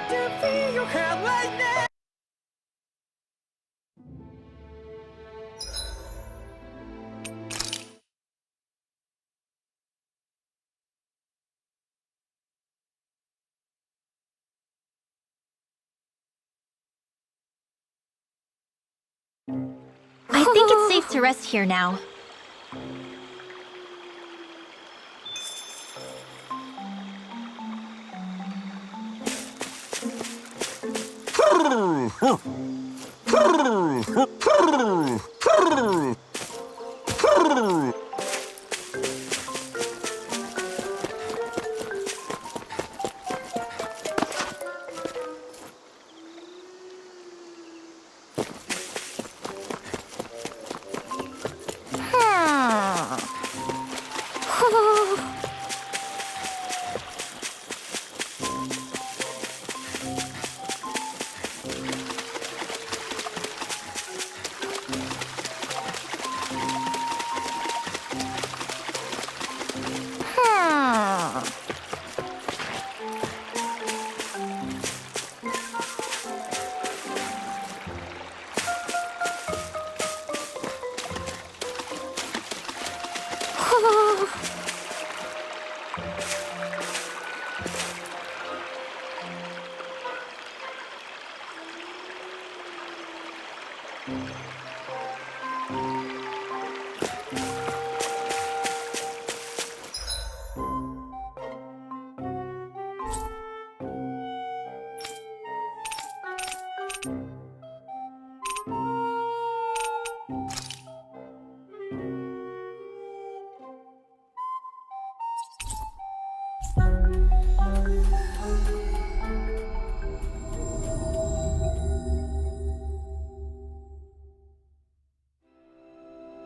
to feel your hand right now. I think it's safe to rest here now.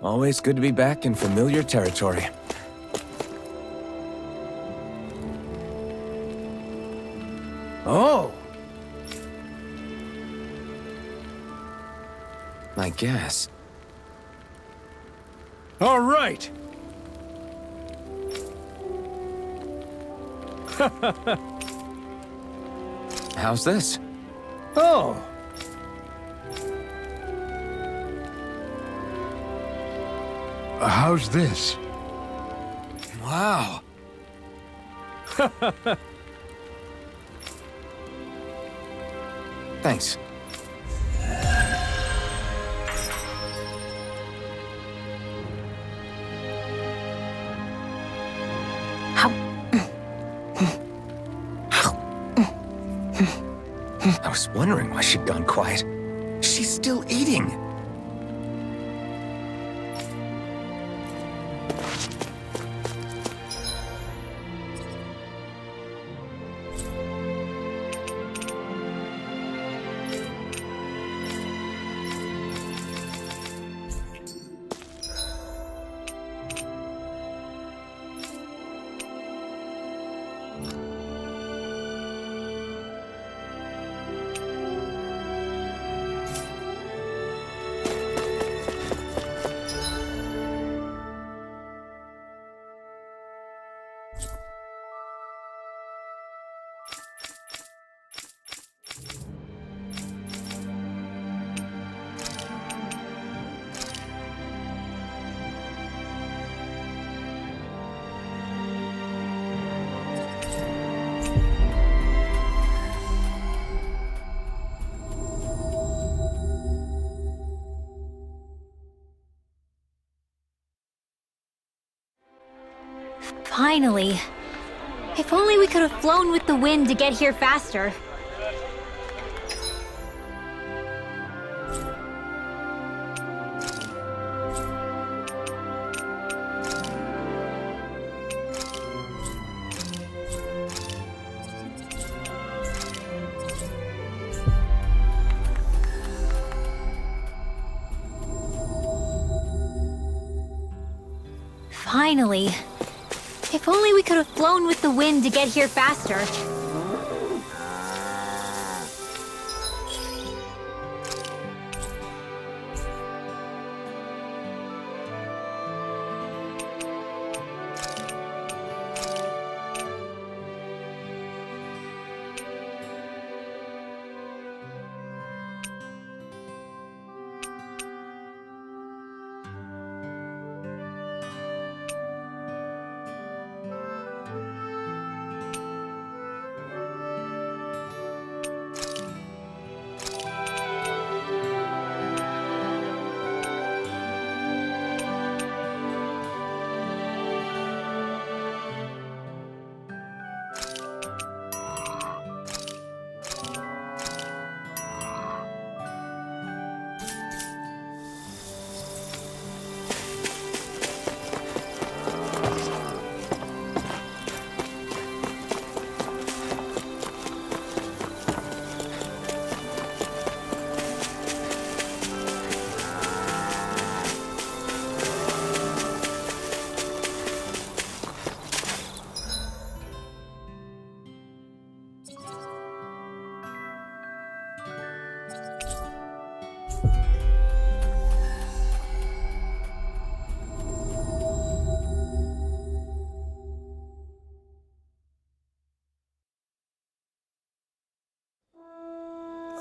Always good to be back in familiar territory. Oh! I guess. All right. How's this? Oh. How's this? Wow. Thanks. I was wondering why she'd gone quiet. She's still eating. Finally. If only we could have flown with the wind to get here faster. Finally. If only we could have flown with the wind to get here faster.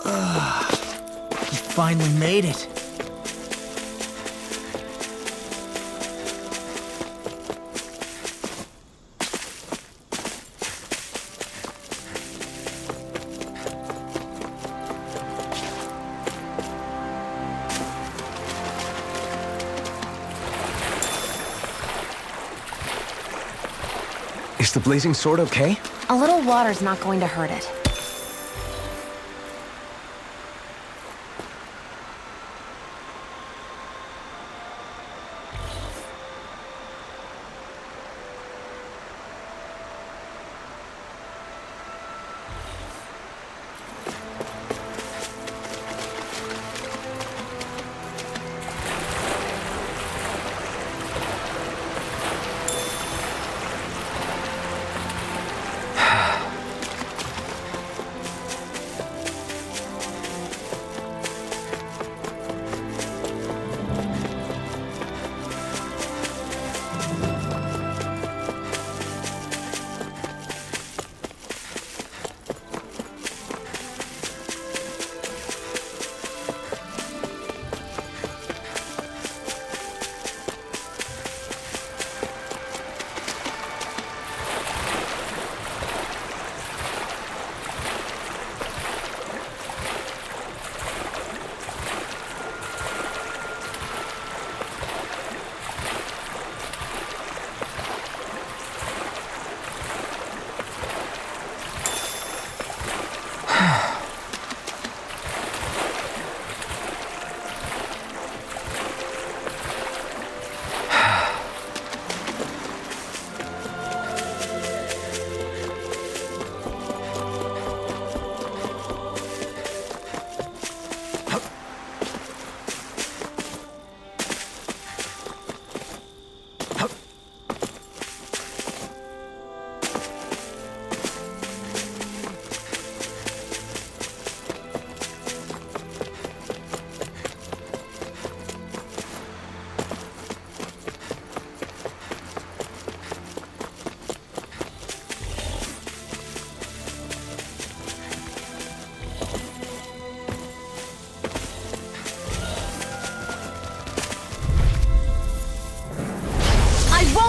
You finally made it. Is the blazing sword okay? A little water's not going to hurt it.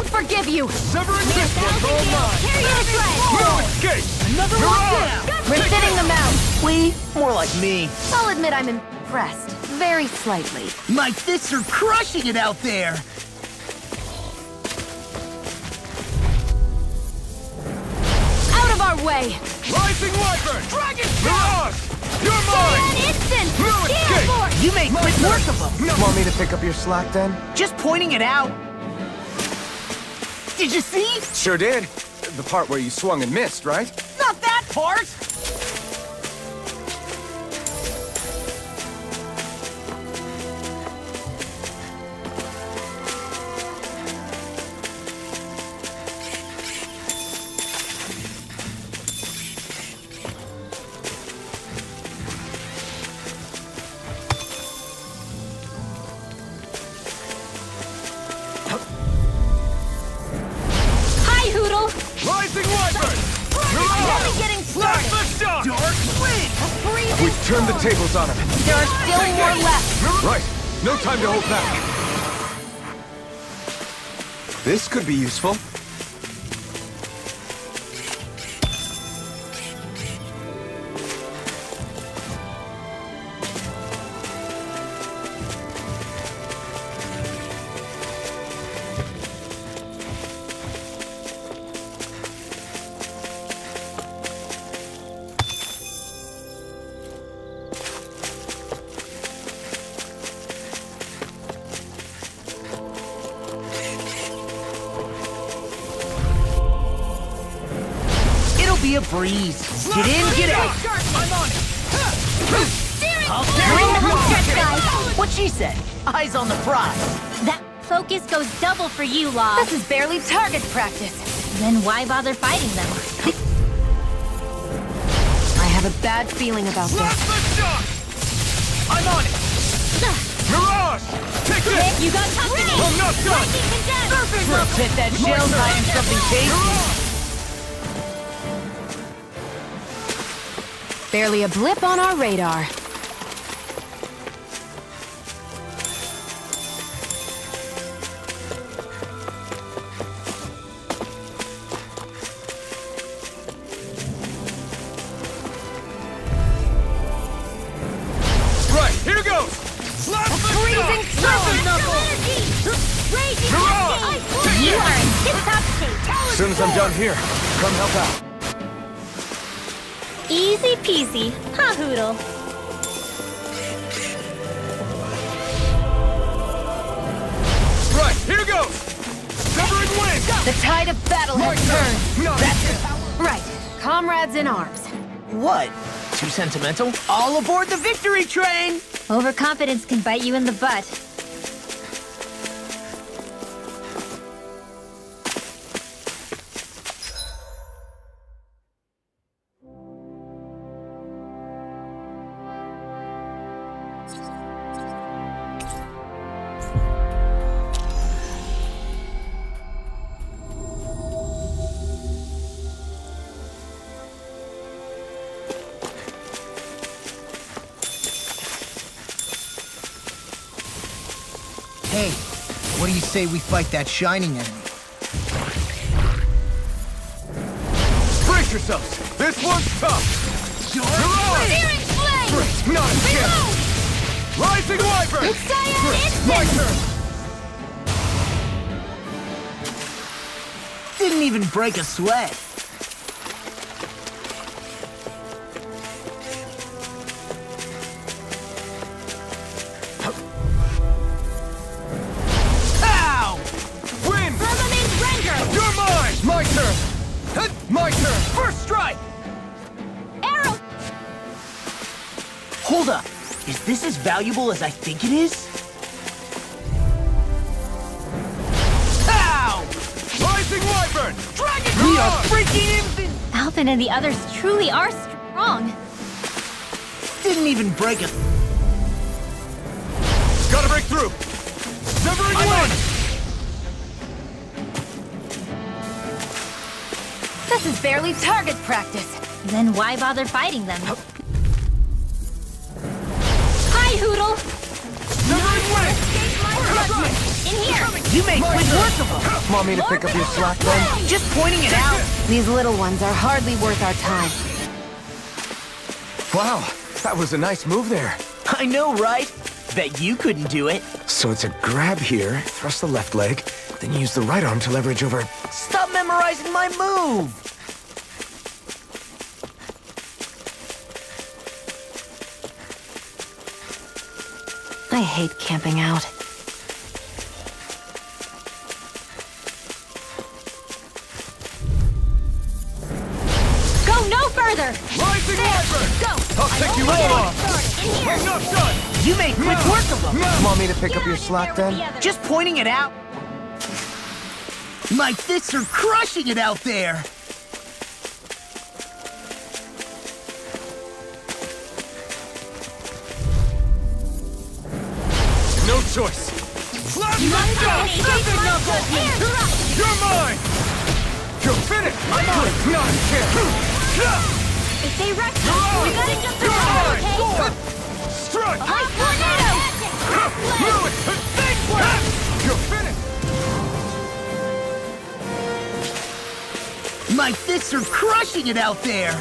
Forgive you! Severing this one's all mine! Carry the thread! No escape! Another one down! We're thinning them out! We? More like me. I'll admit I'm impressed. Very slightly. My fists are crushing it out there! Out of our way! Rising Wyvern! Dragon Mirage! You're mine! An instant! No escape! Force! You made quick work of them! Want me to pick up your slack then? Just pointing it out. Did you see? Sure did. The part where you swung and missed, right? Not that part! Rising Wyvern! Only getting started! Let's stop! Dark Wind! We've turned the tables on him. There are still more left! Right. No time to hold back. This could be useful. Be a breeze. Get in, get out. I'm on it. I'll Stretch, guys! What she said. Eyes on the prize. That focus goes double for you, Law. This is barely target practice. Then why bother fighting them? I have a bad feeling about this. Let's stop! I'm on it! Mirage! Take this! You got company! I'm not done! Let's hit that shell hiding something tasty. Barely a blip on our radar. Right, here goes! Freezing You are in tip-top shape. As soon as I'm done here, come help out. Easy peasy. Ha, Hoodle. Right, here goes! Severing wind! The tide of battle has turned. No, That's it. Right, comrades in arms. What? Too sentimental? All aboard the victory train! Overconfidence can bite you in the butt. Hey, what do you say we fight that shining enemy? brace yourselves! This one's tough! You're on! Searing flame! Not a chance! Rising Wyvern! My turn! Didn't even break a sweat. Ow! Win! Firmament Render! You're mine! My turn! My turn! First strike! Arrow! Hold up. Is this as valuable as I think it is? Ow! Rising Wyvern! Dragon We are Barrage! freaking invincible! Alvin and the others truly are strong. Didn't even break a... Gotta break through! Severing wind! This is barely target practice. Then why bother fighting them? Hi, Hoodle! Severing wind! In here! You made quick work of them! Want me to pick up your slack then? Just pointing it out! These little ones are hardly worth our time. Wow, that was a nice move there. I know, right? Bet you couldn't do it. So it's a grab here, thrust the left leg, then use the right arm to leverage over... Stop memorizing my move! I hate camping out. Go no further! Rising Wyvern! Go! I'll take you all on! In here! I'm not done! You made quick work of them! Want me to pick up Get your on in slack there with then? the others. Just pointing it out. My fists are crushing it out there! No choice! Flash You're mine! You're finished! I'm on! Not a chance! If they rush You're us, on! we gotta jump You're around, mine! okay? Strike! My tornado! Move it! You're finished! My fists are crushing it out there!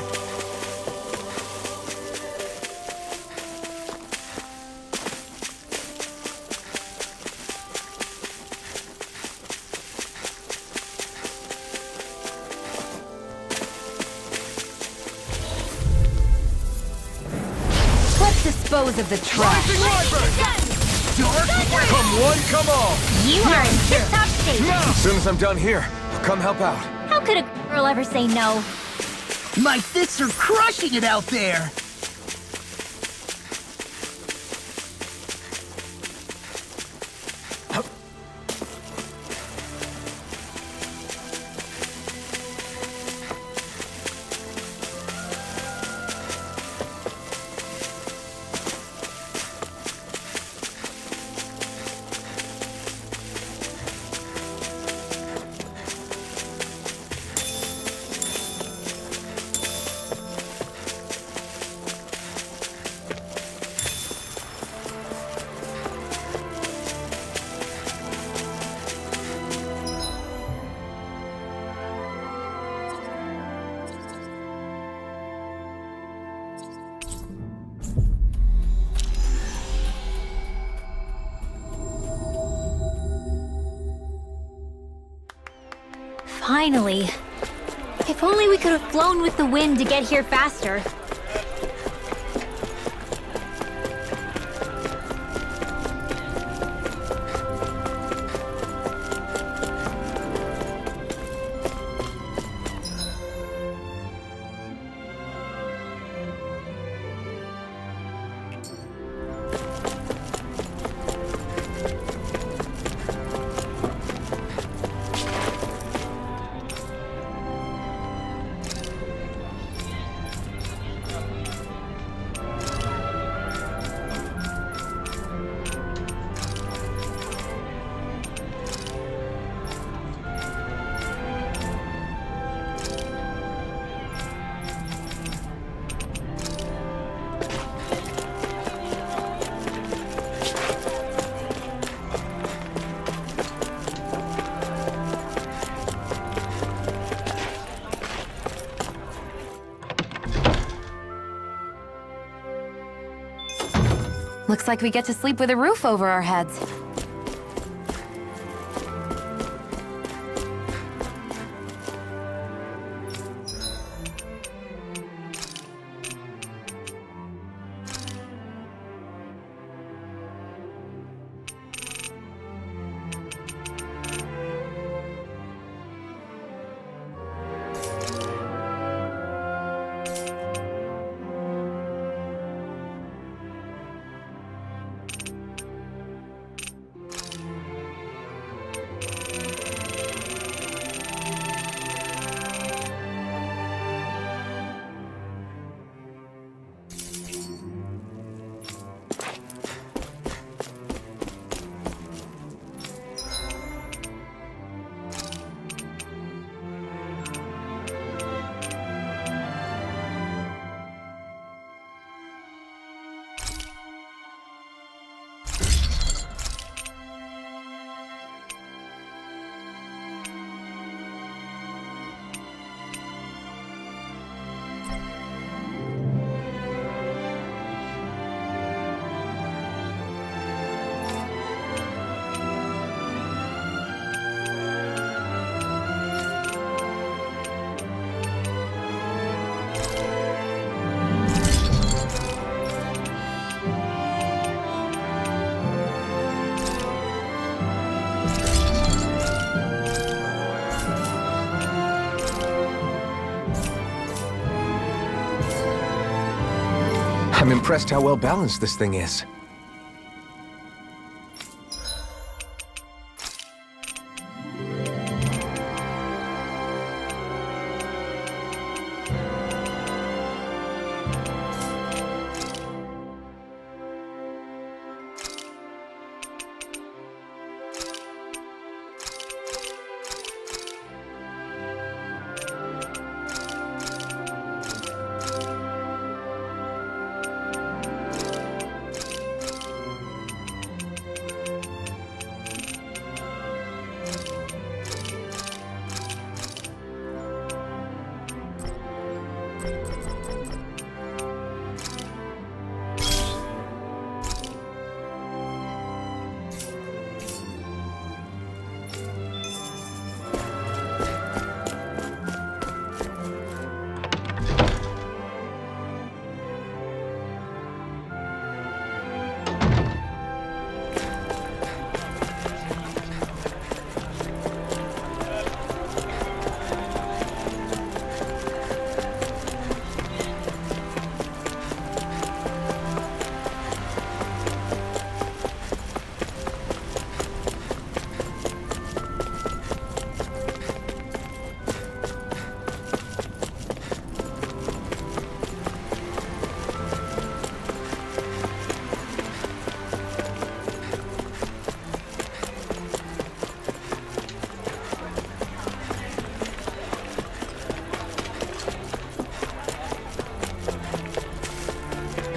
Let's dispose of the trash. Rising Wyvern! Come one, come all! You are in tip-top shape. Now! As soon as I'm done here, come help out. How could a girl ever say no? My fists are crushing it out there! Finally. If only we could have flown with the wind to get here faster. Looks like we get to sleep with a roof over our heads. I'm impressed how well balanced this thing is.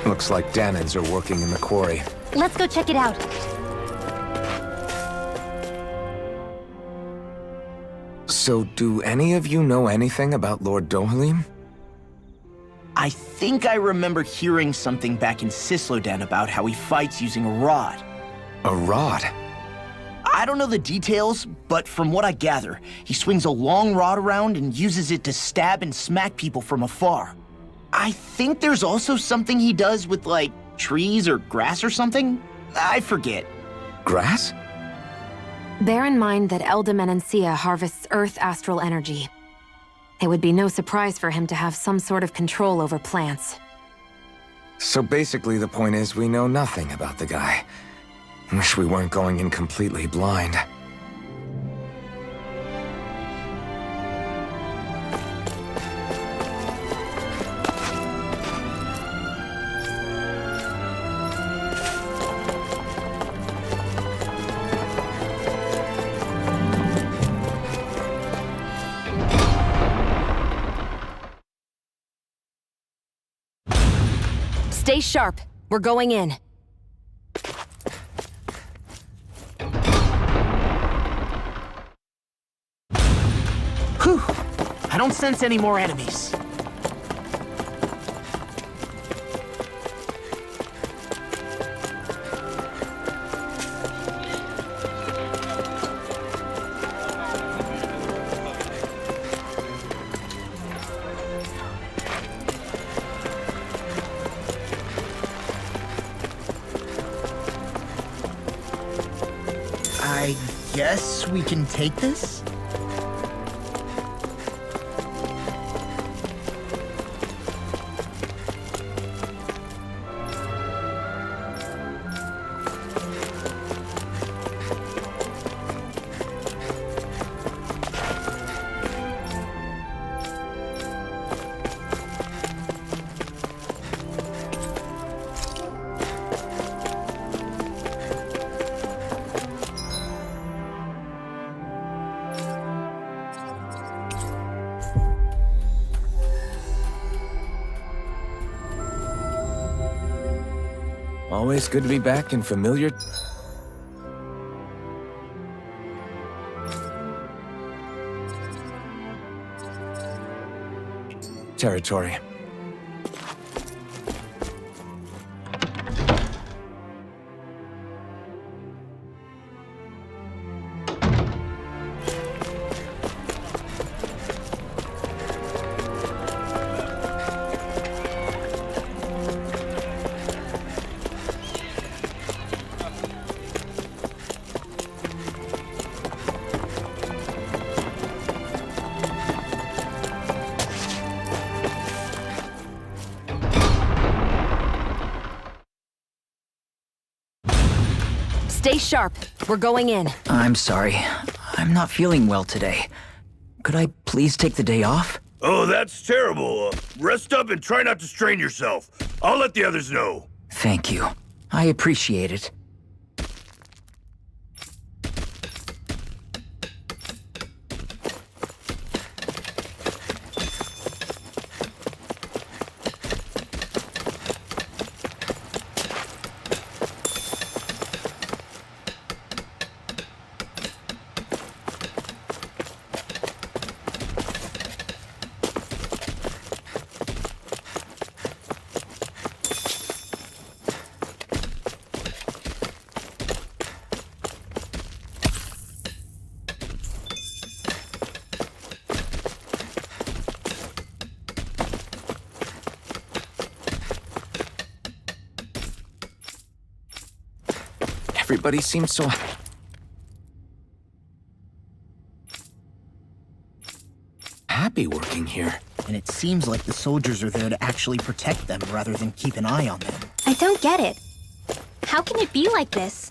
Looks like Dahnans are working in the quarry. Let's go check it out. So, do any of you know anything about Lord Dohalim? I think I remember hearing something back in Sislodan about how he fights using a rod. A rod? I don't know the details, but from what I gather, he swings a long rod around and uses it to stab and smack people from afar. I think there's also something he does with, like, trees or grass or something? I forget. Grass? Bear in mind that Elda Menancia harvests Earth astral energy. It would be no surprise for him to have some sort of control over plants. So basically the point is we know nothing about the guy. Wish we weren't going in completely blind. Stay sharp. We're going in. Whew. I don't sense any more enemies. I guess we can take this? Always good to be back in familiar... territory. Stay sharp. We're going in. I'm sorry. I'm not feeling well today. Could I please take the day off? Oh, that's terrible. Rest up and try not to strain yourself. I'll let the others know. Thank you. I appreciate it. Everybody seems so... happy working here. And it seems like the soldiers are there to actually protect them rather than keep an eye on them. I don't get it. How can it be like this?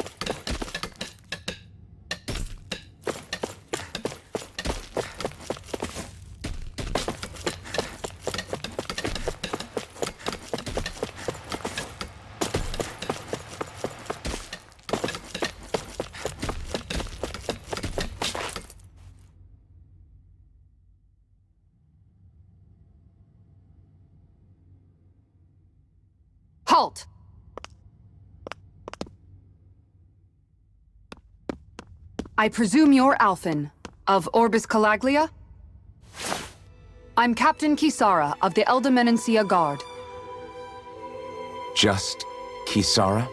Halt! I presume you're Alphen, of Orbis Calaglia? I'm Captain Kisara of the Elda Menancia Guard. Just Kisara?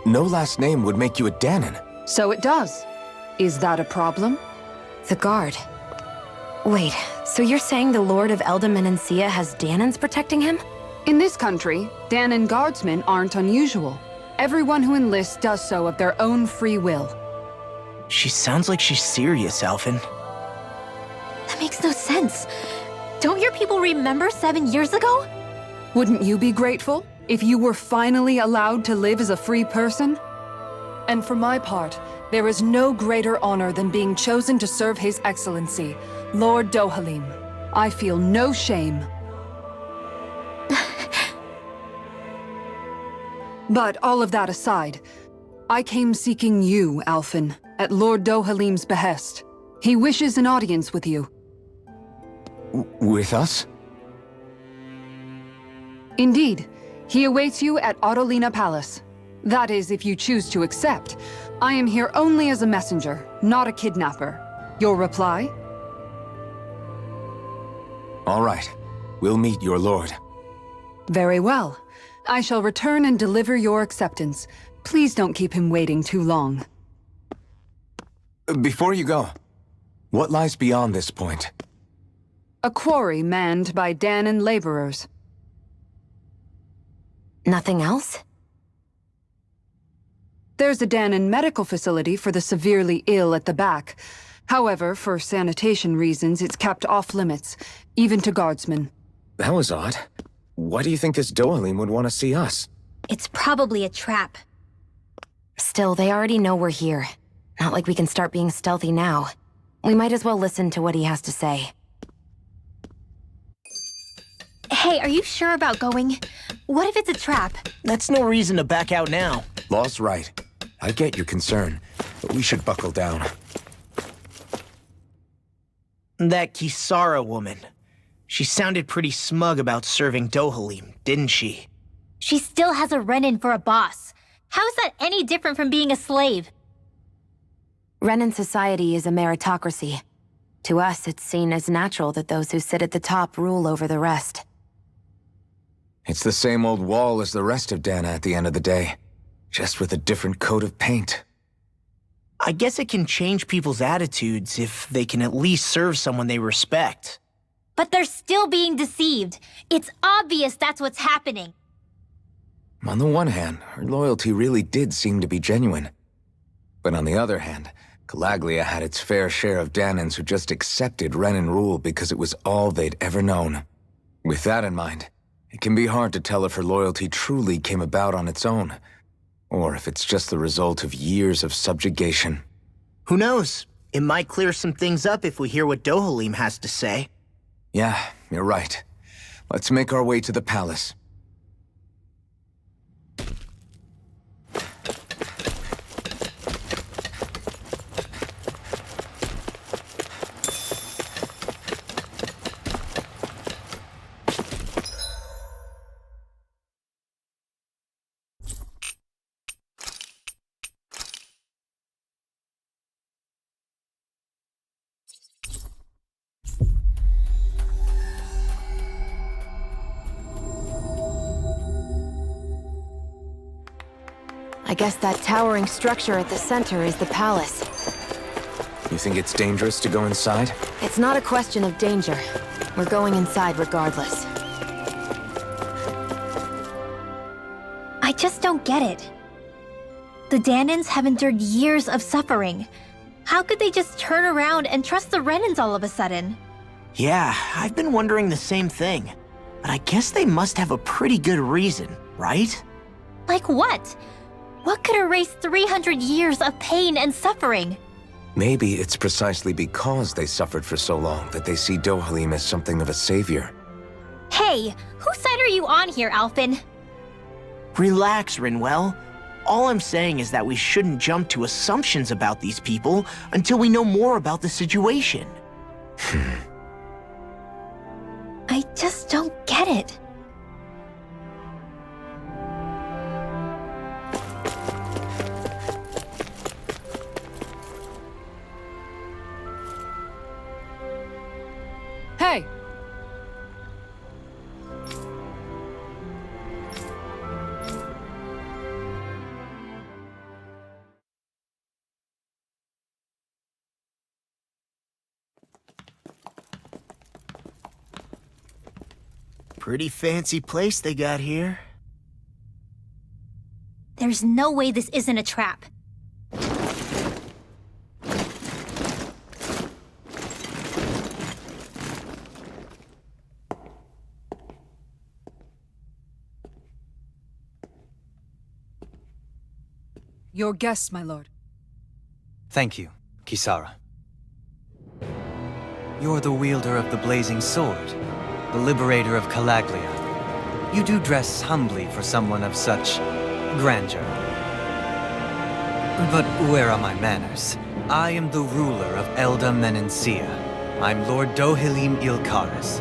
No last name would make you a Danon. So it does. Is that a problem? The guard. Wait, so you're saying the Lord of Elde Menancia has Danans protecting him? In this country, Danan guardsmen aren't unusual. Everyone who enlists does so of their own free will. She sounds like she's serious, Alphen. That makes no sense. Don't your people remember 7 years ago? Wouldn't you be grateful if you were finally allowed to live as a free person? And for my part, there is no greater honor than being chosen to serve His Excellency, Lord Dohalim. I feel no shame. But all of that aside, I came seeking you, Alphen, at Lord Dohalim's behest. He wishes an audience with you. With us? Indeed. He awaits you at Autolina Palace. That is, if you choose to accept. I am here only as a messenger, not a kidnapper. Your reply? All right. We'll meet your lord. Very well. I shall return and deliver your acceptance. Please don't keep him waiting too long. Before you go, what lies beyond this point? A quarry manned by Danan laborers. Nothing else? There's a Danan medical facility for the severely ill at the back. However, for sanitation reasons, it's kept off limits, even to guardsmen. That was odd. Why do you think this Dohalim would want to see us? It's probably a trap. Still, they already know we're here. Not like we can start being stealthy now. We might as well listen to what he has to say. Hey, are you sure about going? What if it's a trap? That's no reason to back out now. Law's right. I get your concern, but we should buckle down. That Kisara woman. She sounded pretty smug about serving Dohalim, didn't she? She still has a Renan for a boss. How is that any different from being a slave? Renan society is a meritocracy. To us, it's seen as natural that those who sit at the top rule over the rest. It's the same old wall as the rest of Dana at the end of the day, just with a different coat of paint. I guess it can change people's attitudes if they can at least serve someone they respect. But they're still being deceived. It's obvious that's what's happening. On the one hand, her loyalty really did seem to be genuine. But on the other hand, Calaglia had its fair share of Danans who just accepted Renan rule because it was all they'd ever known. With that in mind, it can be hard to tell if her loyalty truly came about on its own, or if it's just the result of years of subjugation. Who knows? It might clear some things up if we hear what Dohalim has to say. Yeah, you're right. Let's make our way to the palace. I guess that towering structure at the center is the palace. You think it's dangerous to go inside? It's not a question of danger. We're going inside regardless. I just don't get it. The Danans have endured years of suffering. How could they just turn around and trust the Renans all of a sudden? Yeah, I've been wondering the same thing. But I guess they must have a pretty good reason, right? Like what? What could erase 300 years of pain and suffering? Maybe it's precisely because they suffered for so long that they see Dohalim as something of a savior. Hey, whose side are you on here, Alphen? Relax, Rinwell. All I'm saying is that we shouldn't jump to assumptions about these people until we know more about the situation. I just don't get it. Hey! Pretty fancy place they got here. There's no way this isn't a trap. Your guests, my lord. Thank you, Kisara. You're the wielder of the blazing sword, the liberator of Calaglia. You do dress humbly for someone of such grandeur. But where are my manners? I am the ruler of Elda Menencia. I'm Lord Dohalim Ilkaris.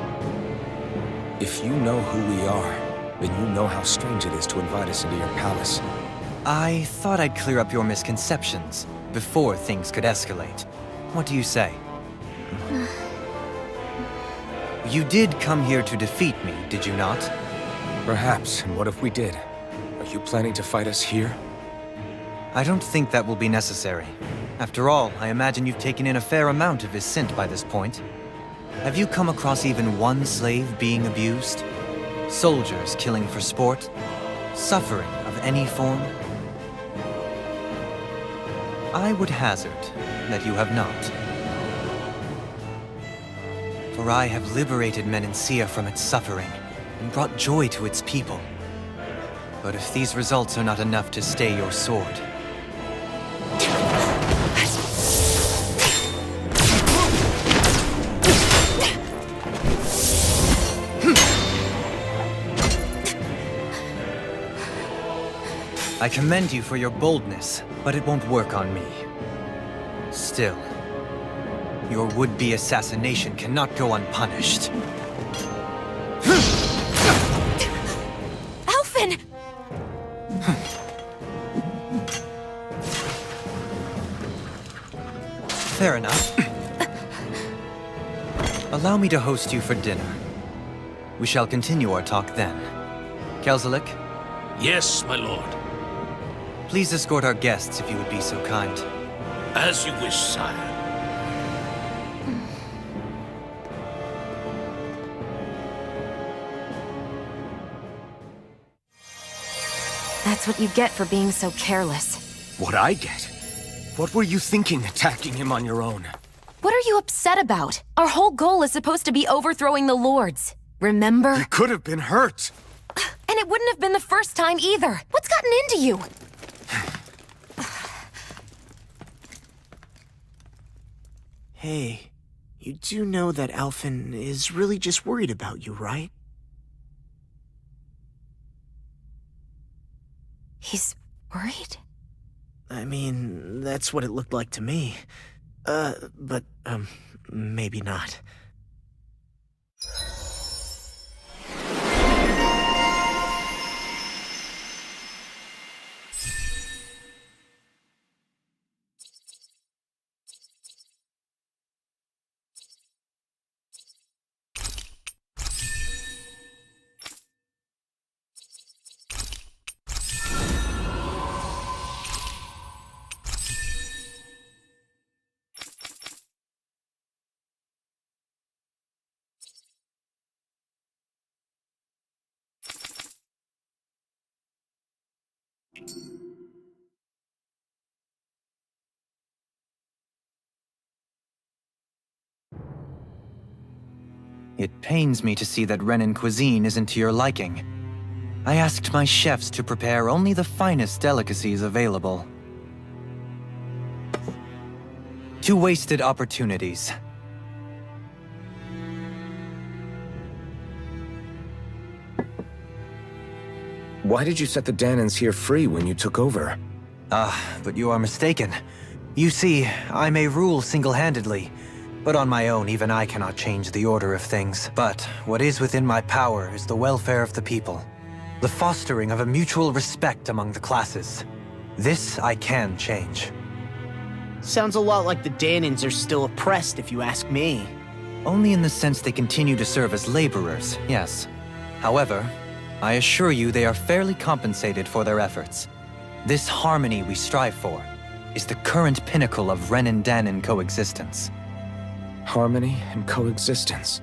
If you know who we are, then you know how strange it is to invite us into your palace. I thought I'd clear up your misconceptions before things could escalate. What do you say? You did come here to defeat me, did you not? Perhaps, and what if we did? Are you planning to fight us here? I don't think that will be necessary. After all, I imagine you've taken in a fair amount of his scent by this point. Have you come across even one slave being abused? Soldiers killing for sport? Suffering of any form? I would hazard that you have not. For I have liberated Menencia from its suffering and brought joy to its people. But if these results are not enough to stay your sword... I commend you for your boldness, but it won't work on me. Still, your would-be assassination cannot go unpunished. Alphen! Fair enough. Allow me to host you for dinner. We shall continue our talk then. Kelzelik, Yes, my lord. please escort our guests if you would be so kind. As you wish, sire. That's what you get for being so careless. What I get? What were you thinking attacking him on your own? What are you upset about? Our whole goal is supposed to be overthrowing the Lords. Remember? He could have been hurt. And it wouldn't have been the first time either. What's gotten into you? Hey, you do know that Alphen is really just worried about you, right? He's worried? I mean, that's what it looked like to me. But maybe not. It pains me to see that Renan cuisine isn't to your liking. I asked my chefs to prepare only the finest delicacies available. 2 wasted opportunities. Why did you set the Danans here free when you took over? But you are mistaken. You see, I may rule single-handedly, but on my own, even I cannot change the order of things. But what is within my power is the welfare of the people, the fostering of a mutual respect among the classes. This I can change. Sounds a lot like the Danans are still oppressed, if you ask me. Only in the sense they continue to serve as laborers, yes. However, I assure you they are fairly compensated for their efforts. This harmony we strive for is the current pinnacle of Renan-Danan coexistence. Harmony and coexistence.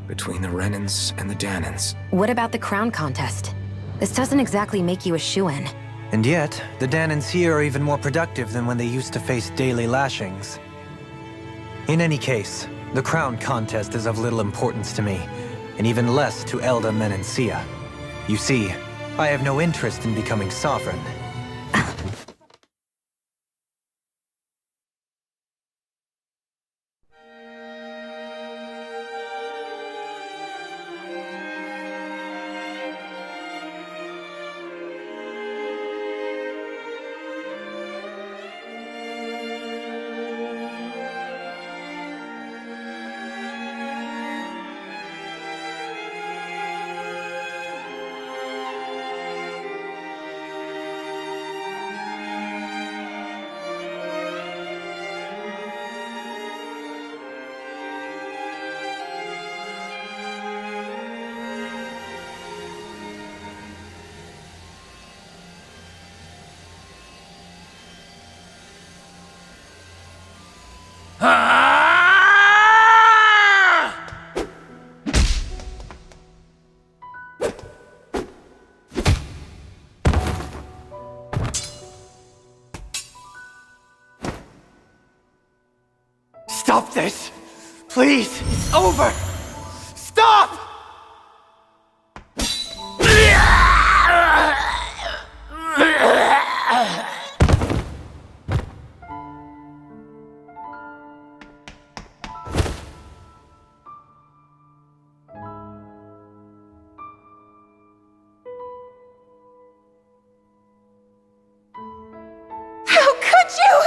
between the Renans and the Danans. What about the crown contest? This doesn't exactly make you a shoo-in. And yet, the Danans here are even more productive than when they used to face daily lashings. In any case, the crown contest is of little importance to me, and even less to Elda Menancia. You see, I have no interest in becoming sovereign. Stop this! Please! It's over! Stop! How could you?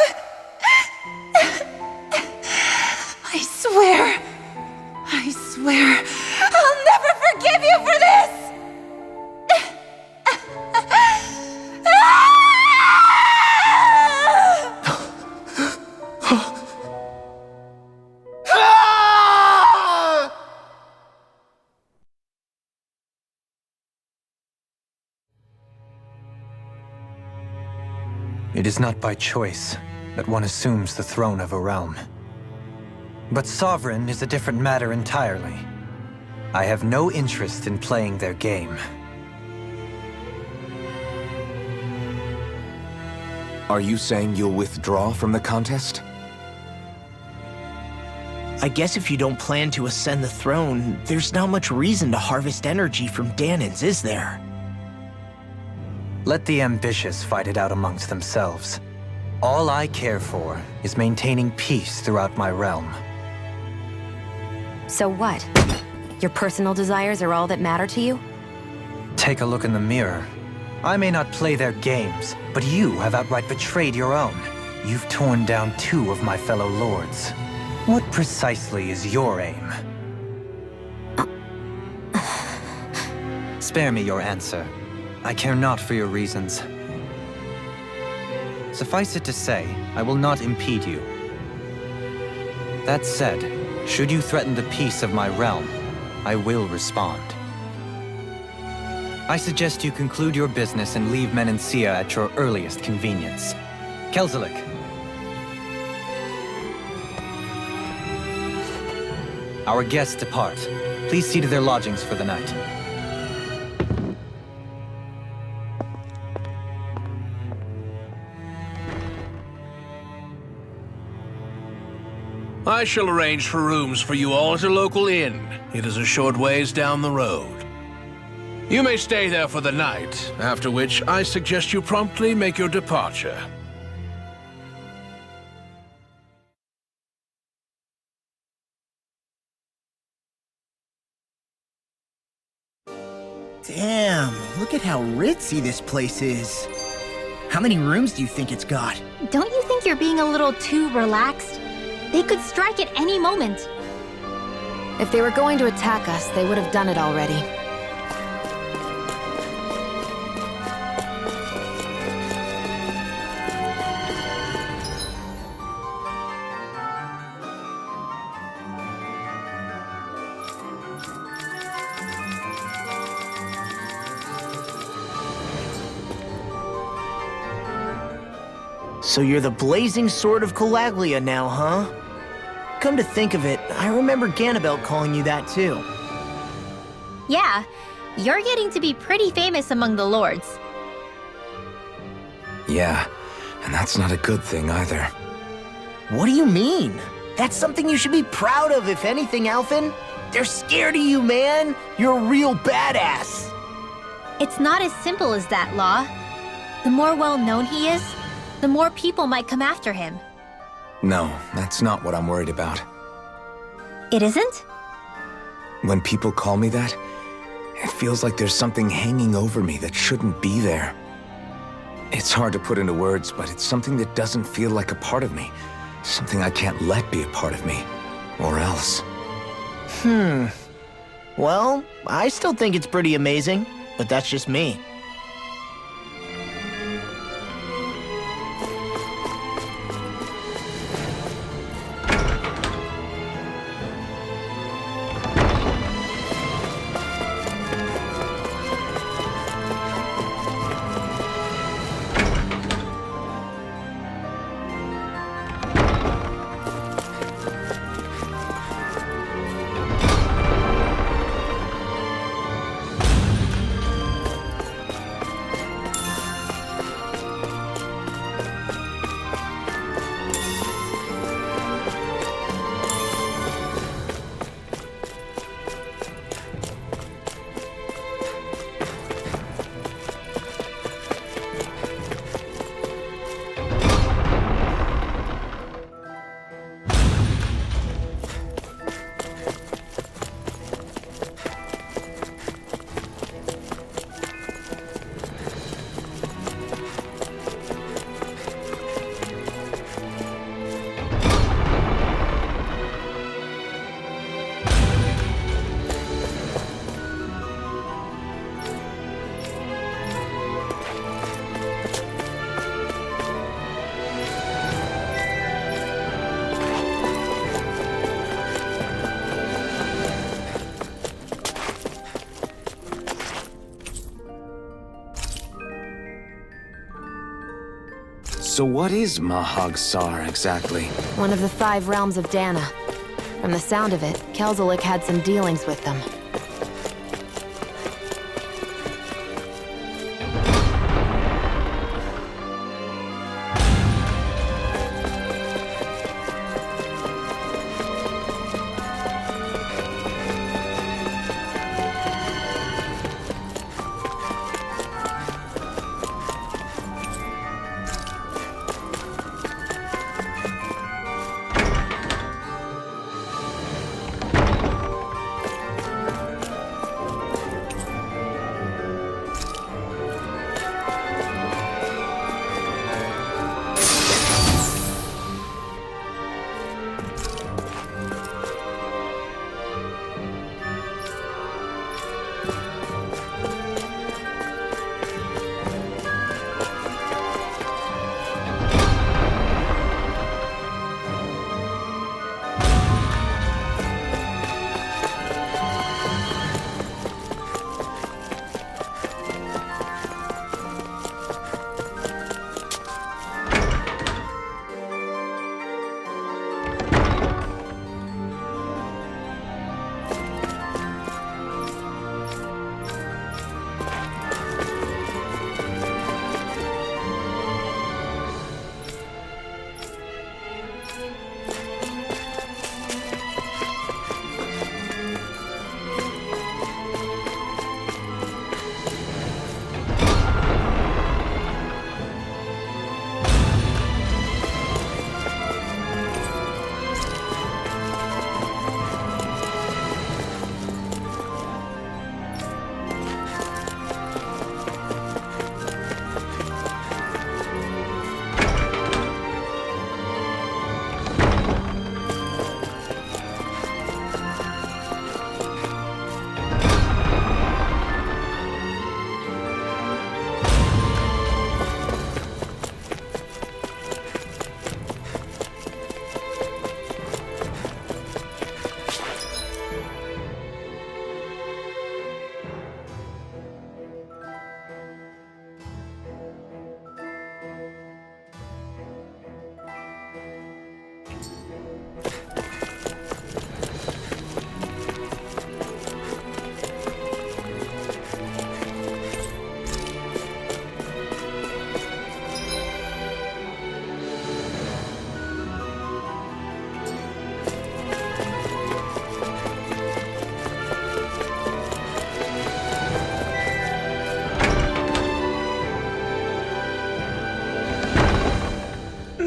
I swear, I'll never forgive you for this! It is not by choice that one assumes the throne of a realm. But sovereign is a different matter entirely. I have no interest in playing their game. Are you saying you'll withdraw from the contest? I guess if you don't plan to ascend the throne, there's not much reason to harvest energy from Danans, is there? Let the ambitious fight it out amongst themselves. All I care for is maintaining peace throughout my realm. So what? Your personal desires are all that matter to you? Take a look in the mirror. I may not play their games, but you have outright betrayed your own. You've torn down 2 of my fellow lords. What precisely is your aim? Spare me your answer. I care not for your reasons. Suffice it to say, I will not impede you. That said, should you threaten the peace of my realm, I will respond. I suggest you conclude your business and leave Menancia at your earliest convenience. Kelzelik. Our guests depart. Please see to their lodgings for the night. I shall arrange for rooms for you all at a local inn. It is a short ways down the road. You may stay there for the night, after which I suggest you promptly make your departure. Damn, look at how ritzy this place is. How many rooms do you think it's got? Don't you think you're being a little too relaxed? They could strike at any moment. If they were going to attack us, they would have done it already. So you're the blazing sword of Calaglia now, huh? Come to think of it, I remember Ganabelt calling you that too. Yeah, you're getting to be pretty famous among the lords. Yeah, and that's not a good thing either. What do you mean? That's something you should be proud of, if anything, Alphen. They're scared of you, man. You're a real badass. It's not as simple as that, Law. The more well-known he is, the more people might come after him. No, that's not what I'm worried about. It isn't? When people call me that, it feels like there's something hanging over me that shouldn't be there. It's hard to put into words, but it's something that doesn't feel like a part of me. Something I can't let be a part of me. Or else. Well, I still think it's pretty amazing, but that's just me. So what is Mahag Saar exactly? One of the 5 realms of Dana. From the sound of it, Kelzelik had some dealings with them.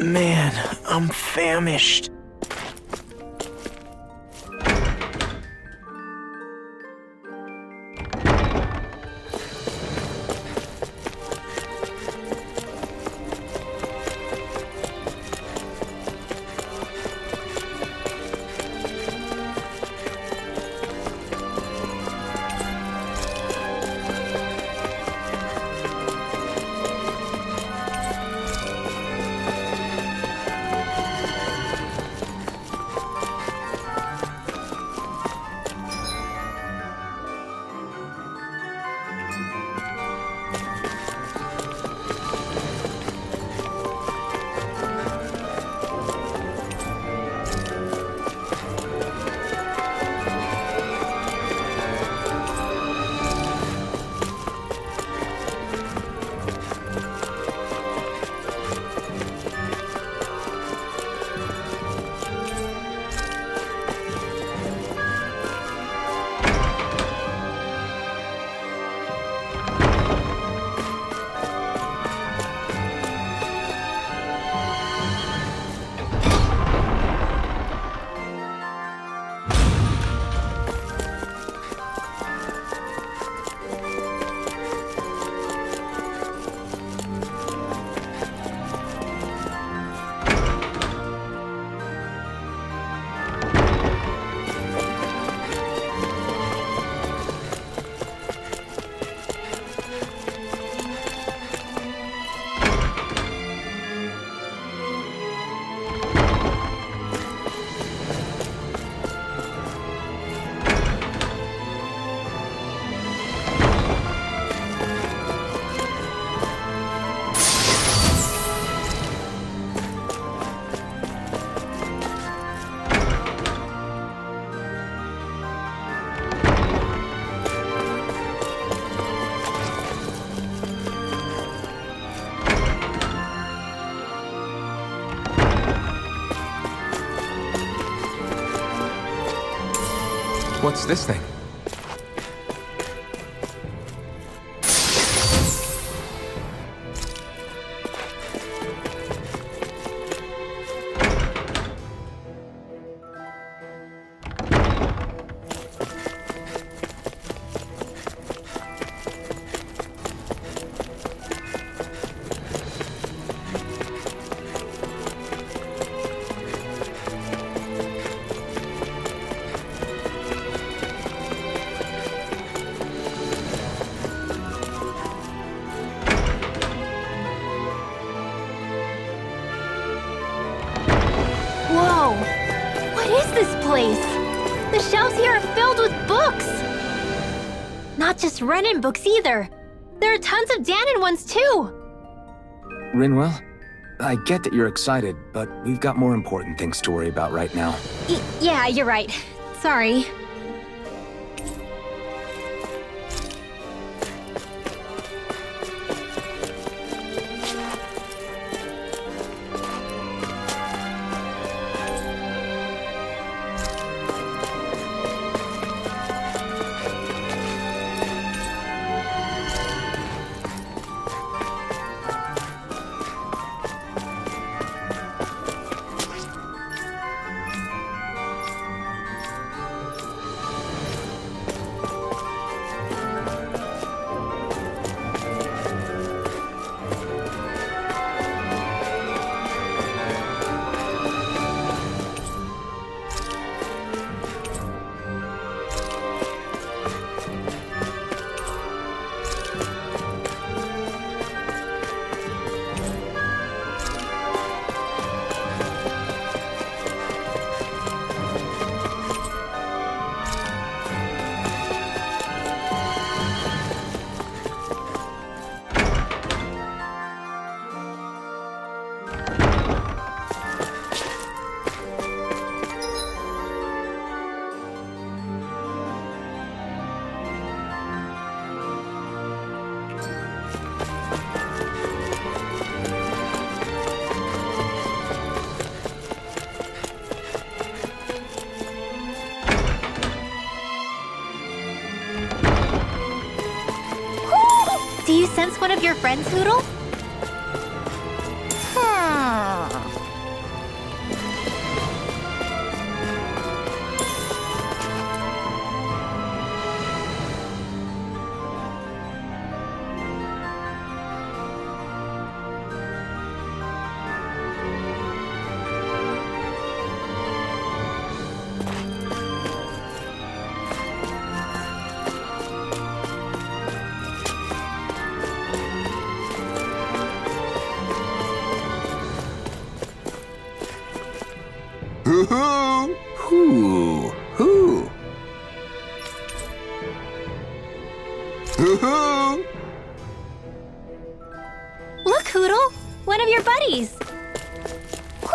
Man, I'm famished. What's this thing? Whoa! What is this place? The shelves here are filled with books! Not just Renin books either. There are tons of Danon ones too! Rinwell, I get that you're excited, but we've got more important things to worry about right now. Yeah, you're right. Sorry. Do you sense one of your friends, Hootle? Hoo-hoo! Hoo! Hoo! Hoo-hoo! Look, Hootle! One of your buddies! Woo!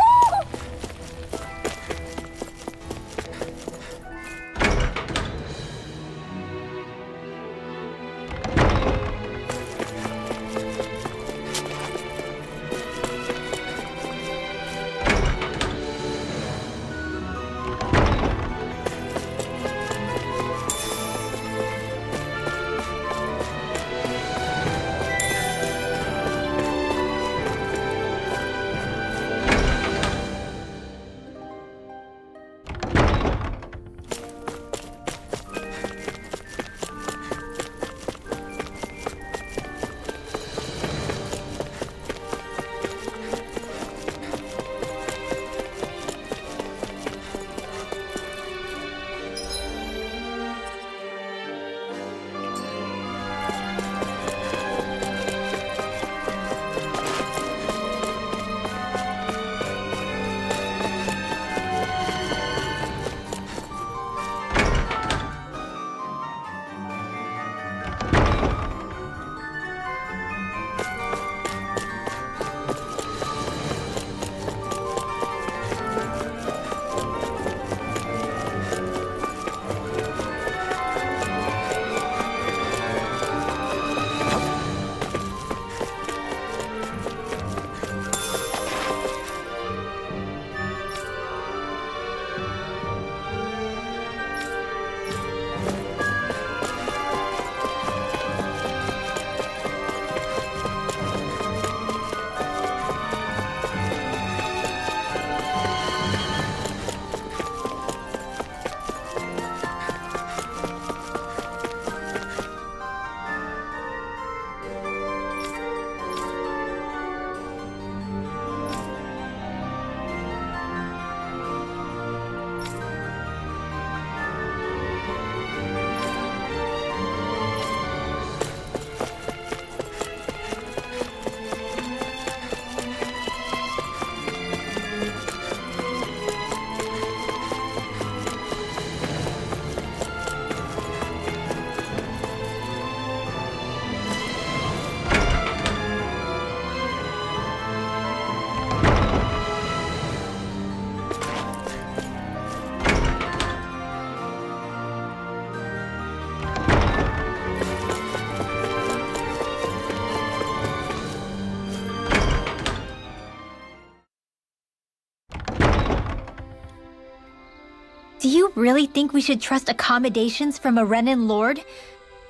Do you really think we should trust accommodations from a Renan Lord?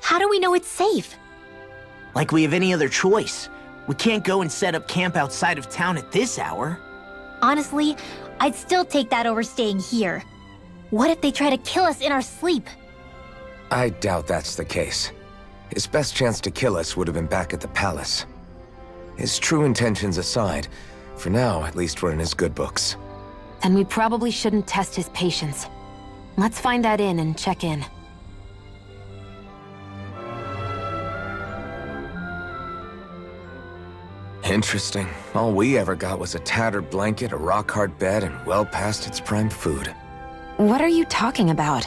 How do we know it's safe? Like we have any other choice. We can't go and set up camp outside of town at this hour. Honestly, I'd still take that over staying here. What if they try to kill us in our sleep? I doubt that's the case. His best chance to kill us would have been back at the palace. His true intentions aside, for now, at least we're in his good books. Then we probably shouldn't test his patience. Let's find that inn and check in. Interesting. All we ever got was a tattered blanket, a rock-hard bed, and well past its prime food. What are you talking about?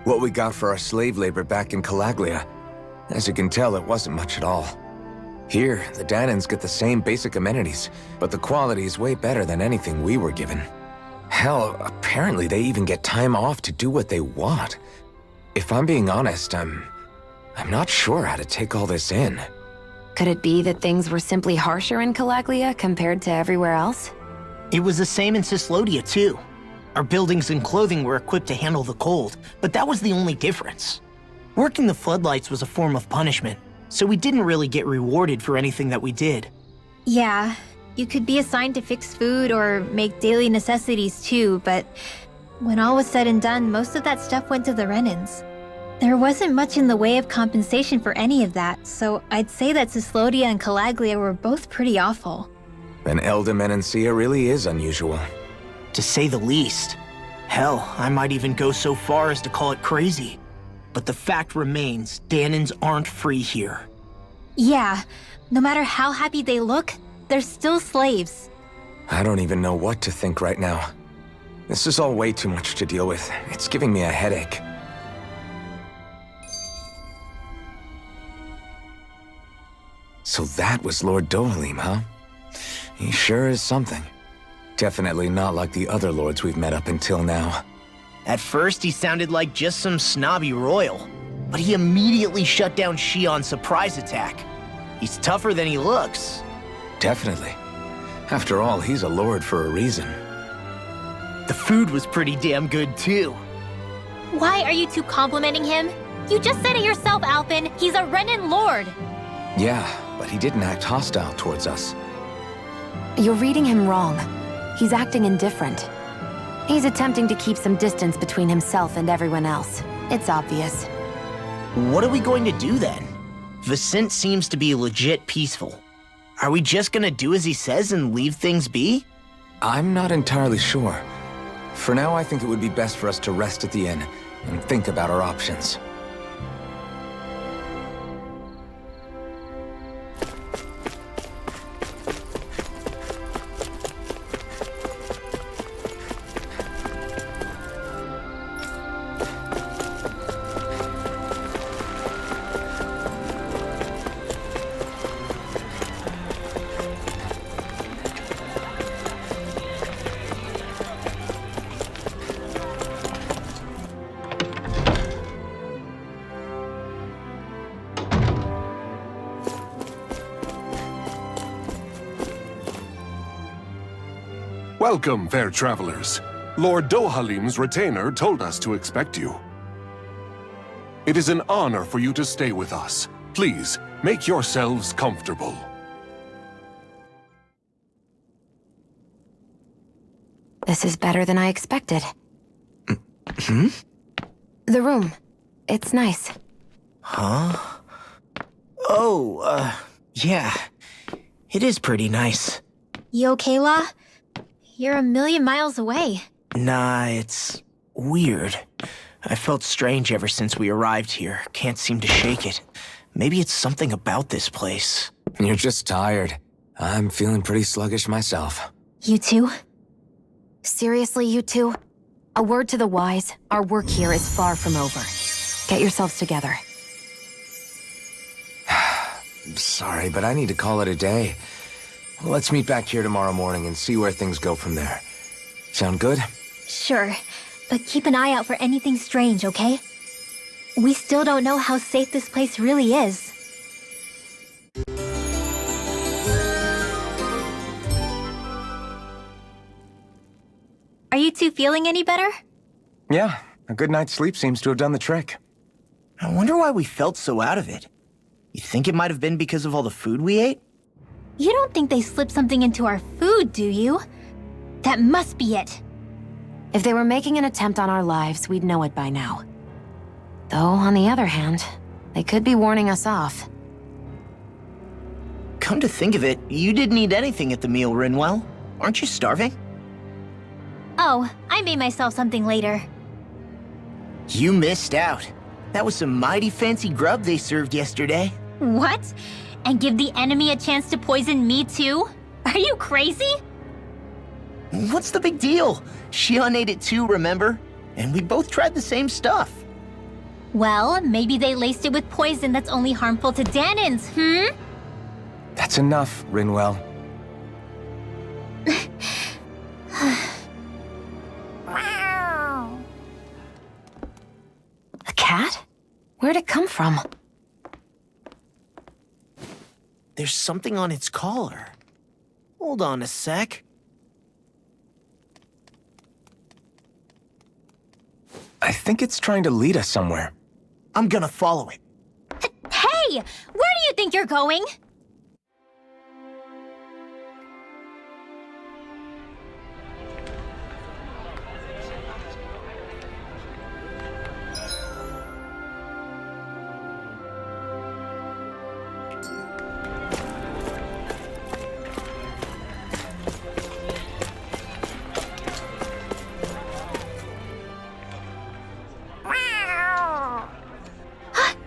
What we got for our slave labor back in Calaglia. As you can tell, it wasn't much at all. Here, the Danans get the same basic amenities, but the quality is way better than anything we were given. Hell, apparently they even get time off to do what they want. If I'm being honest, I'm not sure how to take all this in. Could it be that things were simply harsher in Calaglia compared to everywhere else? It was the same in Cyslodia, too. Our buildings and clothing were equipped to handle the cold, but that was the only difference. Working the floodlights was a form of punishment, so we didn't really get rewarded for anything that we did. Yeah, you could be assigned to fix food or make daily necessities too, but when all was said and done, most of that stuff went to the Renans. There wasn't much in the way of compensation for any of that, so I'd say that Cyslodia and Calaglia were both pretty awful. Then Elde Menancia really is unusual. To say the least. Hell, I might even go so far as to call it crazy. But the fact remains, Danans aren't free here. Yeah, no matter how happy they look, they're still slaves. I don't even know what to think right now. This is all way too much to deal with. It's giving me a headache. So that was Lord Dohalim, huh? He sure is something. Definitely not like the other lords we've met up until now. At first, he sounded like just some snobby royal, but he immediately shut down Shion's surprise attack. He's tougher than he looks. Definitely. After all, he's a lord for a reason. The food was pretty damn good, too. Why are you two complimenting him? You just said it yourself, Alphen. He's a Renan lord. Yeah, but he didn't act hostile towards us. You're reading him wrong. He's acting indifferent. He's attempting to keep some distance between himself and everyone else. It's obvious. What are we going to do then? Vicente seems to be legit peaceful. Are we just gonna do as he says and leave things be? I'm not entirely sure. For now, I think it would be best for us to rest at the inn and think about our options. Welcome, fair travelers. Lord Dohalim's retainer told us to expect you. It is an honor for you to stay with us. Please, make yourselves comfortable. This is better than I expected. Hmm? The room. It's nice. Huh? Oh, yeah. It is pretty nice. You okay, La? You're a million miles away. Nah, it's weird. I felt strange ever since we arrived here. Can't seem to shake it. Maybe it's something about this place. You're just tired. I'm feeling pretty sluggish myself. You too? Seriously, you two? A word to the wise, our work here is far from over. Get yourselves together. Sorry, but I need to call it a day. Let's meet back here tomorrow morning and see where things go from there. Sound good? Sure, but keep an eye out for anything strange, okay? We still don't know how safe this place really is. Are you two feeling any better? Yeah, a good night's sleep seems to have done the trick. I wonder why we felt so out of it. You think it might have been because of all the food we ate? You don't think they slipped something into our food, do you? That must be it. If they were making an attempt on our lives, we'd know it by now. Though, on the other hand, they could be warning us off. Come to think of it, you didn't eat anything at the meal, Rinwell. Aren't you starving? Oh, I made myself something later. You missed out. That was some mighty fancy grub they served yesterday. What? And give the enemy a chance to poison me too? Are you crazy? What's the big deal? Shion ate it too, remember? And we both tried the same stuff. Well, maybe they laced it with poison that's only harmful to Danins, That's enough, Rinwell. A cat? Where'd it come from? There's something on its collar. Hold on a sec. I think it's trying to lead us somewhere. I'm gonna follow it. Hey! Where do you think you're going?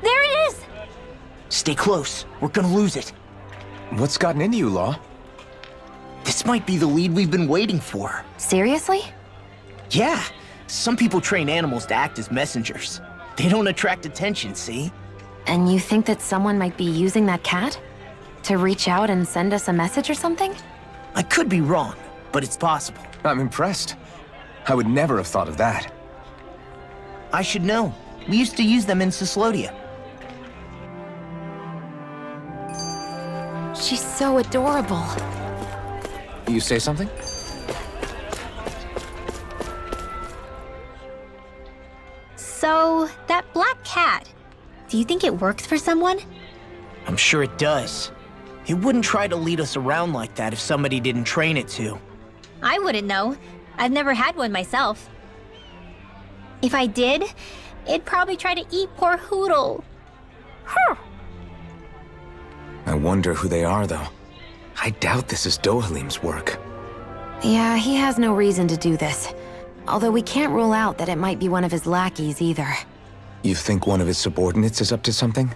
There it is! Stay close. We're gonna lose it. What's gotten into you, Law? This might be the lead we've been waiting for. Seriously? Yeah, some people train animals to act as messengers. They don't attract attention, see? And you think that someone might be using that cat? To reach out and send us a message or something? I could be wrong, but it's possible. I'm impressed. I would never have thought of that. I should know. We used to use them in Cyslodia. She's so adorable. You say something? So, that black cat, do you think it works for someone? I'm sure it does. It wouldn't try to lead us around like that if somebody didn't train it to. I wouldn't know. I've never had one myself. If I did, it'd probably try to eat poor Hootle. I wonder who they are, though. I doubt this is Dohalim's work. Yeah, he has no reason to do this. Although we can't rule out that it might be one of his lackeys either. You think one of his subordinates is up to something?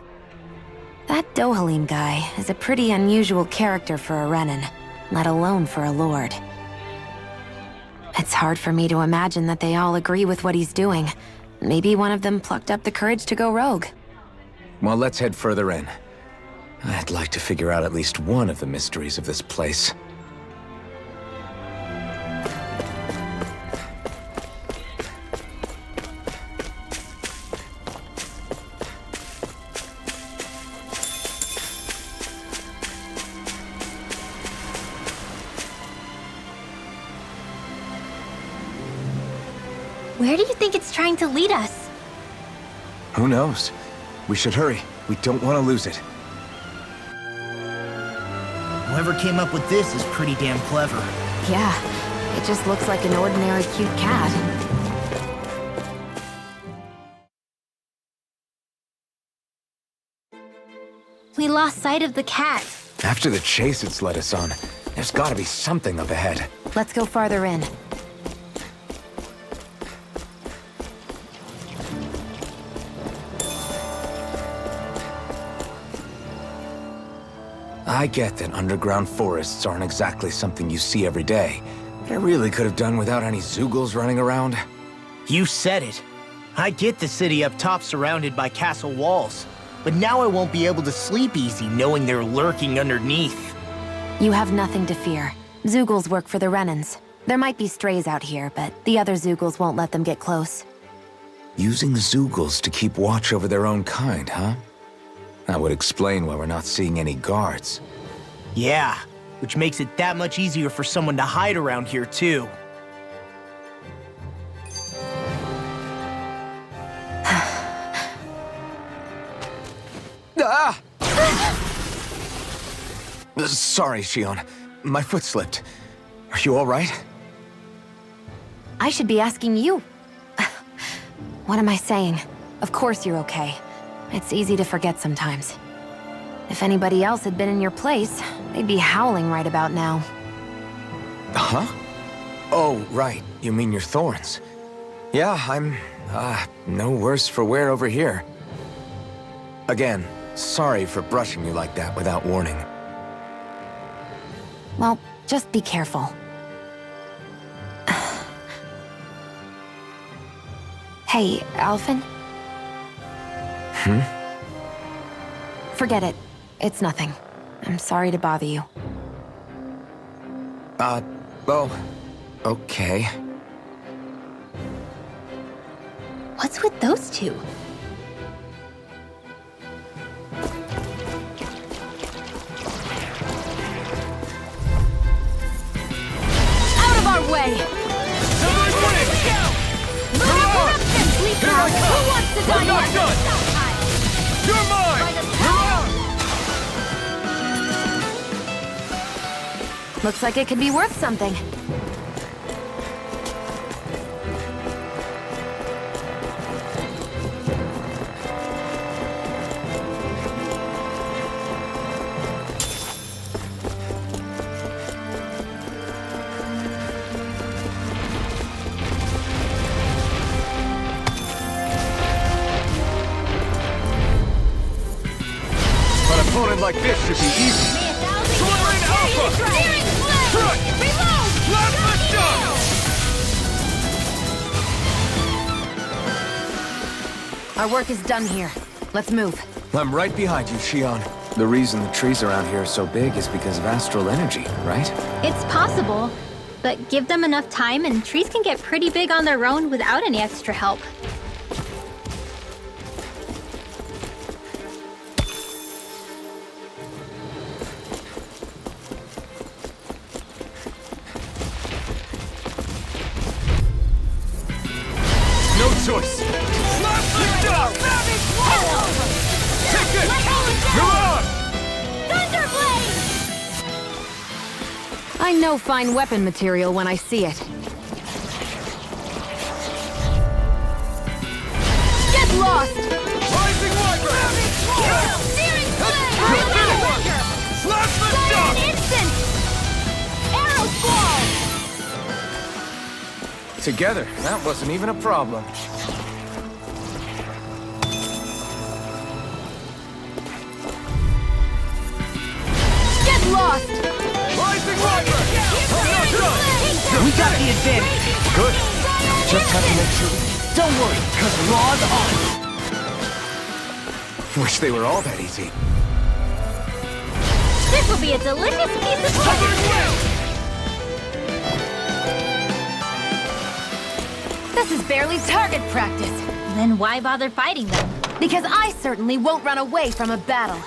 That Dohalim guy is a pretty unusual character for a Renan, let alone for a lord. It's hard for me to imagine that they all agree with what he's doing. Maybe one of them plucked up the courage to go rogue. Well, let's head further in. I'd like to figure out at least one of the mysteries of this place. Where do you think it's trying to lead us? Who knows? We should hurry. We don't want to lose it. Whoever came up with this is pretty damn clever. Yeah, it just looks like an ordinary cute cat. We lost sight of the cat. After the chase it's led us on, there's gotta be something up ahead. Let's go farther in. I get that underground forests aren't exactly something you see every day. But I really could have done without any Zeugles running around. You said it. I get the city up top surrounded by castle walls, but now I won't be able to sleep easy knowing they're lurking underneath. You have nothing to fear. Zeugles work for the Renans. There might be strays out here, but the other Zeugles won't let them get close. Using Zeugles to keep watch over their own kind, huh? That would explain why we're not seeing any guards. Yeah, which makes it that much easier for someone to hide around here, too. Ah! Sorry, Shion. My foot slipped. Are you all right? I should be asking you. What am I saying? Of course you're okay. It's easy to forget sometimes. If anybody else had been in your place, they'd be howling right about now. Huh? Oh, right. You mean your thorns. Yeah, I'm, no worse for wear over here. Again, sorry for brushing you like that without warning. Well, just be careful. Hey, Alphen? Forget it. It's nothing. I'm sorry to bother you. Oh, okay. What's with those two? Out of our way! Who wants to die yet? You're mine! Looks like it could be worth something. An opponent like this should be easy. Soaring Alpha! Strike! Plasma shot! Our work is done here. Let's move. I'm right behind you, Shion. The reason the trees around here are so big is because of astral energy, right? It's possible, but give them enough time and trees can get pretty big on their own without any extra help. No choice! I know fine weapon material when I see it. Get lost! Rising Wyvern! Searing Flame! Slash the Fire duck! in an instant! Arrow Squall! Together, that wasn't even a problem. Get lost! Rising Wyvern! We got the advantage. Good. Just have to make sure. Don't worry, cause Raw's on. Wish they were all that easy. This will be a delicious piece of cake! This is barely target practice. Then why bother fighting them? Because I certainly won't run away from a battle.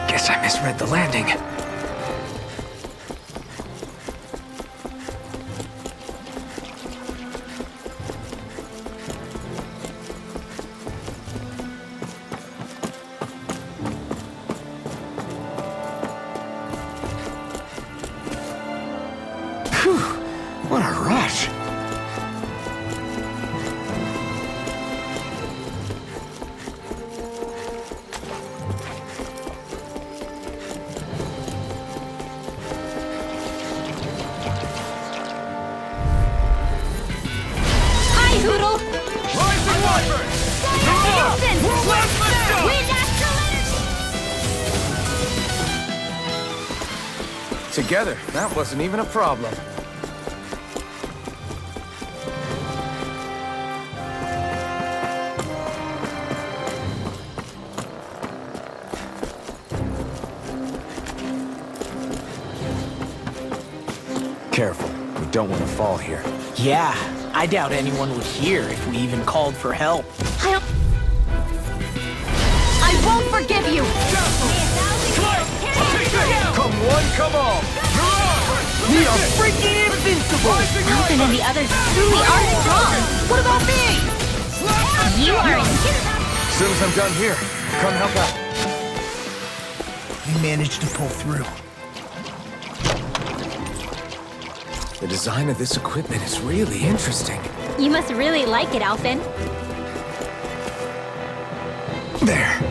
Guess I misread the landing. Together, that wasn't even a problem. Careful, we don't want to fall here. Yeah, I doubt anyone would hear if we even called for help. I won't forgive you! Come one, come all! We are freaking invincible! Alphen and the others truly are strong. What about me? You are As soon as I'm done here, come help out. We managed to pull through. The design of this equipment is really interesting. You must really like it, Alphen. There.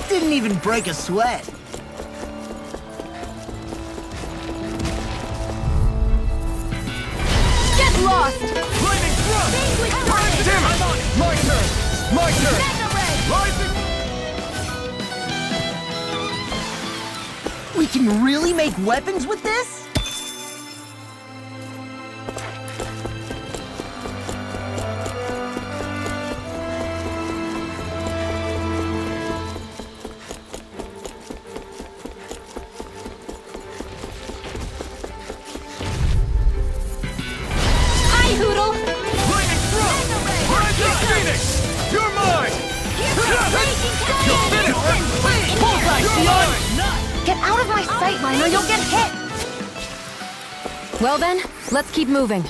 Didn't even break a sweat. Get lost! Flaming thrust! Damn it! My turn! My turn! Rising! We can really make weapons with this? Get out of my sight line or you'll get hit! Well then, let's keep moving.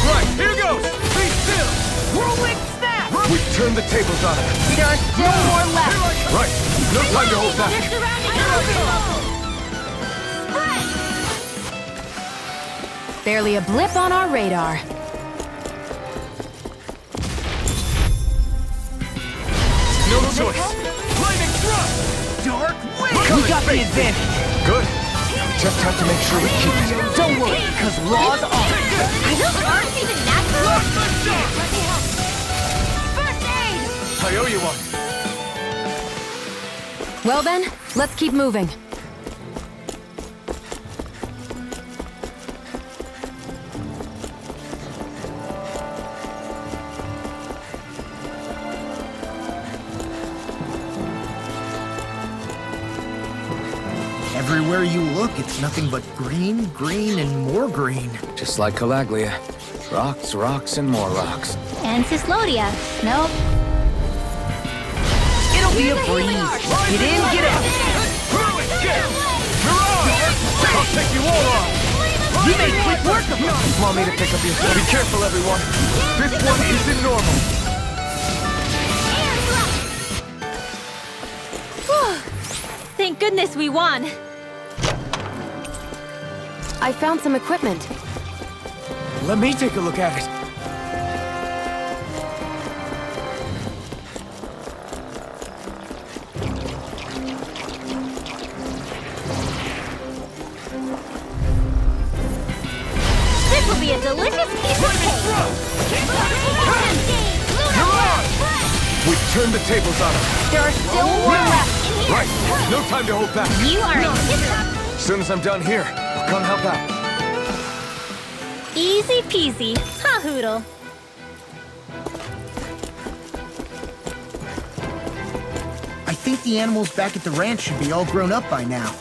Right, here goes! Be still! Whirlwind snap! We've turned the tables on him. There are still more left! Right, no time to hold back. Barely a blip on our radar. No choice. Flaming thrust! Dark wind! We got the advantage. Good. We just have to make sure we keep it. Don't worry, because laws are. Those aren't even natural. First aid! I owe you one. Well then, let's keep moving. Everywhere you look, it's nothing but green, green, and more green. Just like Calaglia. Rocks, rocks, and more rocks. And Cyslodia. Nope. It'll be a breeze. Get in, get out. I'll take you all on. You made quick work of it. Want me to pick up your... Be careful, everyone. This one isn't normal. Thank goodness we won. I found some equipment. Let me take a look at it. This will be a delicious piece of cake. We've turned the tables on him. There are still more left! Right! No time to hold back! You are As soon as I'm done here, I'll come help out. easy peasy, huh, Hootle? I think the animals back at the ranch should be all grown up by now.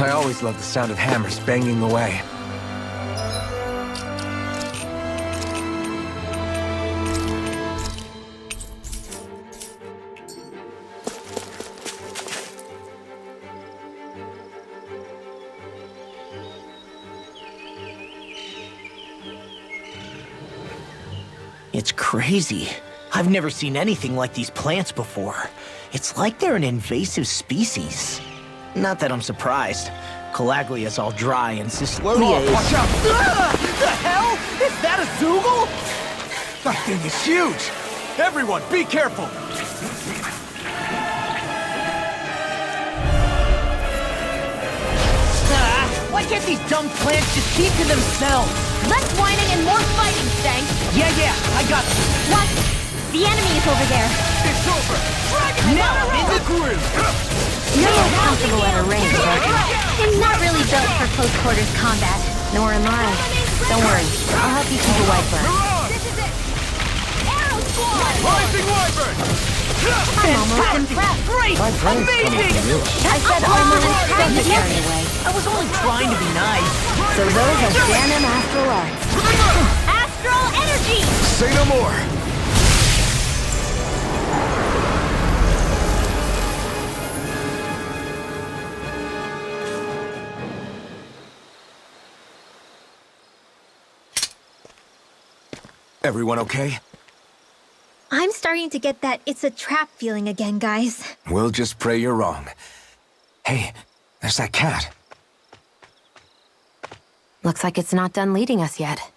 I always loved the sound of hammers banging away. It's crazy. I've never seen anything like these plants before. It's like they're an invasive species. Not that I'm surprised. Calaglia's all dry and Cyslodia is... Watch out! The hell? Is that a Zoogle? That thing is huge! Everyone, be careful! Why can't these dumb plants just keep to themselves? Less whining and more fighting, Stank. Yeah, I got it. What? The enemy is over there. It's over! Now I'm in the groove! You're more comfortable at a range, aren't you? I'm not really built for close quarters combat. Nor am I. Don't worry, I'll help you keep a wiper. This is it! Arrow Squad! Rising Wyvern! I'm almost impressed. Great! My brain's coming Amazing! from you. I said almost, don't get carried away. I was only trying to be nice. So those are Ganon Astral Arts. Astral energy! Say no more! Everyone okay? I'm starting to get that it's a trap feeling again, guys. We'll just pray you're wrong. Hey, there's that cat. Looks like it's not done leading us yet.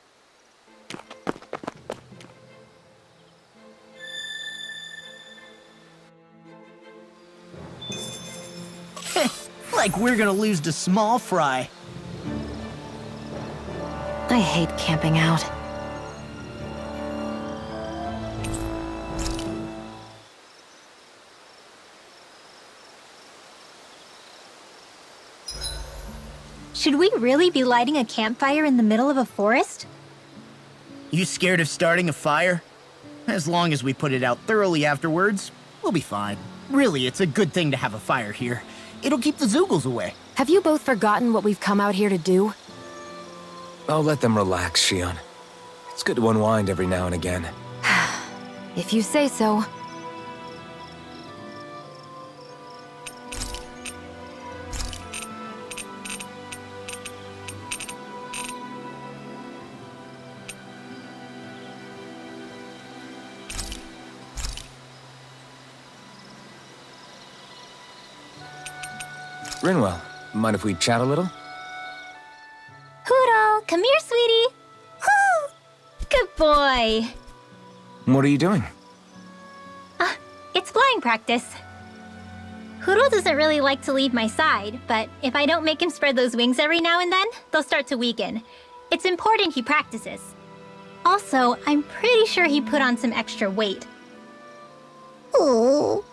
Like we're gonna lose to Small Fry. I hate camping out. Should we really be lighting a campfire in the middle of a forest? You scared of starting a fire? As long as we put it out thoroughly afterwards, we'll be fine. Really, it's a good thing to have a fire here. It'll keep the Zoogles away. Have you both forgotten what we've come out here to do? I'll let them relax, Shion. It's good to unwind every now and again. If you say so. Rinwell, mind if we chat a little? Hootle, come here, sweetie. Good boy. What are you doing? It's flying practice. Hootle doesn't really like to leave my side, but if I don't make him spread those wings every now and then, they'll start to weaken. It's important he practices. Also, I'm pretty sure he put on some extra weight. Oh.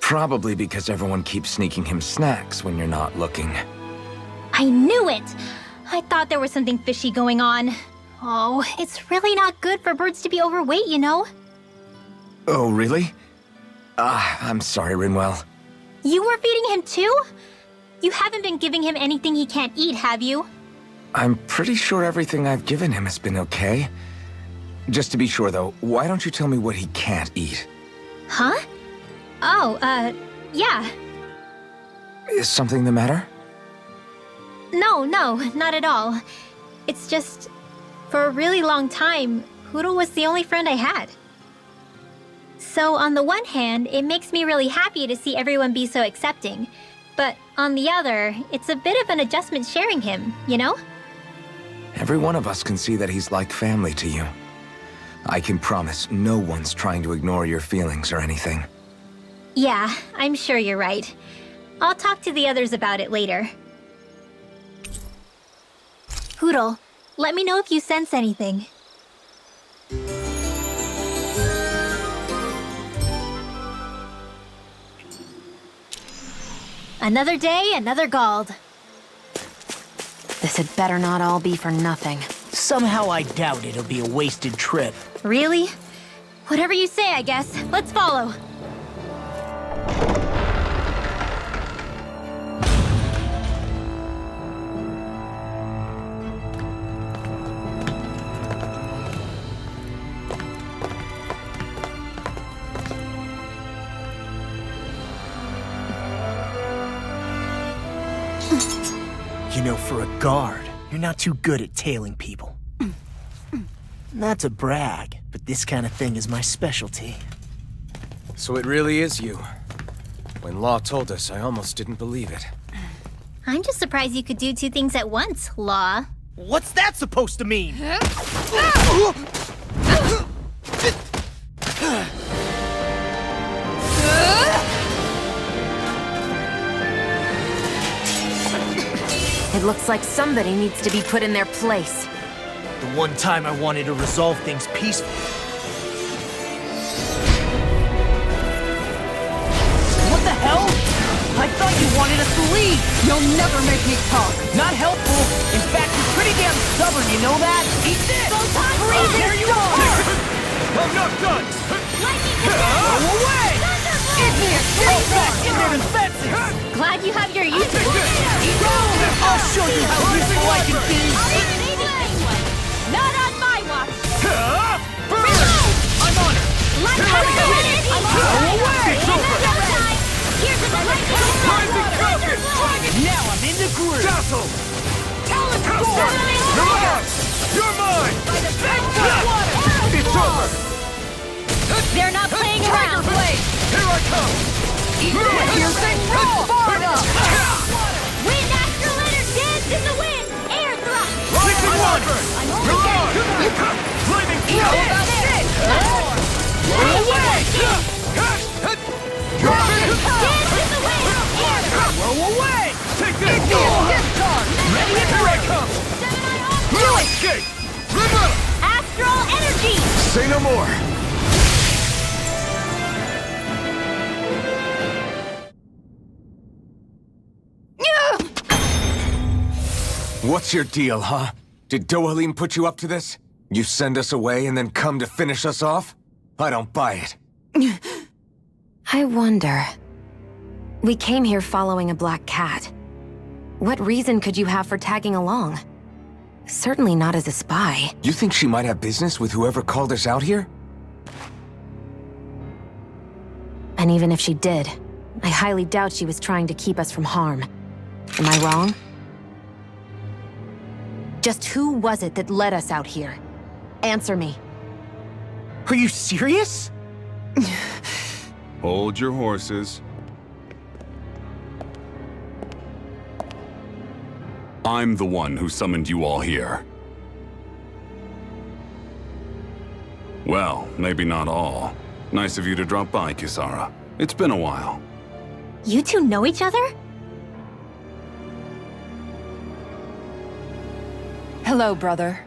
Probably because everyone keeps sneaking him snacks when you're not looking. I knew it! I thought there was something fishy going on. Oh, it's really not good for birds to be overweight, you know? Oh, really? I'm sorry, Rinwell. You were feeding him too? You haven't been giving him anything he can't eat, have you? I'm pretty sure everything I've given him has been okay. Just to be sure, though, why don't you tell me what he can't eat? Huh? Oh, yeah. Is something the matter? No, not at all. It's just, for a really long time, Hootle was the only friend I had. So on the one hand, it makes me really happy to see everyone be so accepting. But on the other, it's a bit of an adjustment sharing him, you know? Every one of us can see that he's like family to you. I can promise no one's trying to ignore your feelings or anything. Yeah, I'm sure you're right. I'll talk to the others about it later. Hootle, let me know if you sense anything. Another day, another Gald. This had better not all be for nothing. Somehow I doubt it'll be a wasted trip. Really? Whatever you say, I guess. Let's follow. You know, for a guard, you're not too good at tailing people. Not to brag, but this kind of thing is my specialty. So it really is you. When Law told us, I almost didn't believe it. I'm just surprised you could do two things at once, Law. What's that supposed to mean? It looks like somebody needs to be put in their place. The one time I wanted to resolve things peacefully. What the hell? I thought you wanted us to leave! You'll never make me talk. Not helpful. In fact, you're pretty damn stubborn, you know that? Eat this! There you are! I'm not done! Go away! Igneous! Fall back in their defenses! Glad you have your use. I'll show you how useful I can be! Not on my watch! I'm on it! Let's go away! Here's a lightning Now I'm in the groove! Dazzle! Talon You're mine! It's over! They're not playing around! Here I come! Wind Astral Energy! Dance in the wind! Air thrust! Lightning water! I'm only dead! Flaming How about this? away! Dance in the wind! Air thrust! Throw away! Take this! Ready? Here I come! Do it! Escape! River! Astral Energy! Say no more! What's your deal, huh? Did Dohalim put you up to this? You send us away and then come to finish us off? I don't buy it. I wonder. We came here following a black cat. What reason could you have for tagging along? Certainly not as a spy. You think she might have business with whoever called us out here? And even if she did, I highly doubt she was trying to keep us from harm. Am I wrong? Just who was it that led us out here? Answer me. Are you serious? Hold your horses. I'm the one who summoned you all here. Well, maybe not all. Nice of you to drop by, Kisara. It's been a while. You two know each other? Hello, brother.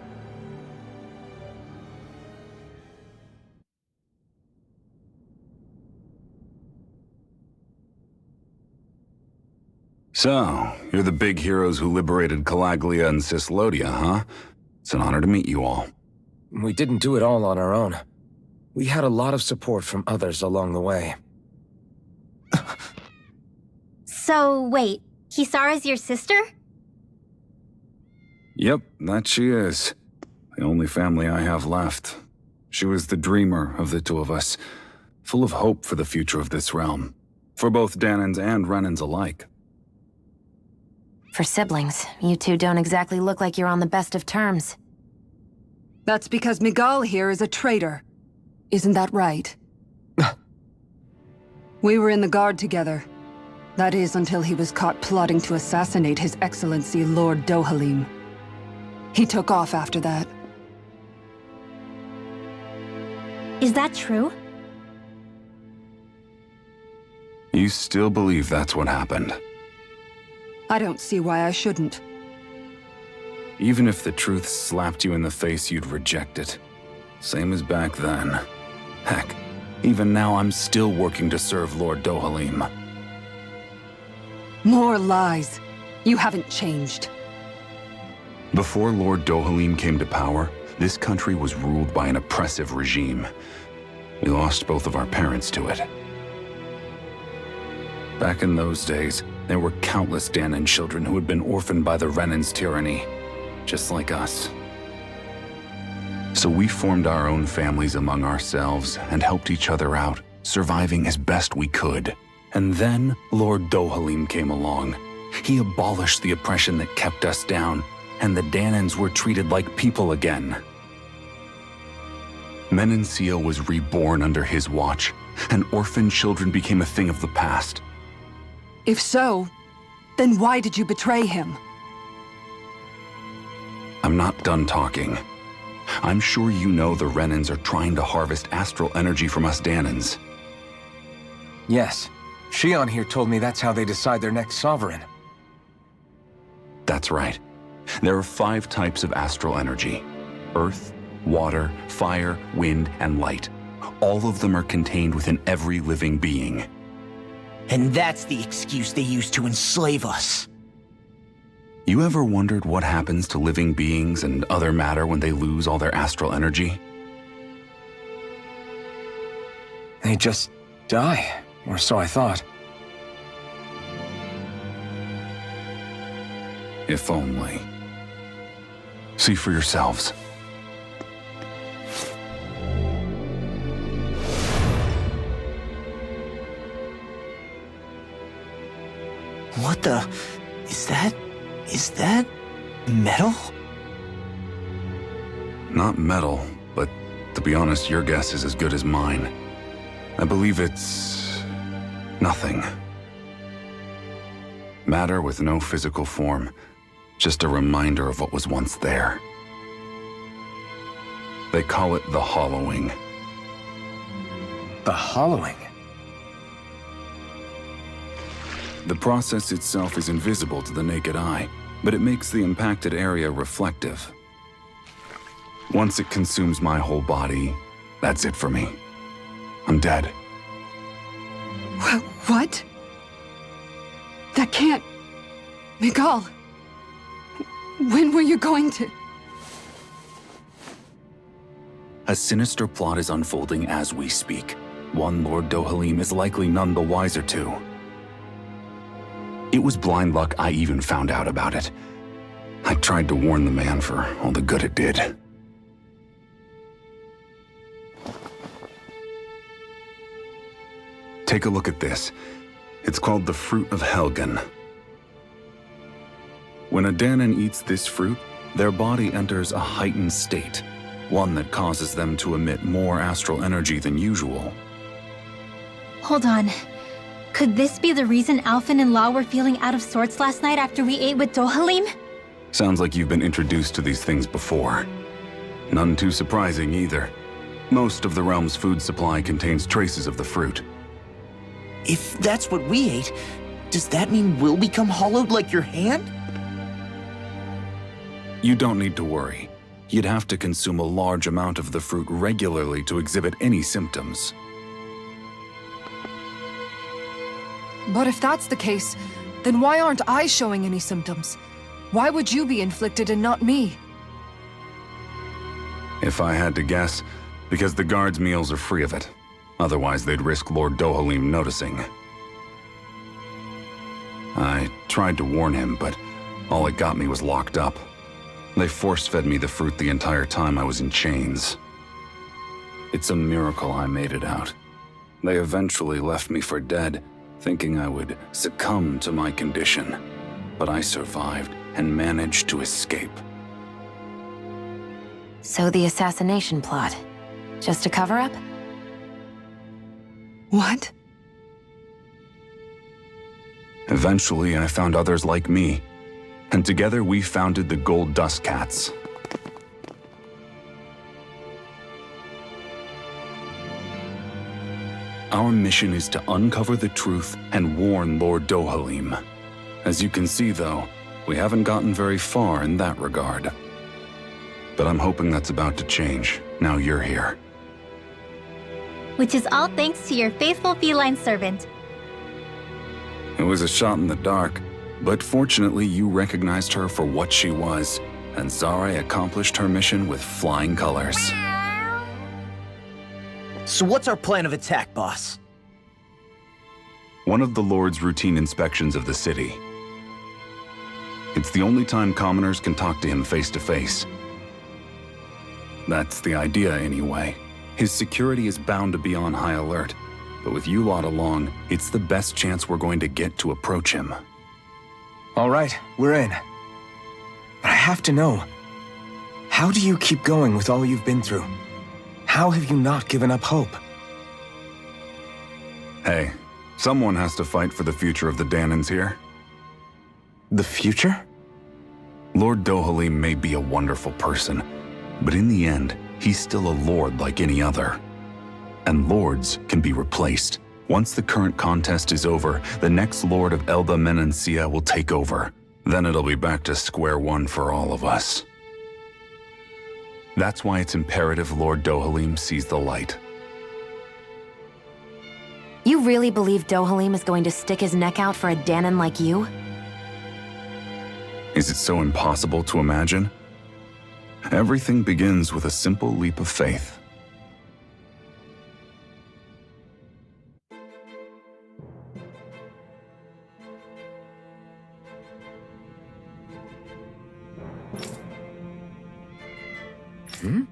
So, you're the big heroes who liberated Calaglia and Cislodia, huh? It's an honor to meet you all. We didn't do it all on our own. We had a lot of support from others along the way. So, wait, Kisara's your sister? Yep, that she is. The only family I have left. She was the dreamer of the two of us, full of hope for the future of this realm. For both Dahnans and Renans alike. For siblings, you two don't exactly look like you're on the best of terms. That's because Miguel here is a traitor. Isn't that right? We were in the Guard together. That is, until he was caught plotting to assassinate His Excellency Lord Dohalim. He took off after that. Is that true? You still believe that's what happened? I don't see why I shouldn't. Even if the truth slapped you in the face, you'd reject it. Same as back then. Heck, even now I'm still working to serve Lord Dohalim. More lies. You haven't changed. Before Lord Dohalim came to power, this country was ruled by an oppressive regime. We lost both of our parents to it. Back in those days, there were countless Dahnan children who had been orphaned by the Renan's tyranny, just like us. So we formed our own families among ourselves and helped each other out, surviving as best we could. And then Lord Dohalim came along. He abolished the oppression that kept us down, and the Dahnans were treated like people again. Menancia was reborn under his watch, and orphaned children became a thing of the past. If so, then why did you betray him? I'm not done talking. I'm sure you know the Renans are trying to harvest astral energy from us Dahnans. Yes. Shion here told me that's how they decide their next sovereign. That's right. There are 5 types of astral energy. Earth, water, fire, wind, and light. All of them are contained within every living being. And that's the excuse they use to enslave us. You ever wondered what happens to living beings and other matter when they lose all their astral energy? They just die, or so I thought. If only. See for yourselves. What the... Is that metal? Not metal, but to be honest, your guess is as good as mine. I believe it's... nothing. Matter with no physical form, just a reminder of what was once there. They call it the hollowing. The hollowing? The process itself is invisible to the naked eye, but it makes the impacted area reflective. Once it consumes my whole body, that's it for me. I'm dead. What? That can't... Miguel! When were you going to... A sinister plot is unfolding as we speak. One Lord Dohalim is likely none the wiser to. It was blind luck I even found out about it. I tried to warn the man for all the good it did. Take a look at this. It's called the Fruit of Helgen. When a Dahnan eats this fruit, their body enters a heightened state, one that causes them to emit more astral energy than usual. Hold on. Could this be the reason Alphen and Law were feeling out of sorts last night after we ate with Dohalim? Sounds like you've been introduced to these things before. None too surprising either. Most of the realm's food supply contains traces of the fruit. If that's what we ate, does that mean we'll become hollowed like your hand? You don't need to worry. You'd have to consume a large amount of the fruit regularly to exhibit any symptoms. But if that's the case, Then why aren't I showing any symptoms? Why would you be inflicted and not me? If I had to guess, because the guards' meals are free of it. Otherwise, they'd risk Lord Dohalim noticing. I tried to warn him, but all it got me was locked up. They force-fed me the fruit the entire time I was in chains. It's a miracle I made it out. They eventually left me for dead, thinking I would succumb to my condition. But I survived and managed to escape. So the assassination plot, just a cover-up? What? Eventually, I found others like me, and together we founded the Gold Dust Cats. Our mission is to uncover the truth and warn Lord Dohalim. As you can see, though, we haven't gotten very far in that regard. But I'm hoping that's about to change, now you're here. Which is all thanks to your faithful feline servant. It was a shot in the dark, but fortunately you recognized her for what she was, and Zare accomplished her mission with flying colors. So what's our plan of attack, boss? One of the Lord's routine inspections of the city. It's the only time commoners can talk to him face to face. That's the idea, anyway. His security is bound to be on high alert, but with you lot along, it's the best chance we're going to get to approach him. All right, we're in. But I have to know, how do you keep going with all you've been through? How have you not given up hope? Hey, someone has to fight for the future of the Dahnans here. The future? Lord Dohalim may be a wonderful person, but in the end, he's still a lord like any other. And lords can be replaced. Once the current contest is over, the next lord of Elda Menancia will take over. Then it'll be back to square one for all of us. That's why it's imperative Lord Dohalim sees the light. You really believe Dohalim is going to stick his neck out for a Dahnan like you? Is it so impossible to imagine? Everything begins with a simple leap of faith. Hmm?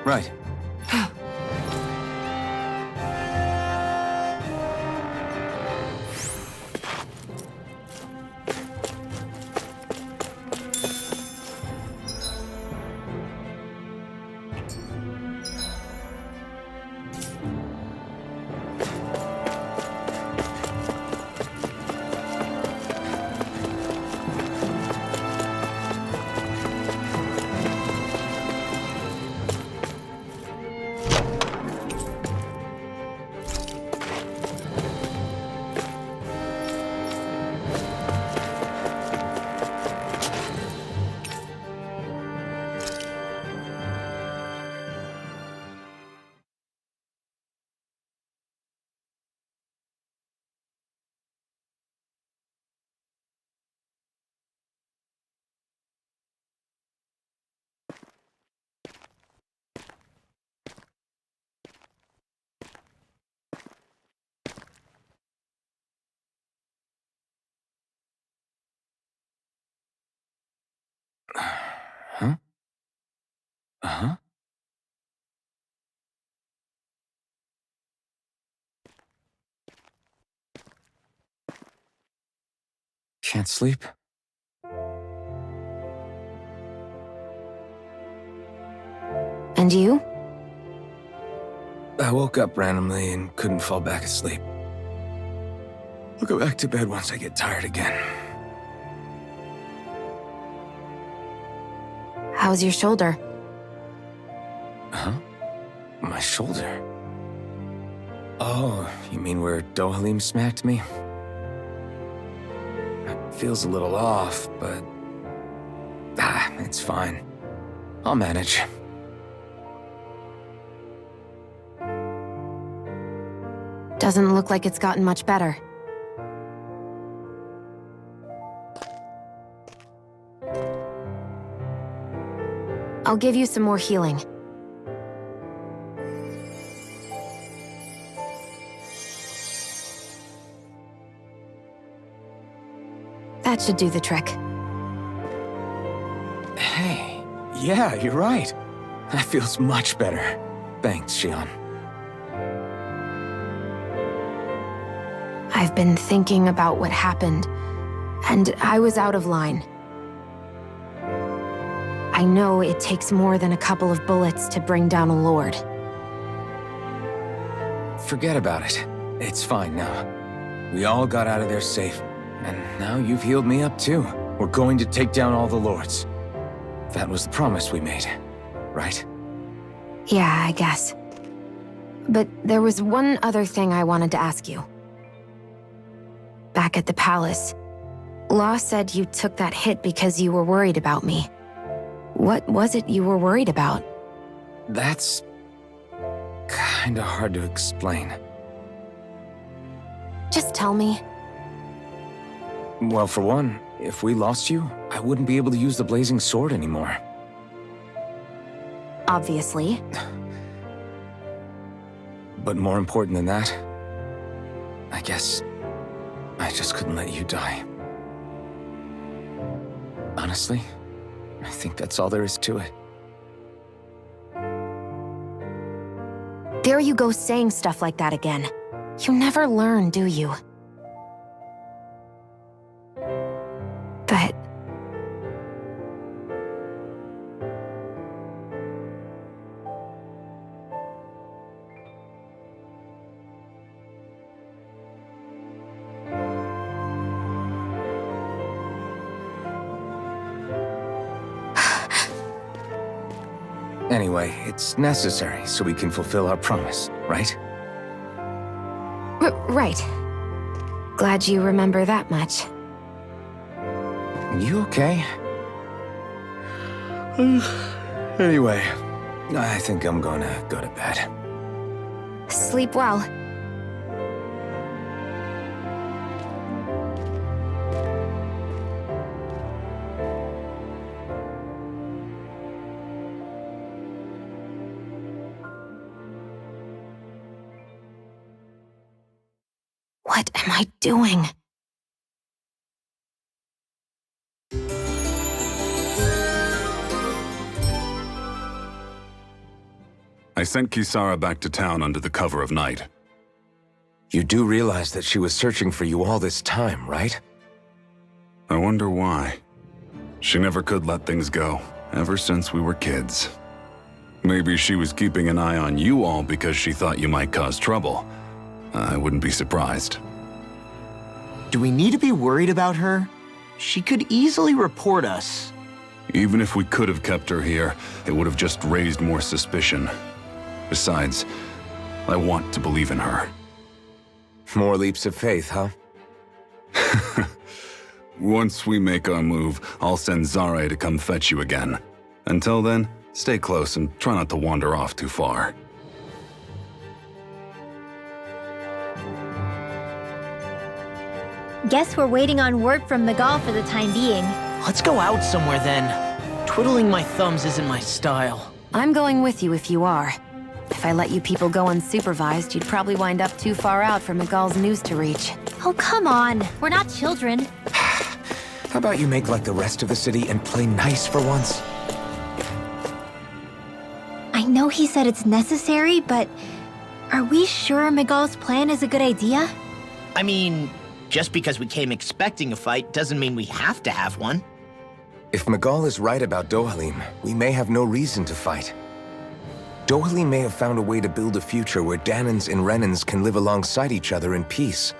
Right. Huh? Uh-huh. Can't sleep? And you? I woke up randomly and couldn't fall back asleep. I'll go back to bed once I get tired again. How's your shoulder? Huh? My shoulder? Oh, you mean where Dohalim smacked me? It feels a little off, but... it's fine. I'll manage. Doesn't look like it's gotten much better. I'll give you some more healing. That should do the trick. Hey, yeah, you're right. That feels much better. Thanks, Shion. I've been thinking about what happened, and I was out of line. I know it takes more than a couple of bullets to bring down a lord. Forget about it. It's fine now. We all got out of there safe, and now you've healed me up too. We're going to take down all the lords. That was the promise we made, right? Yeah, I guess. But there was one other thing I wanted to ask you. Back at the palace, Law said you took that hit because you were worried about me. What was it you were worried about? That's... kinda hard to explain. Just tell me. Well, for one, if we lost you, I wouldn't be able to use the blazing sword anymore. Obviously. But more important than that, I guess I just couldn't let you die. Honestly, I think that's all there is to it. There you go saying stuff like that again. You never learn, do you? But... Anyway, it's necessary so we can fulfill our promise, right? Right. Glad you remember that much. You okay? Anyway, I think I'm gonna go to bed. Sleep well. What am I doing? I sent Kisara back to town under the cover of night. You do realize that she was searching for you all this time, right? I wonder why. She never could let things go, ever since we were kids. Maybe she was keeping an eye on you all because she thought you might cause trouble. I wouldn't be surprised. Do we need to be worried about her? She could easily report us. Even if we could have kept her here, it would have just raised more suspicion. Besides, I want to believe in her. More leaps of faith, huh? Once we make our move, I'll send Zare to come fetch you again. Until then, stay close and try not to wander off too far. Guess we're waiting on word from Miguel for the time being. Let's go out somewhere then. Twiddling my thumbs isn't my style. I'm going with you if you are. If I let you people go unsupervised, you'd probably wind up too far out for Miguel's news to reach. Oh, come on. We're not children. How about you make like the rest of the city and play nice for once? I know he said it's necessary, but are we sure Miguel's plan is a good idea? I mean, just because we came expecting a fight doesn't mean we have to have one. If Miguel is right about Dohalim, we may have no reason to fight. Dohalim may have found a way to build a future where Dahnans and Renans can live alongside each other in peace.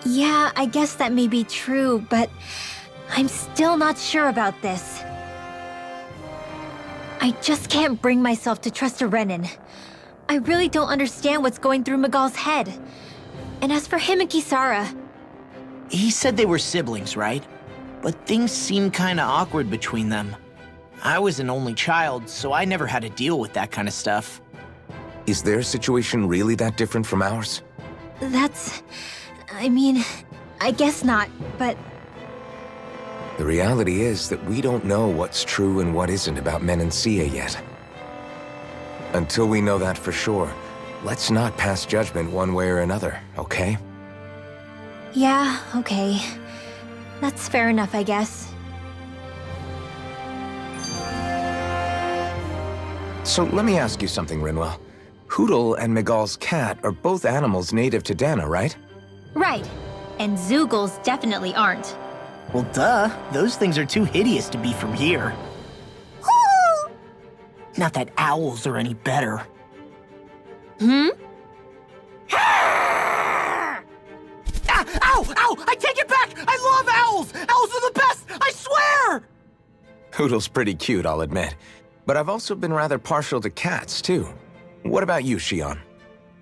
Yeah, I guess that may be true, but I'm still not sure about this. I just can't bring myself to trust a Renan. I really don't understand what's going through Miguel's head. And as for him and Kisara... He said they were siblings, right? But things seemed kinda awkward between them. I was an only child, so I never had to deal with that kind of stuff. Is their situation really that different from ours? That's... I mean, I guess not, but... The reality is that we don't know what's true and what isn't about Menancia yet. Until we know that for sure, let's not pass judgment one way or another, okay? Yeah, okay. That's fair enough, I guess. So let me ask you something, Rinwell. Hootle and Miguel's cat are both animals native to Dahna, right? Right. And Zoogles definitely aren't. Well, duh. Those things are too hideous to be from here. Not that owls are any better. Hmm? Ah! Ow! Ow! I take it back! I love owls! Owls are the best! I swear! Hootle's pretty cute, I'll admit. But I've also been rather partial to cats, too. What about you, Xion?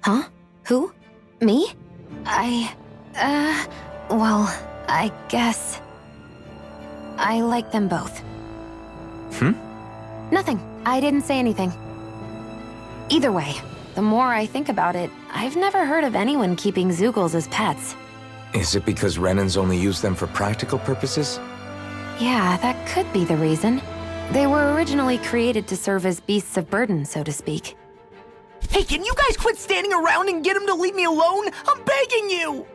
Huh? Who? Me? Well, I guess... I like them both. Nothing. I didn't say anything. Either way, the more I think about it, I've never heard of anyone keeping Zoogles as pets. Is it because Renans only use them for practical purposes? Yeah, that could be the reason. They were originally created to serve as beasts of burden, so to speak. Hey, can you guys quit standing around and get him to leave me alone? I'm begging you!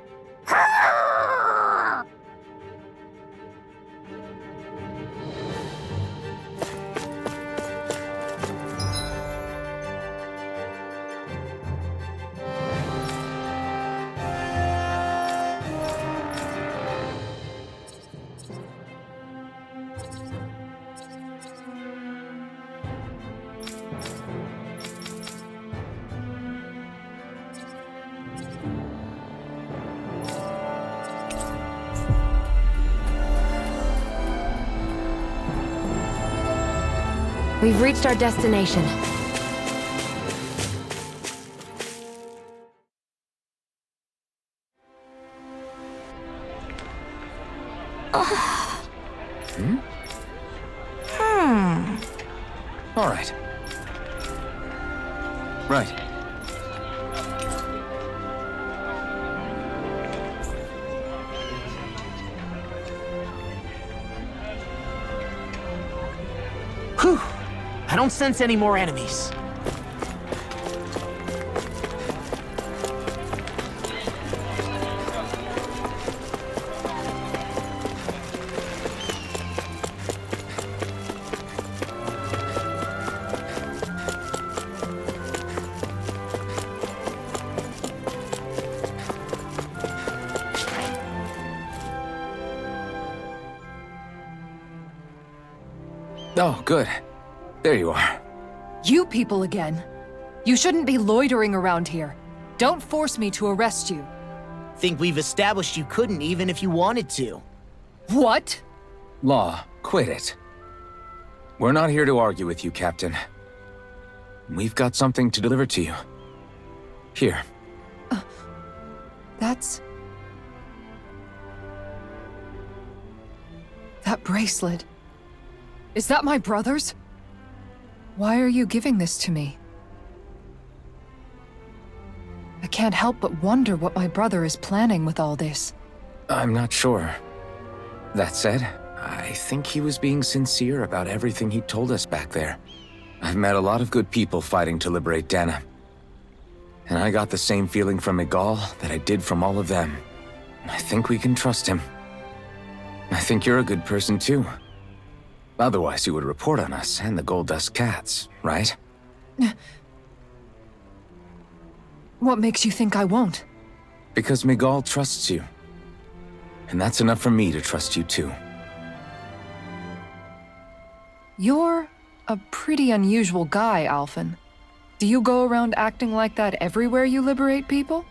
We've reached our destination. All right. Right. Whew. I don't sense any more enemies. Oh, good. There you are. You people again. You shouldn't be loitering around here. Don't force me to arrest you. Think we've established you couldn't even if you wanted to. What? Law, quit it. We're not here to argue with you, Captain. We've got something to deliver to you. Here. That's... That bracelet. Is that my brother's? Why are you giving this to me? I can't help but wonder what my brother is planning with all this. I'm not sure. That said, I think he was being sincere about everything he told us back there. I've met a lot of good people fighting to liberate Dahna. And I got the same feeling from Miguel that I did from all of them. I think we can trust him. I think you're a good person too. Otherwise you would report on us and the Gold Dust Cats, right? What makes you think I won't? Because Miguel trusts you. And that's enough for me to trust you too. You're a pretty unusual guy, Alphen. Do you go around acting like that everywhere you liberate people?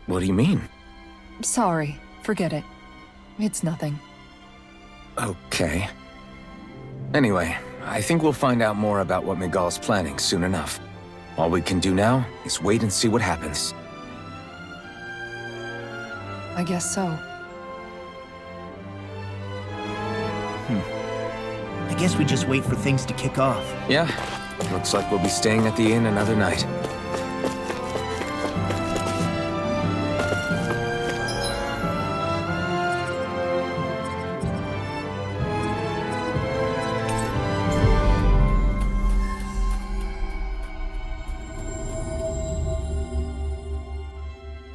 What do you mean? Sorry, forget it. It's nothing. Okay. Anyway, I think we'll find out more about what Miguel's planning soon enough. All we can do now is wait and see what happens. I guess so. I guess we just wait for things to kick off. Yeah, looks like we'll be staying at the inn another night.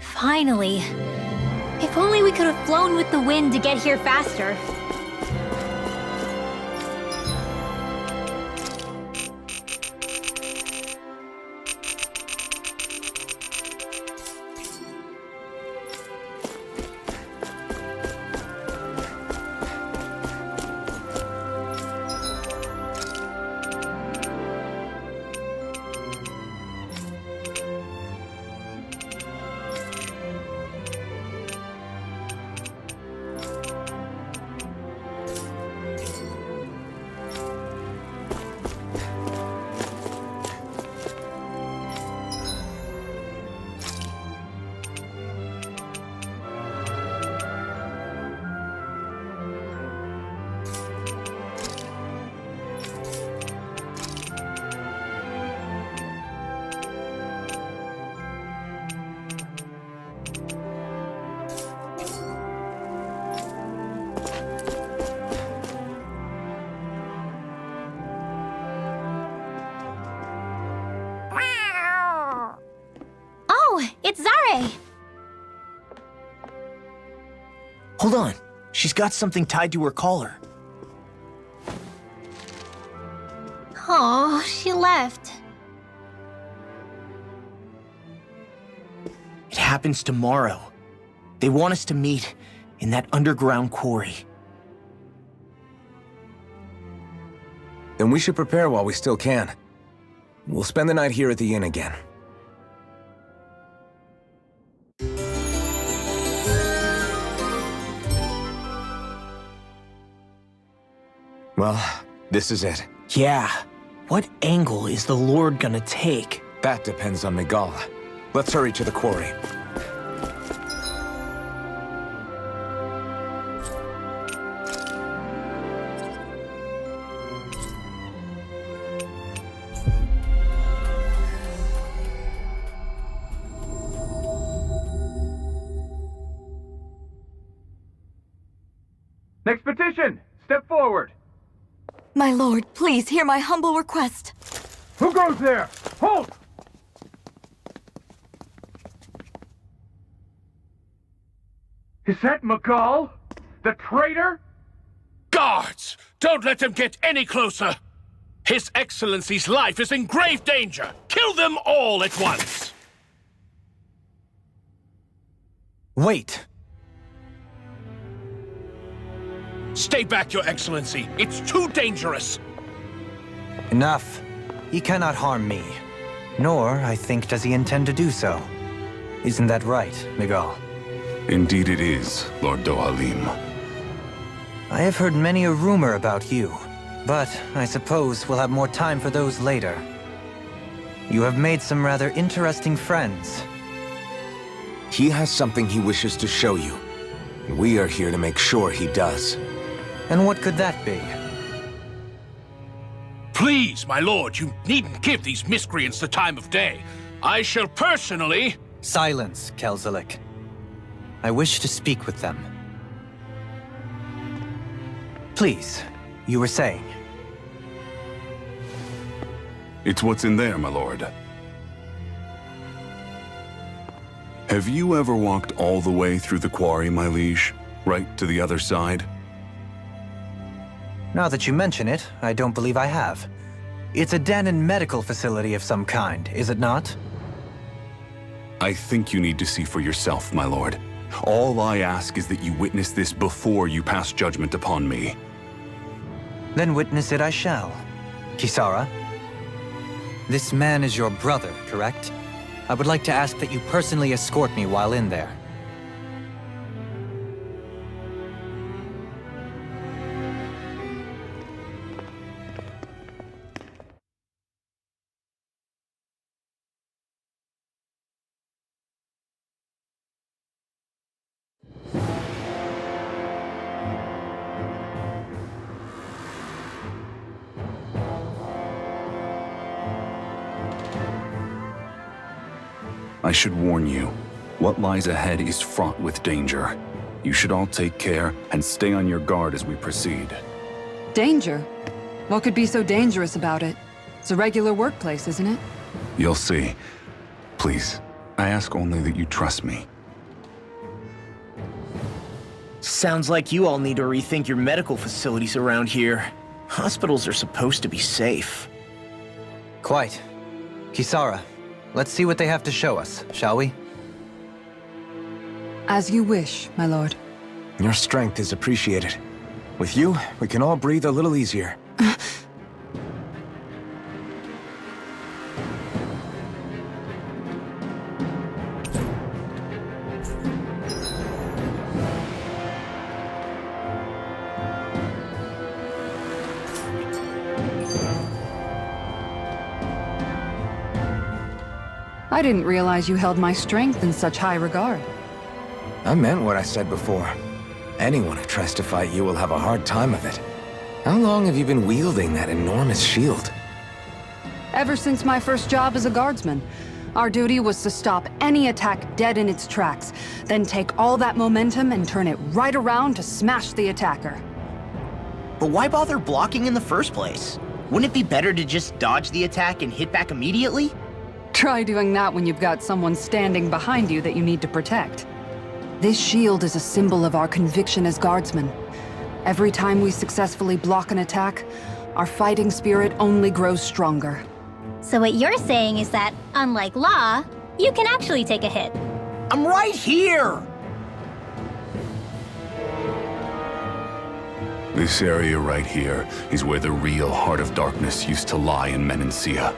Finally. If only we could have flown with the wind to get here faster. It's Zare! Hold on. She's got something tied to her collar. Oh, she left. It happens tomorrow. They want us to meet in that underground quarry. Then we should prepare while we still can. We'll spend the night here at the inn again. Well, this is it. Yeah. What angle is the Lord gonna take? That depends on Miguel. Let's hurry to the quarry. Next petition! Step forward! My lord, please hear my humble request. Who goes there? Halt! Is that Miguel? The traitor? Guards! Don't let them get any closer! His Excellency's life is in grave danger! Kill them all at once! Wait! Stay back, Your Excellency. It's too dangerous. Enough. He cannot harm me. Nor, I think, does he intend to do so. Isn't that right, Miguel? Indeed it is, Lord Dohalim. I have heard many a rumor about you, but I suppose we'll have more time for those later. You have made some rather interesting friends. He has something he wishes to show you. We are here to make sure he does. And what could that be? Please, my lord, you needn't give these miscreants the time of day. I shall personally... Silence, Kelzelik. I wish to speak with them. Please, you were saying. It's what's in there, my lord. Have you ever walked all the way through the quarry, my liege? Right to the other side? Now that you mention it, I don't believe I have. It's a Dahnan medical facility of some kind, is it not? I think you need to see for yourself, my lord. All I ask is that you witness this before you pass judgment upon me. Then witness it I shall. Kisara? This man is your brother, correct? I would like to ask that you personally escort me while in there. I should warn you, what lies ahead is fraught with danger. You should all take care and stay on your guard as we proceed. Danger? What could be so dangerous about it? It's a regular workplace, isn't it? You'll see. Please, I ask only that you trust me. Sounds like you all need to rethink your medical facilities around here. Hospitals are supposed to be safe. Quite. Kisara, let's see what they have to show us, shall we? As you wish, my lord. Your strength is appreciated. With you, we can all breathe a little easier. I didn't realize you held my strength in such high regard. I meant what I said before. Anyone who tries to fight you will have a hard time of it. How long have you been wielding that enormous shield? Ever since my first job as a guardsman. Our duty was to stop any attack dead in its tracks, then take all that momentum and turn it right around to smash the attacker. But why bother blocking in the first place? Wouldn't it be better to just dodge the attack and hit back immediately? Try doing that when you've got someone standing behind you that you need to protect. This shield is a symbol of our conviction as guardsmen. Every time we successfully block an attack, our fighting spirit only grows stronger. So what you're saying is that, unlike Law, you can actually take a hit. I'm right here! This area right here is where the real Heart of Darkness used to lie in Menancia.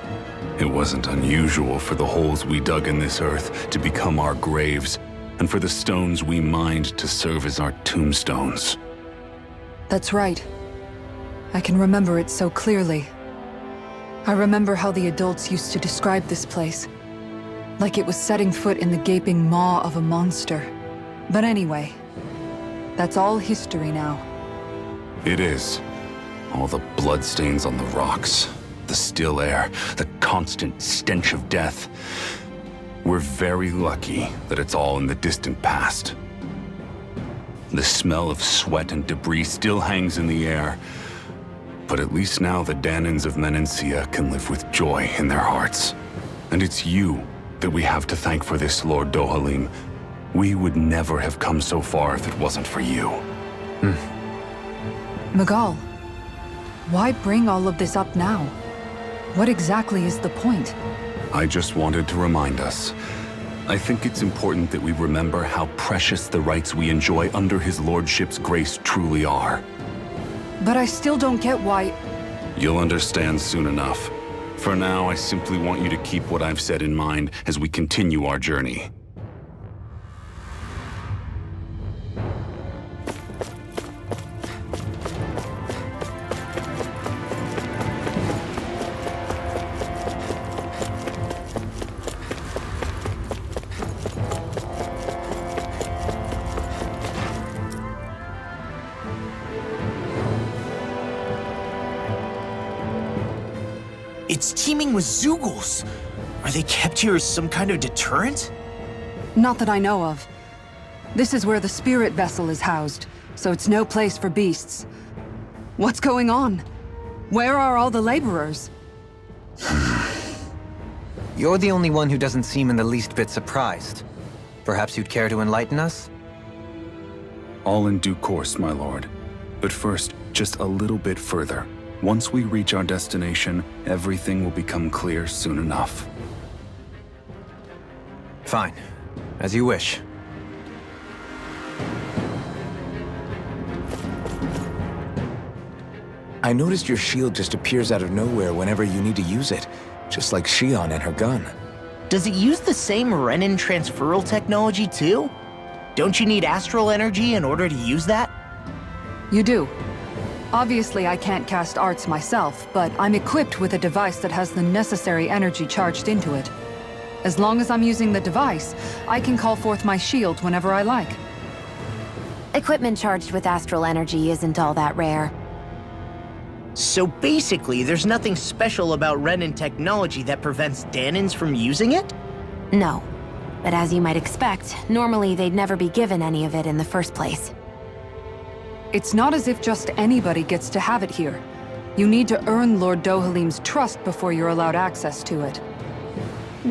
It wasn't unusual for the holes we dug in this earth to become our graves, and for the stones we mined to serve as our tombstones. That's right. I can remember it so clearly. I remember how the adults used to describe this place. Like it was setting foot in the gaping maw of a monster. But anyway, that's all history now. It is. All the bloodstains on the rocks, the still air, the constant stench of death. We're very lucky that it's all in the distant past. The smell of sweat and debris still hangs in the air, but at least now the Dahnans of Menancia can live with joy in their hearts. And it's you that we have to thank for this, Lord Dohalim. We would never have come so far if it wasn't for you. Miguel, why bring all of this up now? What exactly is the point? I just wanted to remind us. I think it's important that we remember how precious the rights we enjoy under his lordship's grace truly are. But I still don't get why... You'll understand soon enough. For now, I simply want you to keep what I've said in mind as we continue our journey. It's teeming with Zeugles. Are they kept here as some kind of deterrent? Not that I know of. This is where the spirit vessel is housed, so it's no place for beasts. What's going on? Where are all the laborers? You're the only one who doesn't seem in the least bit surprised. Perhaps you'd care to enlighten us? All in due course, my lord. But first, just a little bit further. Once we reach our destination, everything will become clear soon enough. Fine. As you wish. I noticed your shield just appears out of nowhere whenever you need to use it, just like Shion and her gun. Does it use the same Renin transferal technology too? Don't you need astral energy in order to use that? You do. Obviously, I can't cast arts myself, but I'm equipped with a device that has the necessary energy charged into it. As long as I'm using the device, I can call forth my shield whenever I like. Equipment charged with astral energy isn't all that rare. So basically, there's nothing special about Renin technology that prevents Danins from using it? No. But as you might expect, normally they'd never be given any of it in the first place. It's not as if just anybody gets to have it here. You need to earn Lord Dohalim's trust before you're allowed access to it.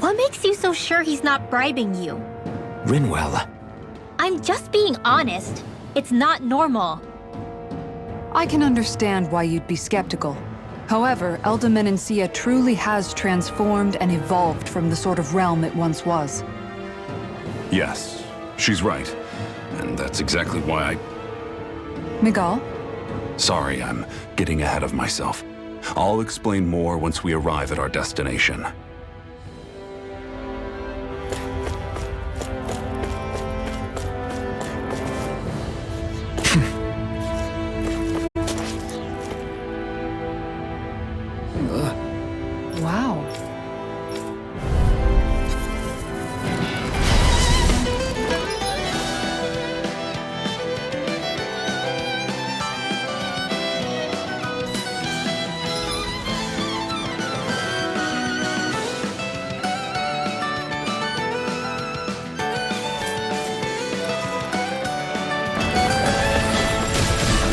What makes you so sure he's not bribing you? Rinwell. I'm just being honest. It's not normal. I can understand why you'd be skeptical. However, Elda Menancia truly has transformed and evolved from the sort of realm it once was. Yes, she's right. And that's exactly why Miguel? Sorry, I'm getting ahead of myself. I'll explain more once we arrive at our destination. Wow.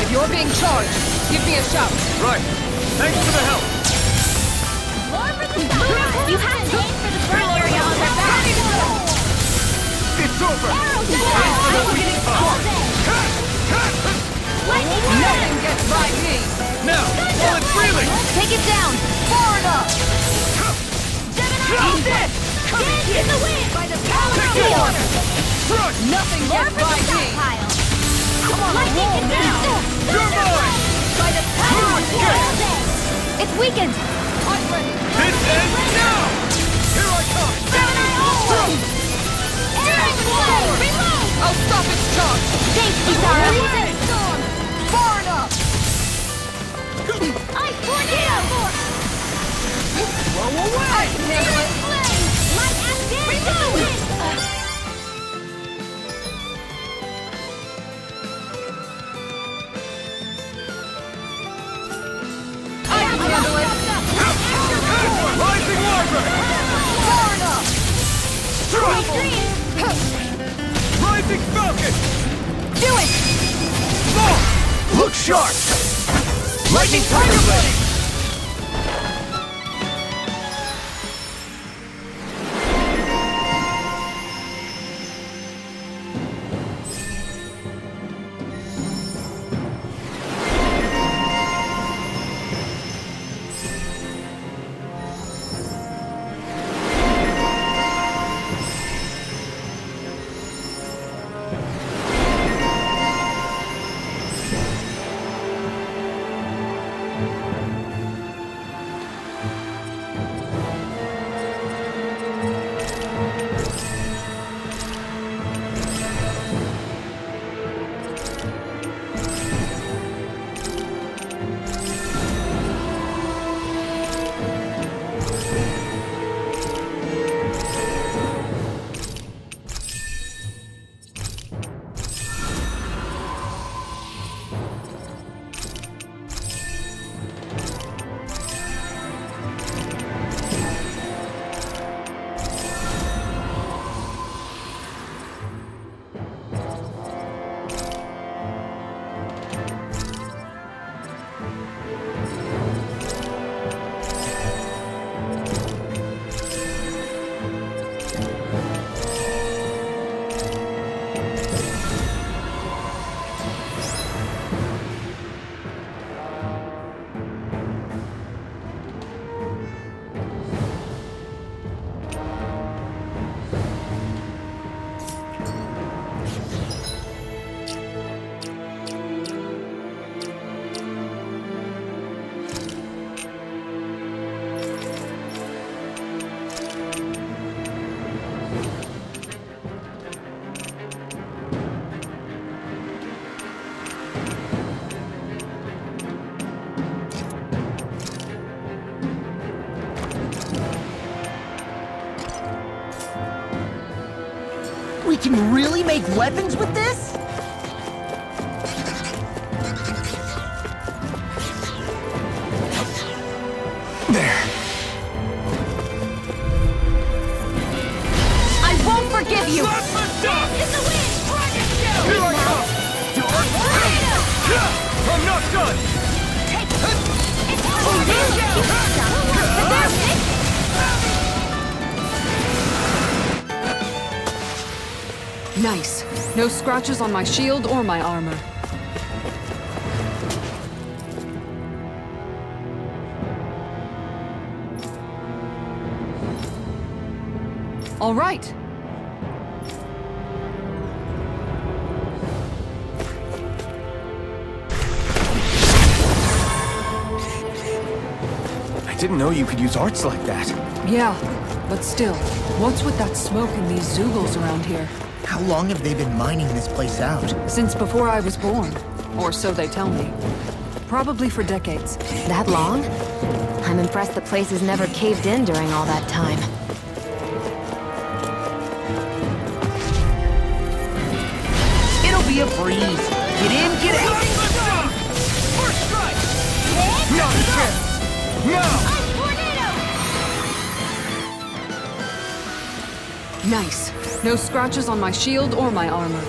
If you're being charged, give me a shout. Right. Thanks for the help. You have to aim for the burn area on their back. It's over. Nothing gets by me. Now, while it's reeling. Take it down. Far enough. Eat this. Get in the wind by the power of the order. Nothing gets by me. Come on, roll now. You're mine. By the power of the order. It's weakened. I'm ready. This ends now. Here I come. I'll stop its charge. Thanks, Kisara. Far enough. I tornado force. Blow away. I can handle it. Light active. I can handle it. Rising Larva. Far enough. Rising Falcon. Do it. Look sharp. Lightning Tiger Blade. can really make weapons with this? There. I won't forgive you! In the wind! Here I come! I'm not done! Nice. No scratches on my shield or my armor. All right. I didn't know you could use arts like that. Yeah, but still, what's with that smoke and these Zoogles around here? How long have they been mining this place out? Since before I was born. Or so they tell me. Probably for decades. That long? I'm impressed the place has never caved in during all that time. It'll be a breeze. Get in, get out! First strike! Not a chance! Now! Nice. No scratches on my shield or my armor.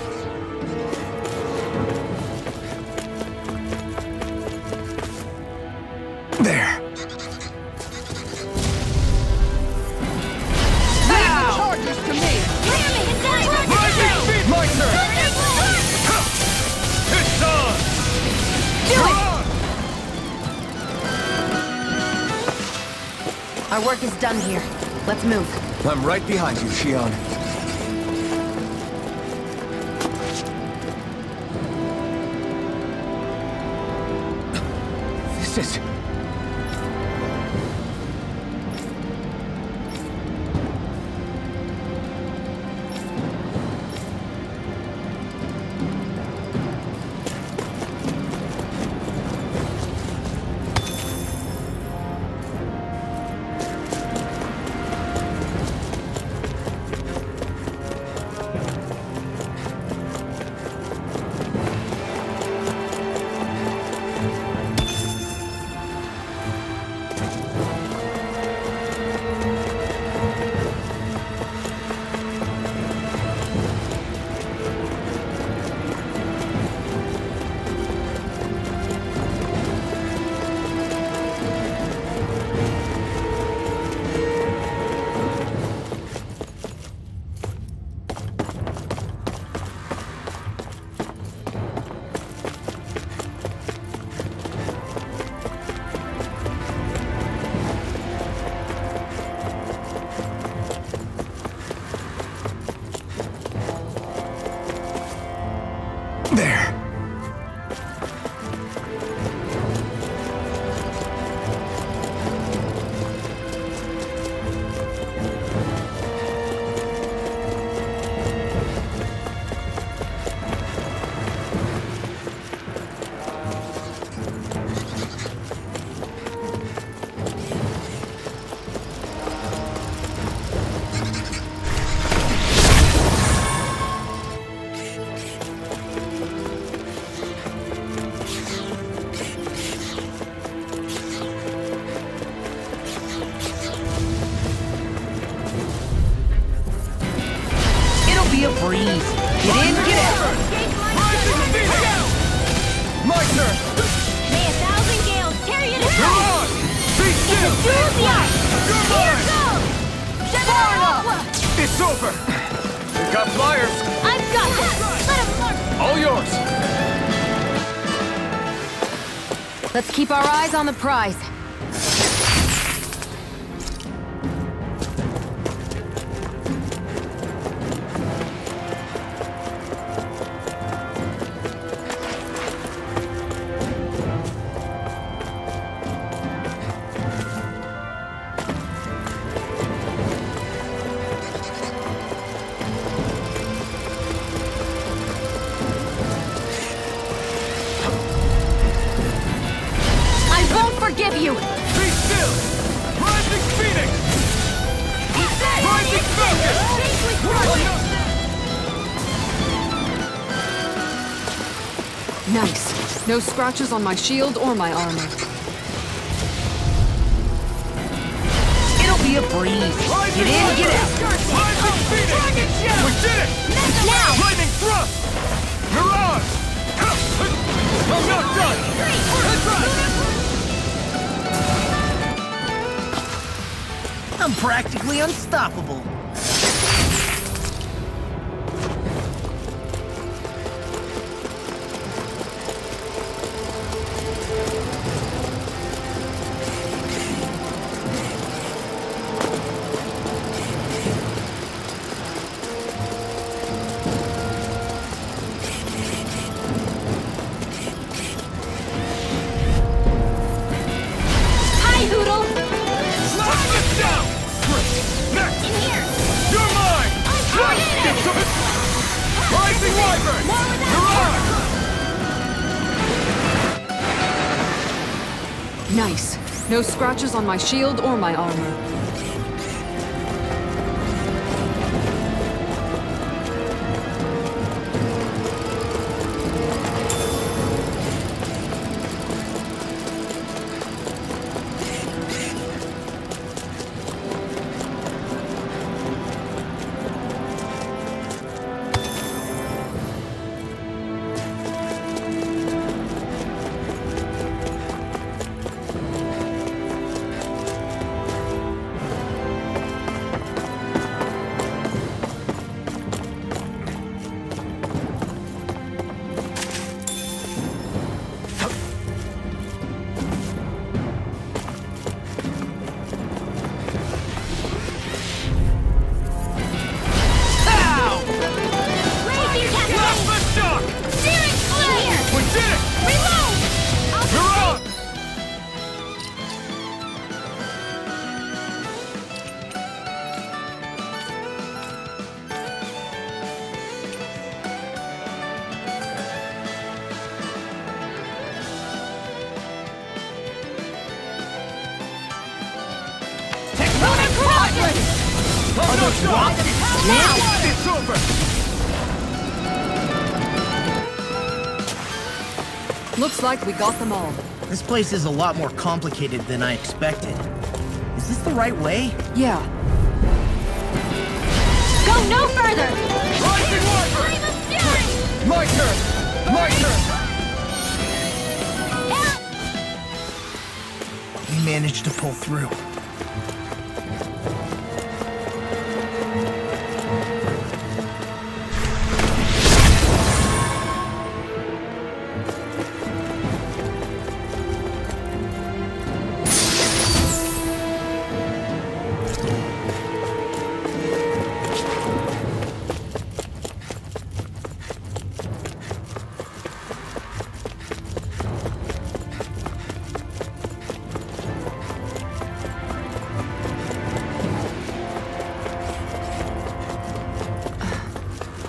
There. Now! Charges to me! Rising speed! My turn! It's on! Do it! Our work is done here. Let's move. I'm right behind you, Shion. This is... There. Be a breeze. Get in, get out! My turn! May 1,000 gales carry you to Come on! Be still! Here mine! goes! It's over! We got flyers! I've got this! Let him march! All yours! Let's keep our eyes on the prize. Forgive you! Be still! Rising Phoenix! Rising Falcon! Nice. No scratches on my shield or my armor. It'll be a breeze. Get in, get out. Lightning Phoenix! We did it! Now! Lightning thrust! Mirage! I'm not done! I'm practically unstoppable. Hi, Hoodle! Knock this down! Next! In here! You're mine! Get some it! Rising Wyvern! Mirage! Nice. No scratches on my shield or my armor. Now! It's over! Looks like we got them all. This place is a lot more complicated than I expected. Is this the right way? Yeah. Go no further! Rising Wyvern! My turn! My turn! We managed to pull through.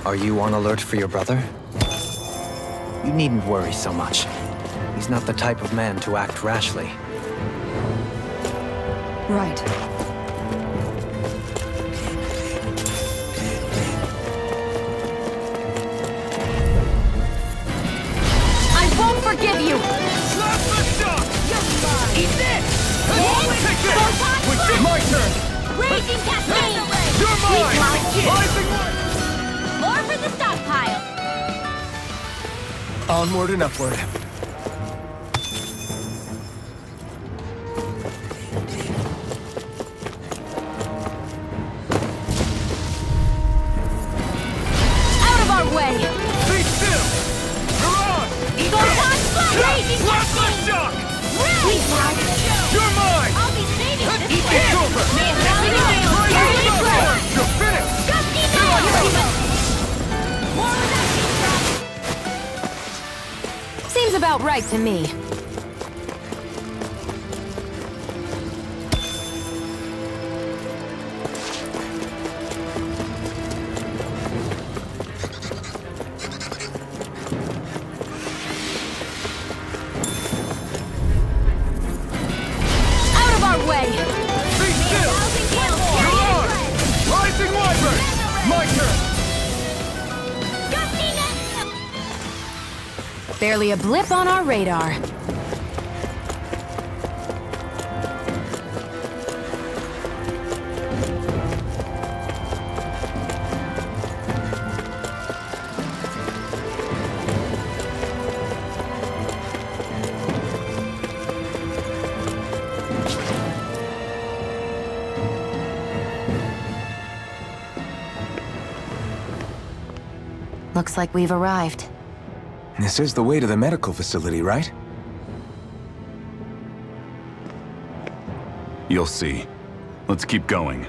Are you on alert for your brother? You needn't worry so much. He's not the type of man to act rashly. Right. I won't forgive you! Slap the shot! Eat this! Take this! My turn! Raging Cascade! You're mine! Rising Wyvern! More for the stockpile! Onward and upward. Out of our way! Be still! Mirage! Photon Flash! Raging Slap the Cascade! shock! Please, Mark! You're mine! I'll be saving this It's place! over! Rising Wyvern! You're finished! Gusty Noise! More of that heat Seems about right to me. Out of our way! Be still! Mirage! Rising Wyvern! My turn! Barely a blip on our radar. Looks like we've arrived. This is the way to the medical facility, right? You'll see. Let's keep going.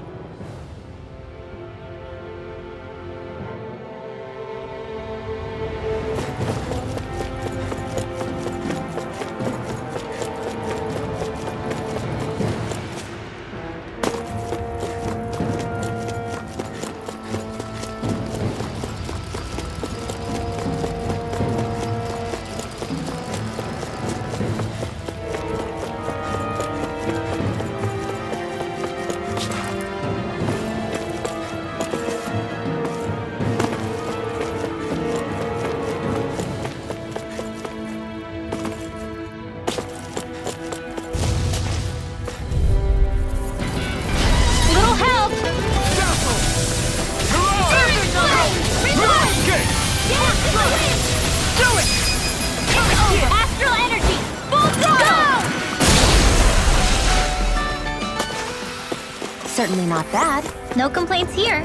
Certainly not bad. No complaints here.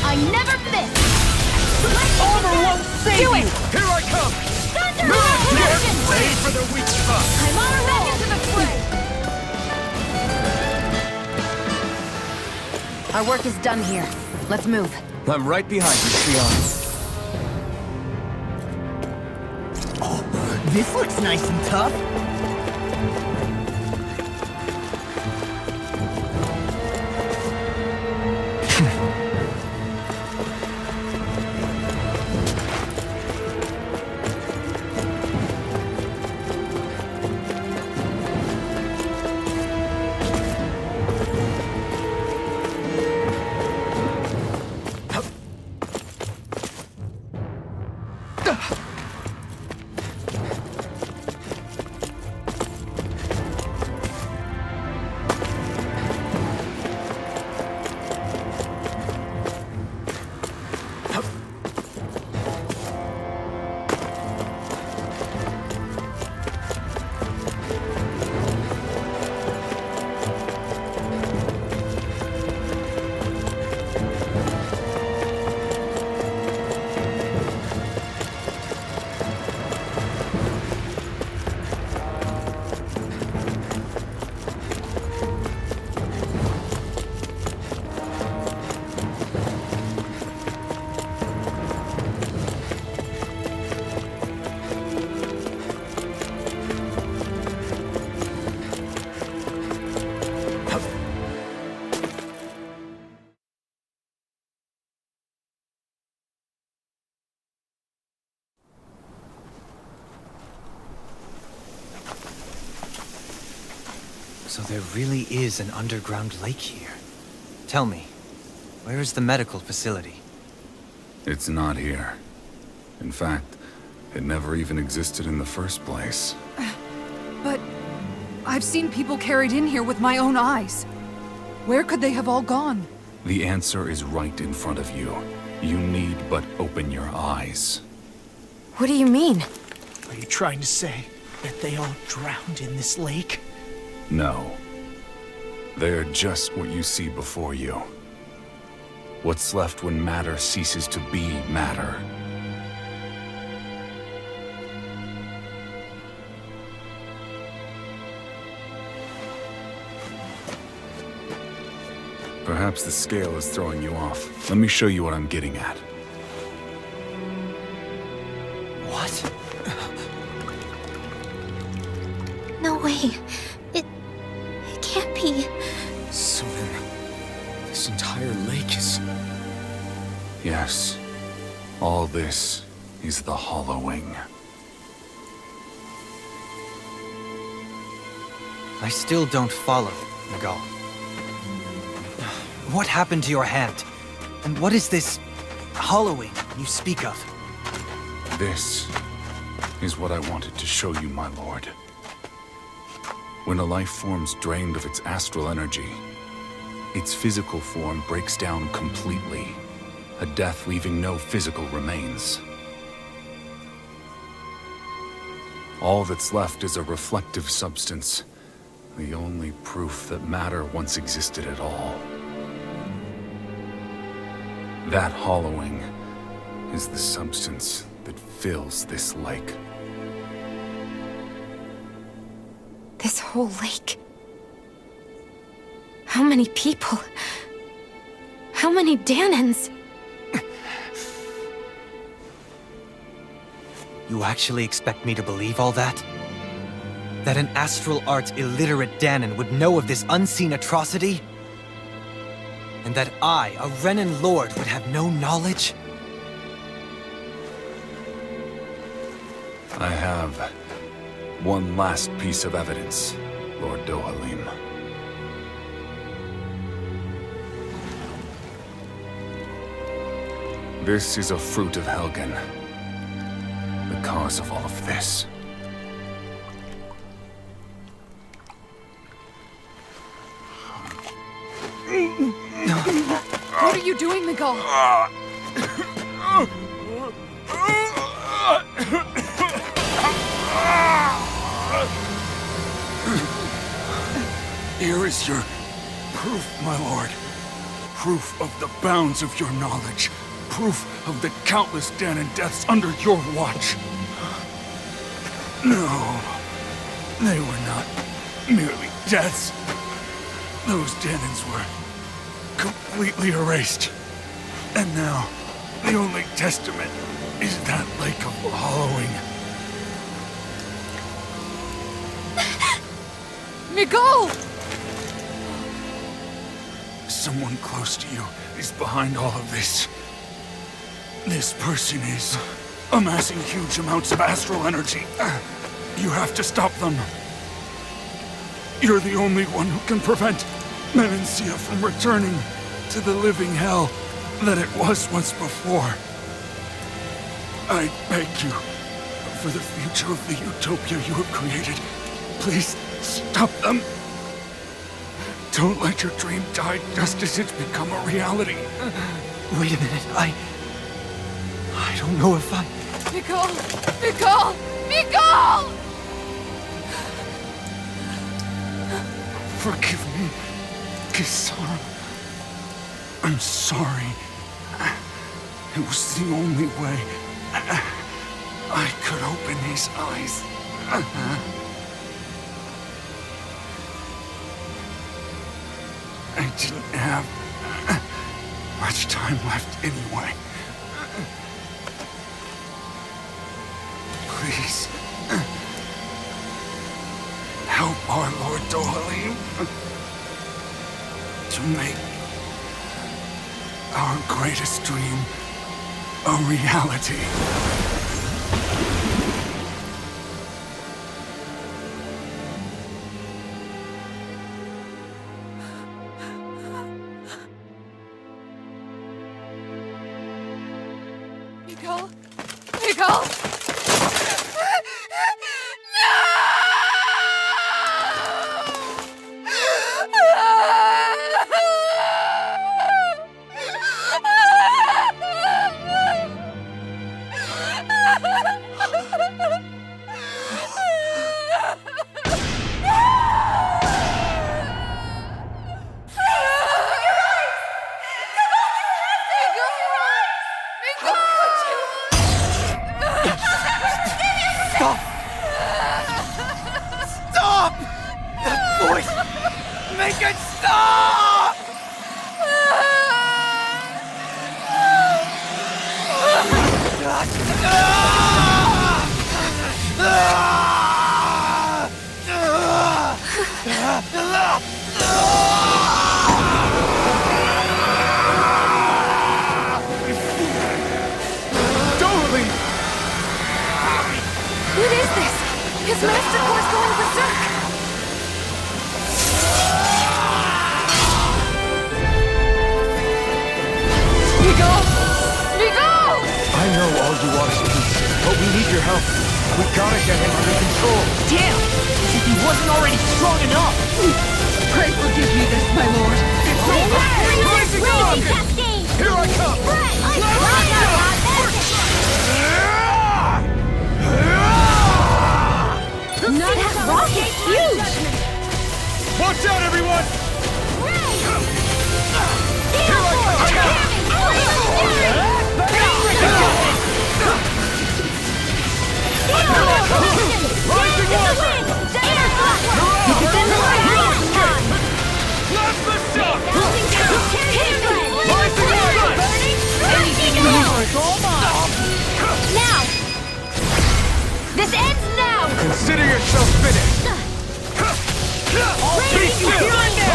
I never miss! Armor won't save Do you! it! Here I come! Thunder Wait for the weak spot! I'm on a roll! Into the fray! Our work is done here. Let's move. I'm right behind you, Sion. Oh, this looks nice and tough. So there really is an underground lake here. Tell me, where is the medical facility? It's not here. In fact, it never even existed in the first place. But I've seen people carried in here with my own eyes. Where could they have all gone? The answer is right in front of you. You need but open your eyes. What do you mean? Are you trying to say that they all drowned in this lake? No. They're just what you see before you. What's left when matter ceases to be matter. Perhaps the scale is throwing you off. Let me show you what I'm getting at. What? No way. It can't be. So then, this entire lake is... Yes. All this is the Hollowing. I still don't follow, Miguel. What happened to your hand? And what is this hollowing you speak of? This is what I wanted to show you, my lord. When a life form's drained of its astral energy, its physical form breaks down completely, a death leaving no physical remains. All that's left is a reflective substance, the only proof that matter once existed at all. That hollowing is the substance that fills this lake. This whole lake. How many people? How many Danans? You actually expect me to believe all that? That an astral arts illiterate Danan would know of this unseen atrocity? And that I, a Renan lord, would have no knowledge? I have one last piece of evidence, Lord Dohalim. This is a fruit of Helgen, the cause of all of this. What are you doing, Miguel? Here is your proof, my lord. Proof of the bounds of your knowledge. Proof of the countless Danan deaths under your watch. No, they were not merely deaths. Those Danans were completely erased. And now, the only testament is that lake of hollowing. Miguel! Someone close to you is behind all of this. This person is amassing huge amounts of astral energy. You have to stop them. You're the only one who can prevent Menancia from returning to the living hell that it was once before. I beg you, for the future of the utopia you have created, please stop them. Don't let your dream die just as it's become a reality. Wait a minute, I don't know if I... Miguel! Miguel! Miguel! Forgive me, Kisara. I'm sorry. It was the only way I could open his eyes. I didn't have much time left anyway. Please, help our Lord Dohalim to make our greatest dream a reality. Miguel? Miguel? Stop! That voice! Make it stop! Master Core's going berserk! Miguel! Miguel! I know all you want is peace, but we need your help. We gotta get him under control. Damn! As if he wasn't already strong enough! Pray forgive me this, my lord. It's over! Rising up! Here I come! Not that rocket's huge! Watch out, everyone! Here I come! Rising Wyvern! Blast the shock! Rising Wyvern! Now! This ends now! Consider yourself finished! I'll beat you! Here and now!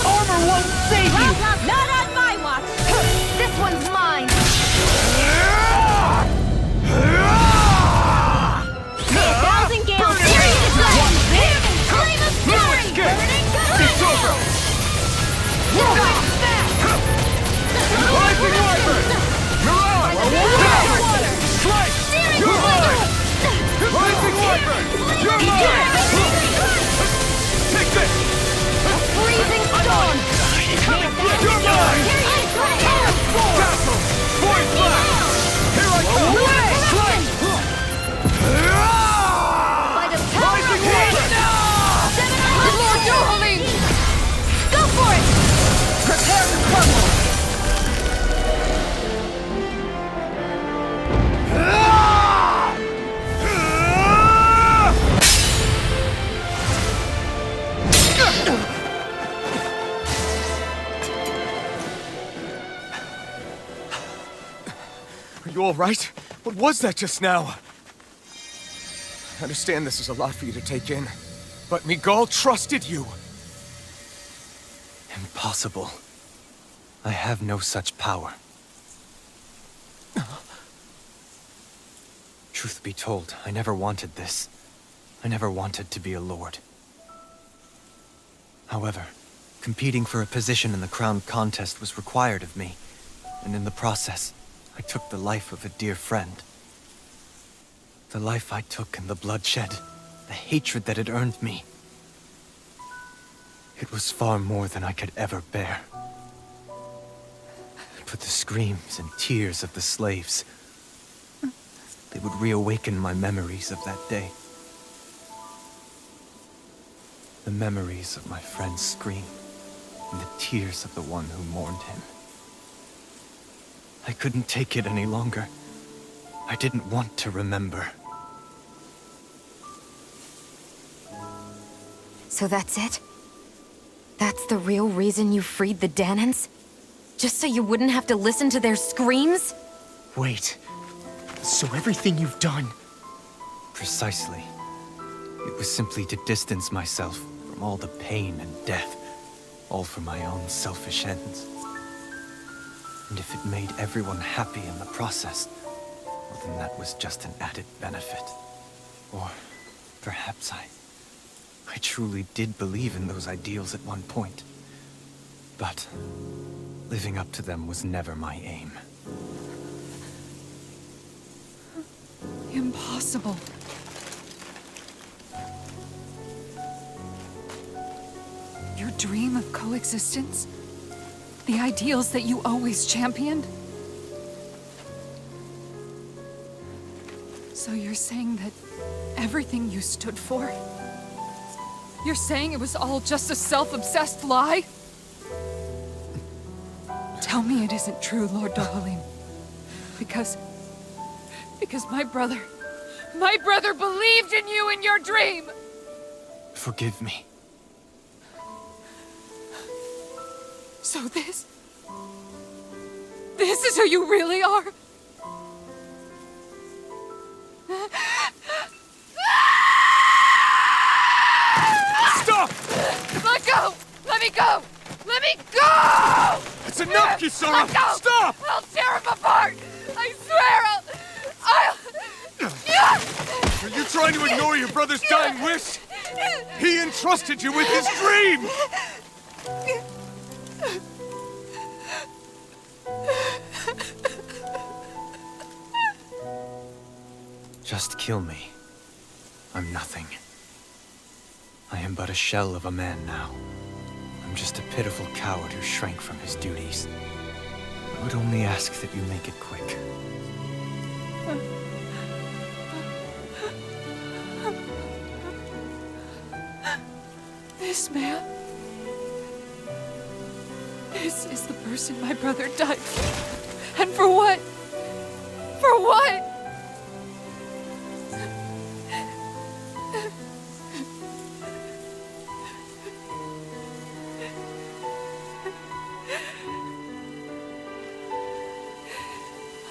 Armor won't save you! Not on my watch! This one's mine! Thousand Gales! Serious flame! Flame of fury! Burning It's over! Rising Wyvern! Mirage! Strike! You're mine! Rising Wyvern! You're mine! Take this! freezing storm! You're mine! Dazzle! Void blast! Here I come! Strike! By the power of Rising wind! Wyvern! Lord Dohalim! Go for it! Prepare to crumble! Are you all right? What was that just now? I understand this is a lot for you to take in, but Miguel trusted you. Impossible. I have no such power. Truth be told, I never wanted this. I never wanted to be a lord. However, competing for a position in the crown contest was required of me, and in the process, I took the life of a dear friend. The life I took and the bloodshed, the hatred that it earned me. It was far more than I could ever bear. But the screams and tears of the slaves, they would reawaken my memories of that day. The memories of my friend's scream, and the tears of the one who mourned him. I couldn't take it any longer. I didn't want to remember. So that's it? That's the real reason you freed the Danans? Just so you wouldn't have to listen to their screams? Wait. So everything you've done... Precisely. It was simply to distance myself from all the pain and death, all for my own selfish ends. And if it made everyone happy in the process, well, then that was just an added benefit. Or perhaps I truly did believe in those ideals at one point. But living up to them was never my aim. Impossible. Your dream of coexistence? The ideals that you always championed? So you're saying that everything you stood for? You're saying it was all just a self-obsessed lie? Tell me it isn't true, Lord Dohalim. Because my brother believed in you in your dream! Forgive me. So this is who you really are? Stop! Let go! Let me go! Let me me go! It's enough, Kisara! Let go! Stop! I'll tear him apart! I swear I'll... Are you trying to ignore your brother's dying wish? He entrusted you with his dream! Just kill me. I'm nothing. I am but a shell of a man now. I'm just a pitiful coward who shrank from his duties. I would only ask that you make it quick. This man... This is the person my brother died for. And for what? For what?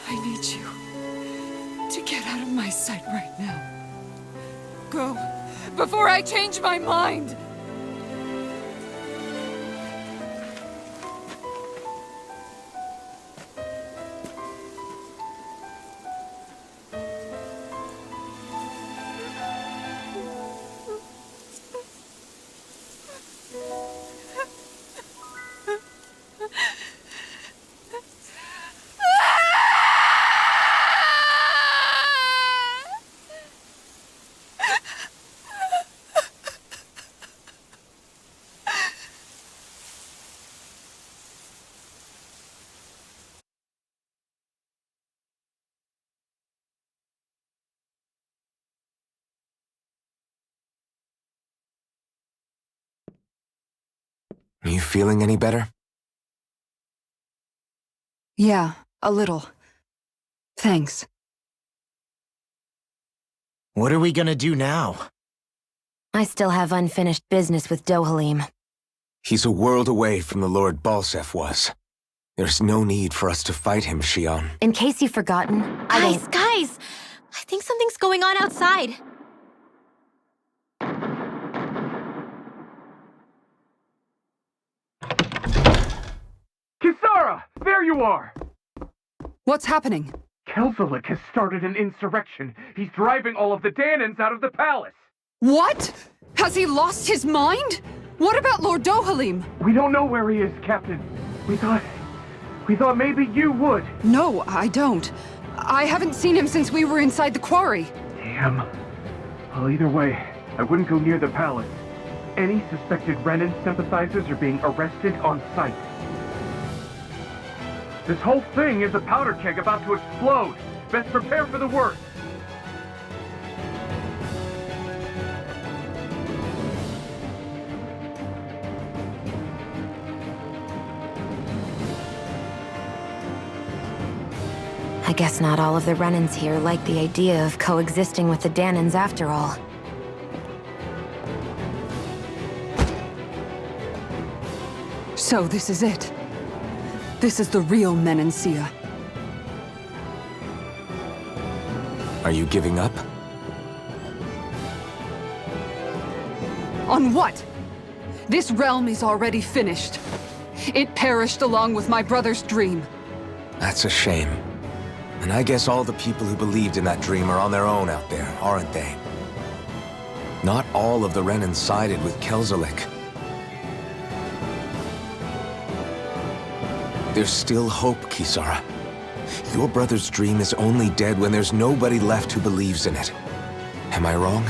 I need you to get out of my sight right now. Go, before I change my mind! Are you feeling any better? Yeah, a little. Thanks. What are we gonna do now? I still have unfinished business with Dohalim. He's a world away from the Lord Balseph was. There's no need for us to fight him, Shion. In case you've forgotten, Guys! I think something's going on outside. Kisara! There you are! What's happening? Kelzolik has started an insurrection. He's driving all of the Danans out of the palace. What? Has he lost his mind? What about Lord Dohalim? We don't know where he is, Captain. We thought maybe you would. No, I don't. I haven't seen him since we were inside the quarry. Damn. Well, either way, I wouldn't go near the palace. Any suspected Renan sympathizers are being arrested on sight. This whole thing is a powder keg about to explode. Best prepare for the worst. I guess not all of the Renans here like the idea of coexisting with the Danans after all. So this is it. This is the real Menancia. Are you giving up? On what? This realm is already finished. It perished along with my brother's dream. That's a shame. And I guess all the people who believed in that dream are on their own out there, aren't they? Not all of the Renan sided with Kelzolik. There's still hope, Kisara. Your brother's dream is only dead when there's nobody left who believes in it. Am I wrong?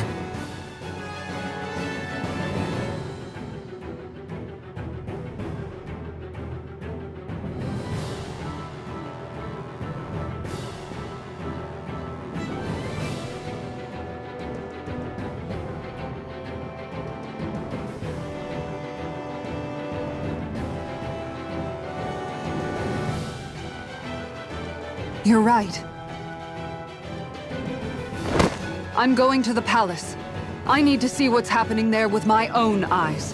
You're right. I'm going to the palace. I need to see what's happening there with my own eyes.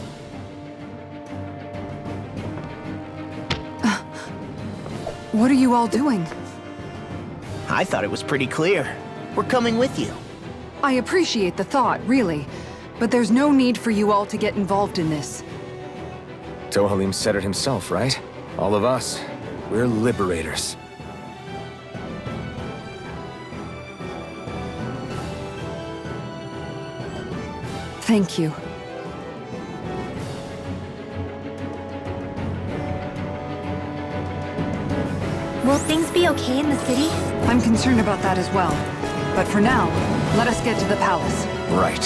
What are you all doing? I thought it was pretty clear. We're coming with you. I appreciate the thought, really. But there's no need for you all to get involved in this. Dohalim said it himself, right? All of us, we're liberators. Thank you. Will things be okay in the city? I'm concerned about that as well. But for now, let us get to the palace. Right.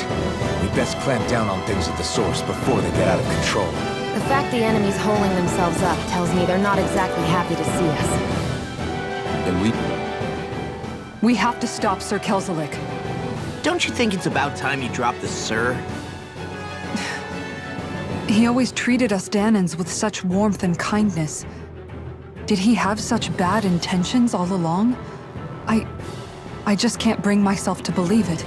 We best clamp down on things at the source before they get out of control. The fact the enemy's holding themselves up tells me they're not exactly happy to see us. Then we have to stop Sir Kelzelik. Don't you think it's about time you drop the sir? He always treated us Danans with such warmth and kindness. Did he have such bad intentions all along? I just can't bring myself to believe it.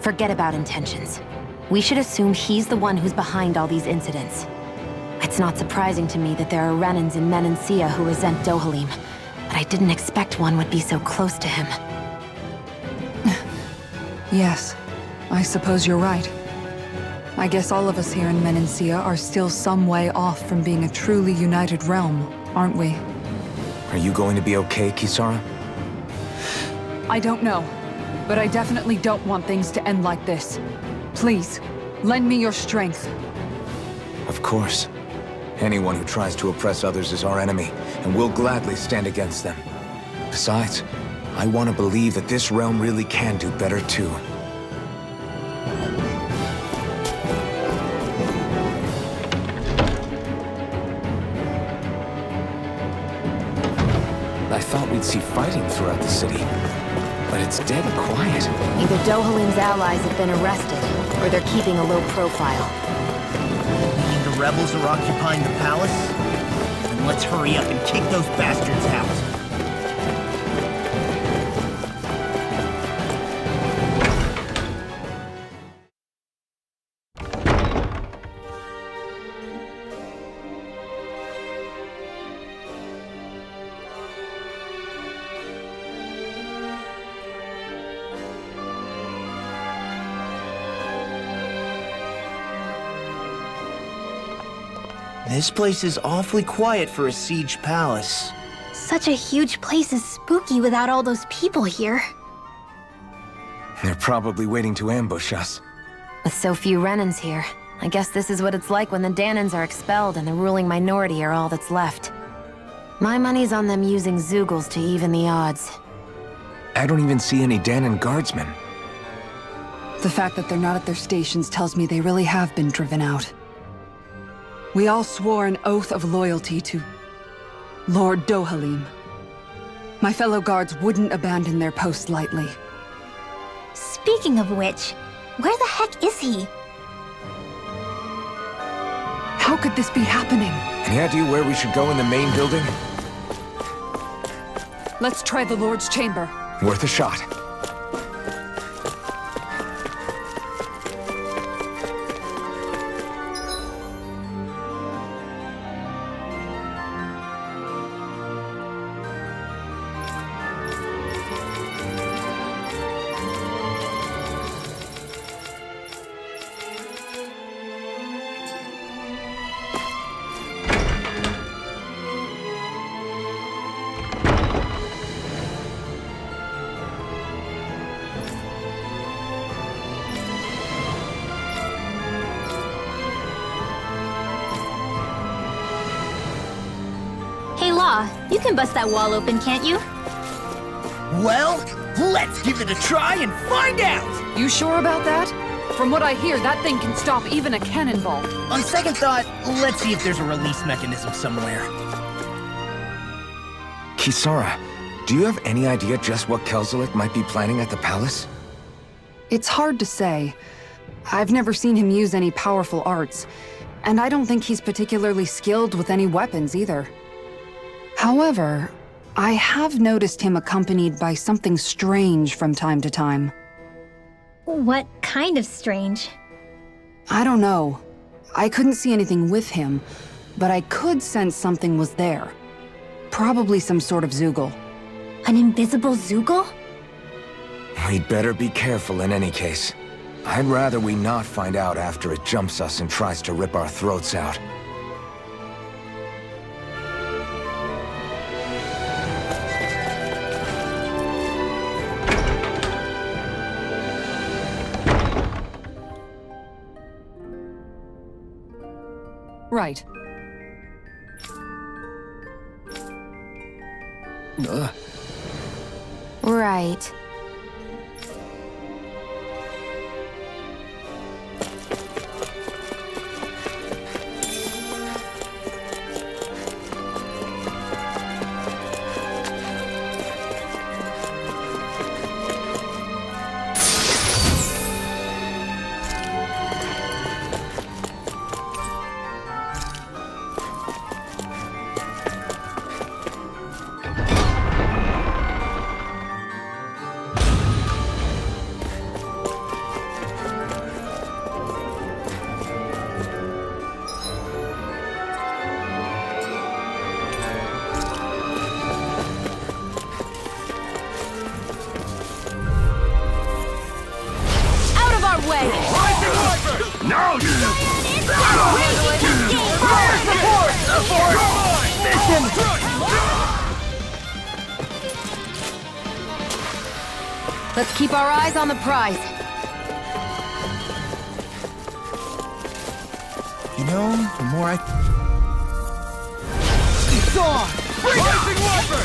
Forget about intentions. We should assume he's the one who's behind all these incidents. It's not surprising to me that there are Renans in Menancia who resent Dohalim, but I didn't expect one would be so close to him. Yes, I suppose you're right. I guess all of us here in Menancia are still some way off from being a truly united realm, aren't we? Are you going to be okay, Kisara? I don't know, but I definitely don't want things to end like this. Please, lend me your strength. Of course. Anyone who tries to oppress others is our enemy, and we'll gladly stand against them. Besides, I want to believe that this realm really can do better too. I thought we'd see fighting throughout the city, but it's dead quiet. Either Dohalim's allies have been arrested, or they're keeping a low profile. Meaning the rebels are occupying the palace? Then let's hurry up and kick those bastards out. This place is awfully quiet for a siege palace. Such a huge place is spooky without all those people here. They're probably waiting to ambush us. With so few Renans here, I guess this is what it's like when the Danans are expelled and the ruling minority are all that's left. My money's on them using Zeugles to even the odds. I don't even see any Danan guardsmen. The fact that they're not at their stations tells me they really have been driven out. We all swore an oath of loyalty to Lord Dohalim. My fellow guards wouldn't abandon their post lightly. Speaking of which, where the heck is he? How could this be happening? Any idea where we should go in the main building? Let's try the Lord's chamber. Worth a shot. You can bust that wall open, can't you? Well, let's give it a try and find out! You sure about that? From what I hear, that thing can stop even a cannonball. On second thought, let's see if there's a release mechanism somewhere. Kisara, do you have any idea just what Kelzelik might be planning at the palace? It's hard to say. I've never seen him use any powerful arts, and I don't think he's particularly skilled with any weapons either. However, I have noticed him accompanied by something strange from time to time. What kind of strange? I don't know. I couldn't see anything with him, but I could sense something was there. Probably some sort of Zeugle. An invisible Zeugle? We'd better be careful in any case. I'd rather we not find out after it jumps us and tries to rip our throats out. Right. Right. Now you Let's keep our eyes on the prize. You know, the more I... It's on! Rising Weapon!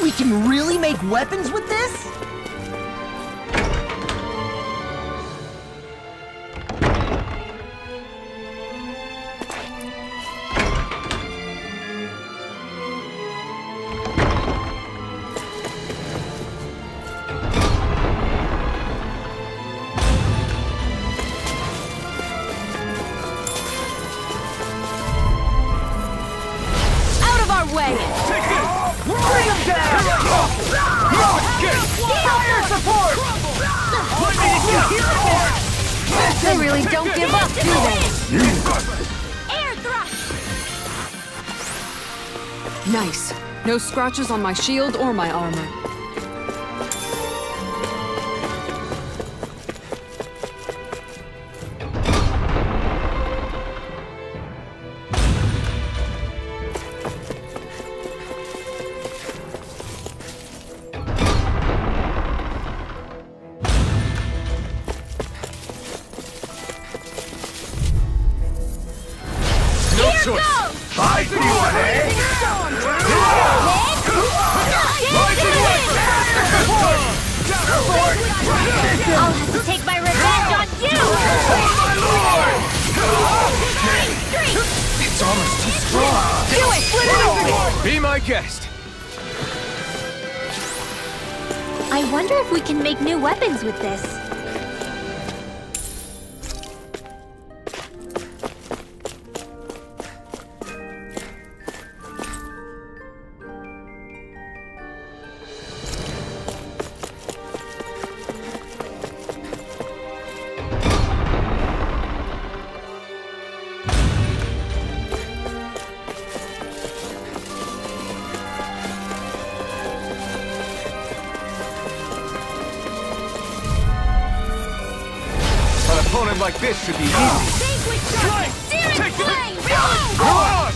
We can really make weapons with this? They really don't give up, do they? Air thrust! Nice. No scratches on my shield or my armor. I'll have to take my revenge on you! It's almost too strong. Do it! Split it open! Be my guest. I wonder if we can make new weapons with this. An opponent like this should be easy. Searing flame! Go on!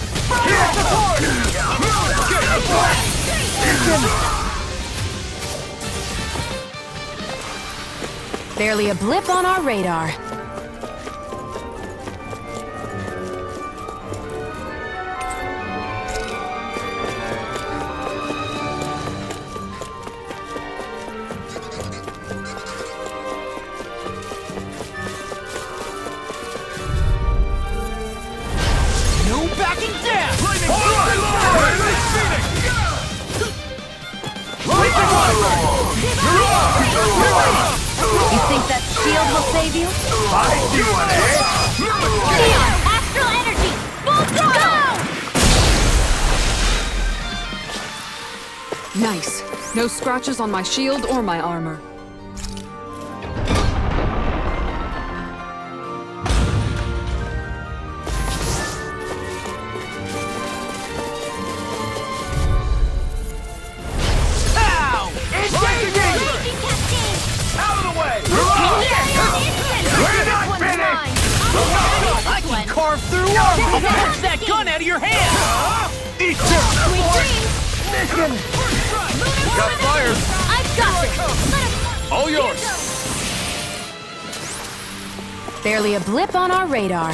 Here's the force! Barely a blip on our radar. No backing down! You think that shield will save you? Neon! Astral energy! Full throttle! Nice. No scratches on my shield or my armor. Punch that gun out of your hand! Sweet dreams! Mission! Got fire! I've got this! All yours! Barely a blip on our radar.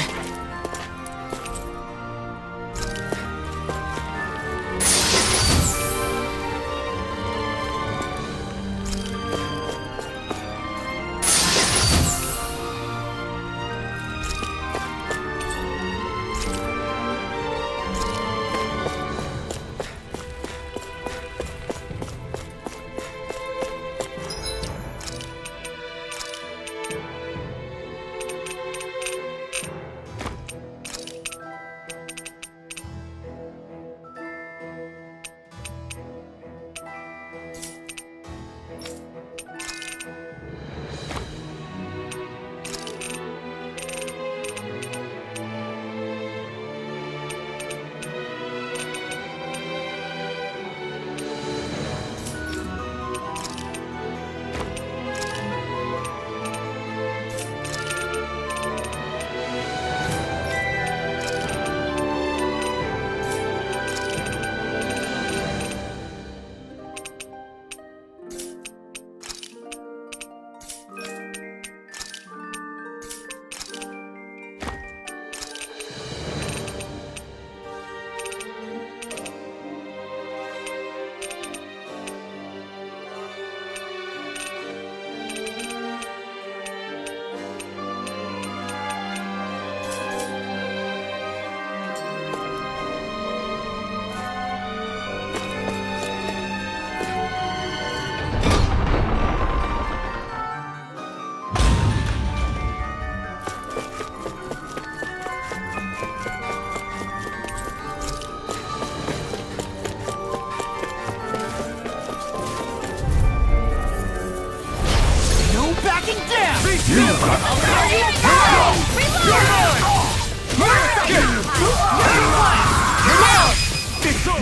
Backing down!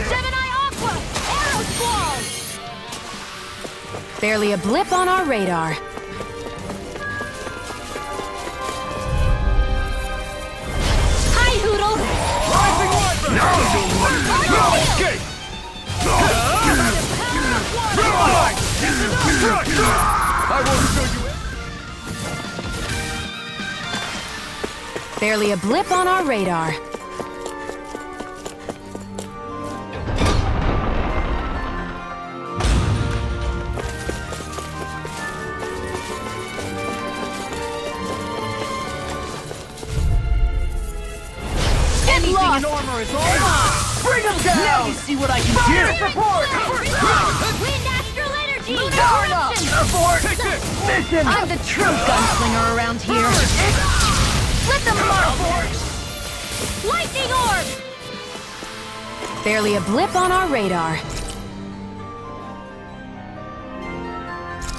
Gemini Aqua! Arrow Squall! Barely a blip on our radar. Hi, Hoodle! Escape! I won't show you. Barely a blip on our radar. Anything in armor is all mine! Bring them down! Now you see what I can do! Support! Wind Astral Energy! Take this! Mission! I'm the true gunslinger around here. Let them mark! Lightning Orb! Barely a blip on our radar.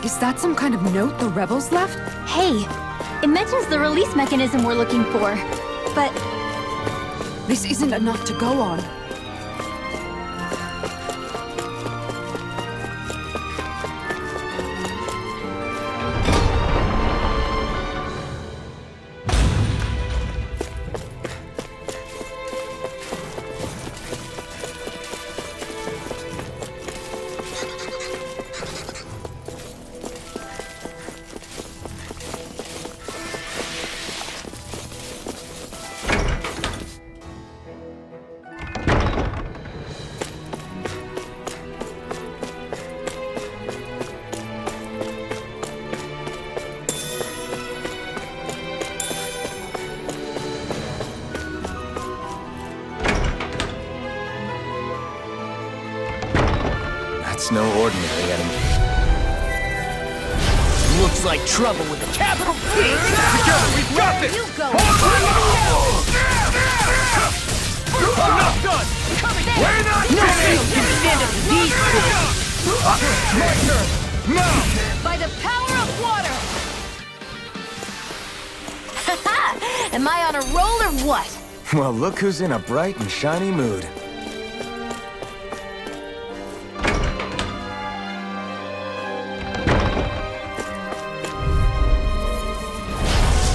Is that some kind of note the rebels left? Hey, it mentions the release mechanism we're looking for, but This isn't enough to go on. That's no ordinary enemy. Looks like trouble with a capital T! Together, we've got this! You go! I'm not done! We're not No man can stand up to these fools! My turn! Now! By the power of water! Am I on a roll or what? Well, look who's in a bright and shiny mood.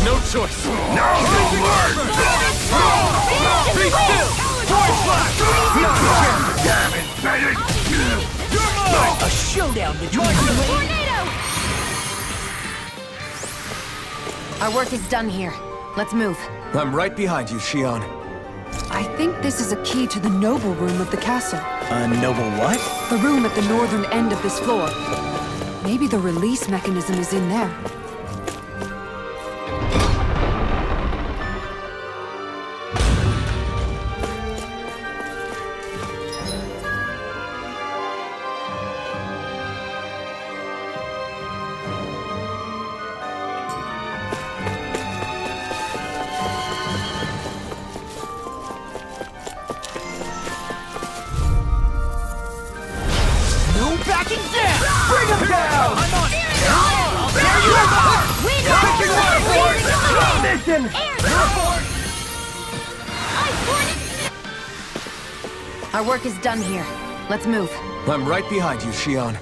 No choice! No! Be still! Force flash! Damn it, Bennett! A showdown between Tornado! Our work is done here. Let's move. I'm right behind you, Shion. I think this is a key to the noble room of the castle. A noble what? The room at the northern end of this floor. Maybe the release mechanism is in there. No backing down! Bring him down! I'm on it! There you are! Picking water force! Mission! Our work is done here. Let's move. I'm right behind you, Shion.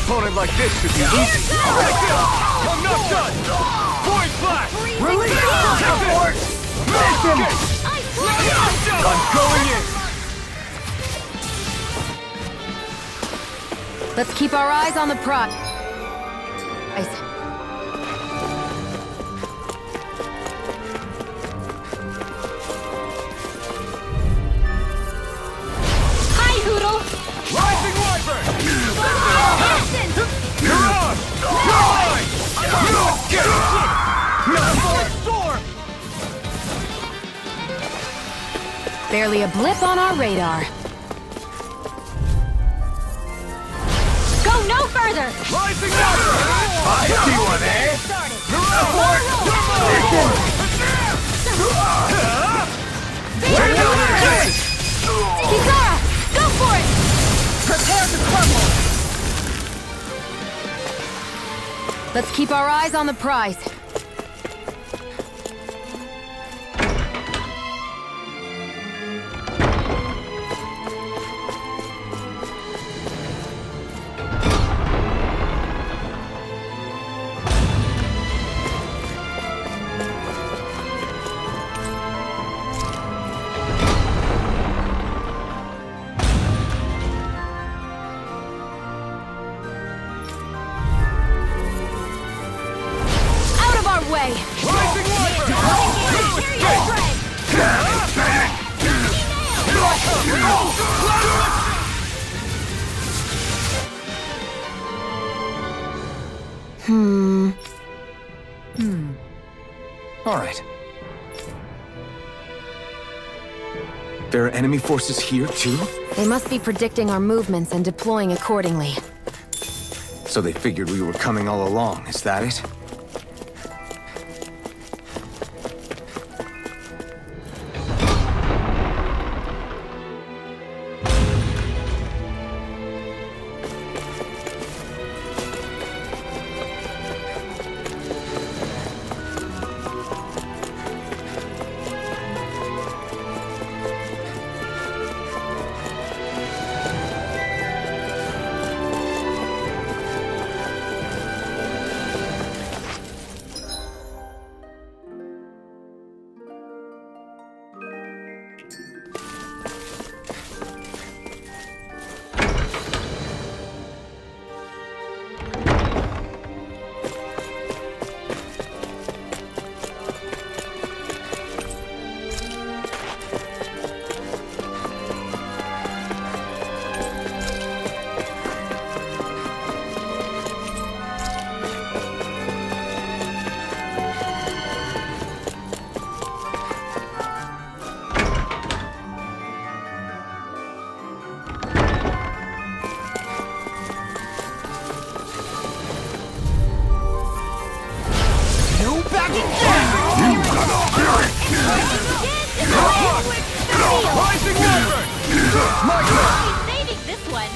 Opponent like this should be easy. I'm not done! Void flash! Release! Teleport! Miss him! I'm going in! Let's keep our eyes on the prize. Hi, Hoodle! Rising Wyvern! Barely a blip on our radar. Go no further! Rising Wyvern! I see one, eh? Kitara! Go for it! Prepare to crumble! Let's keep our eyes on the prize. Way! Rising Wyvern! All right. There are enemy forces here, too? They must be predicting our movements and deploying accordingly. So they figured we were coming all along, is that it? Saving this one!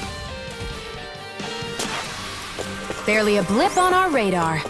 Barely a blip on our radar.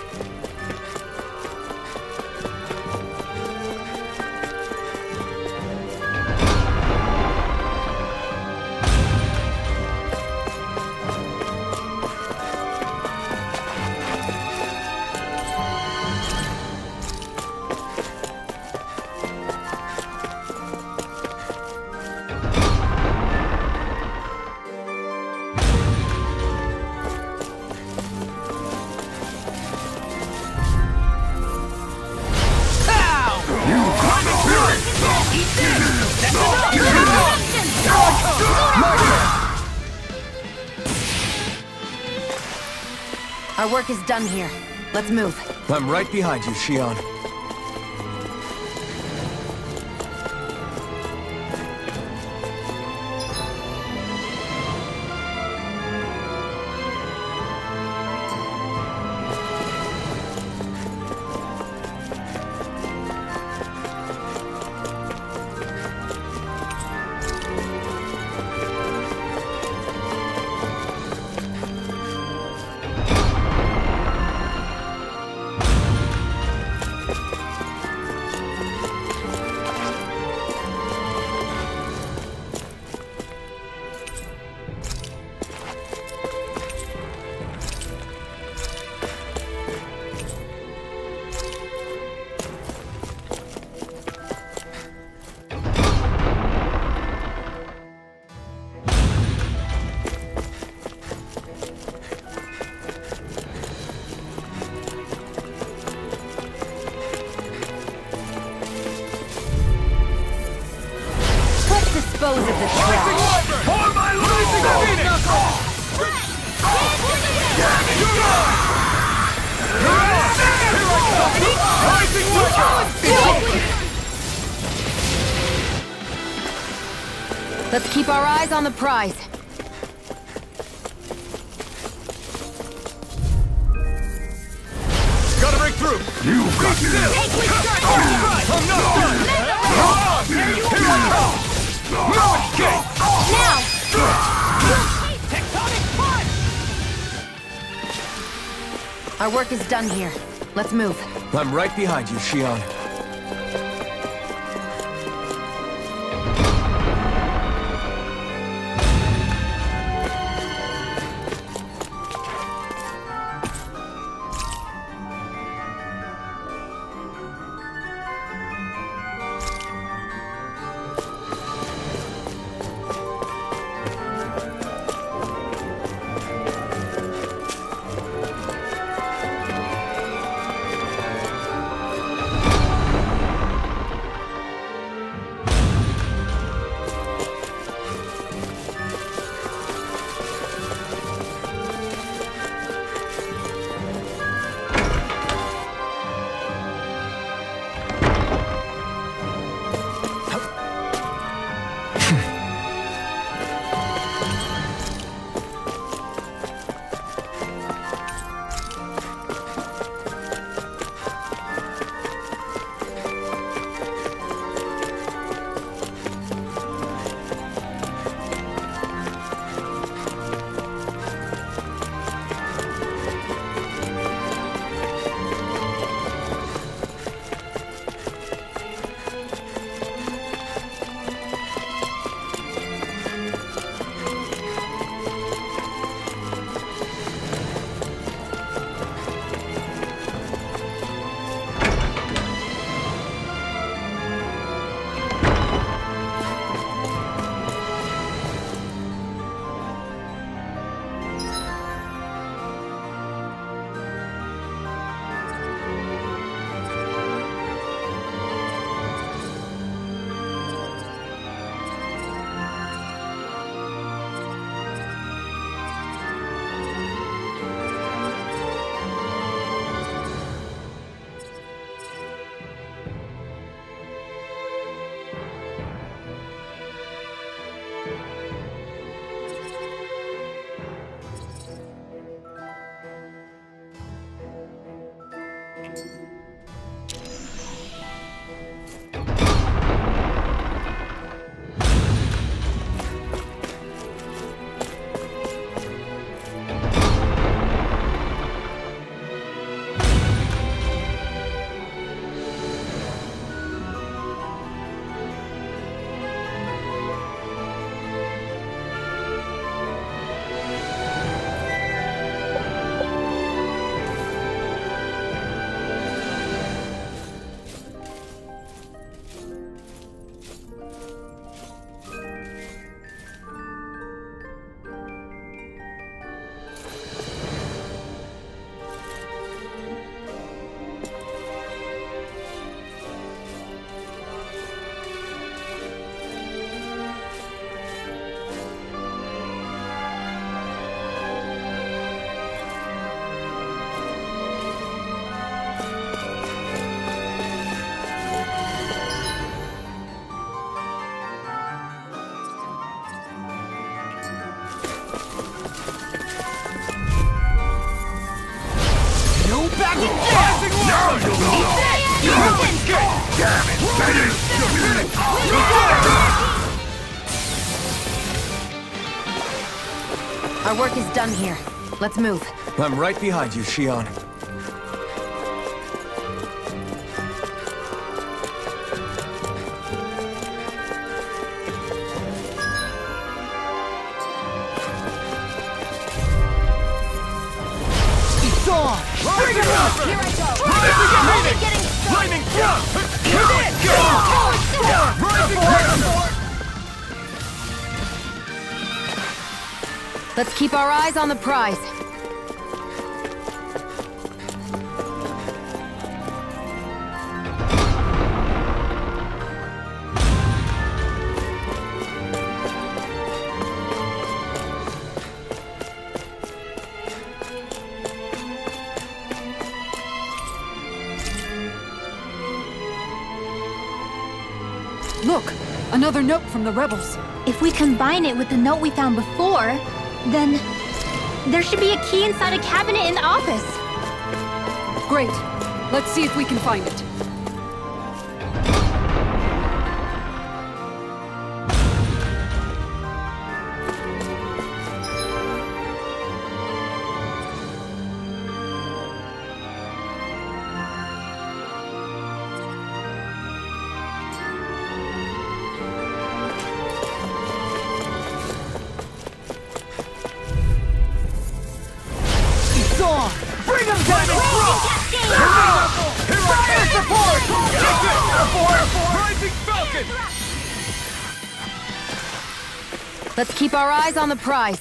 Our work is done here. Let's move. I'm right behind you, Shion. Dispose of the trash. For my Let's keep our eyes on the prize. Gotta break through! You got I'm not done! There you are! No escape! Now! Tectonic punch! Our work is done here. Let's move. I'm right behind you, Shion. Our work is done here. Let's move. I'm right behind you, Shion. Bring it up! Here I go! Lightning thrust! Let's keep our eyes on the prize. Look! Another note from the rebels. If we combine it with the note we found before, then there should be a key inside a cabinet in the office. Great. Let's see if we can find it. Bring him down! Fire support! Rising Falcon! Let's keep our eyes on the prize.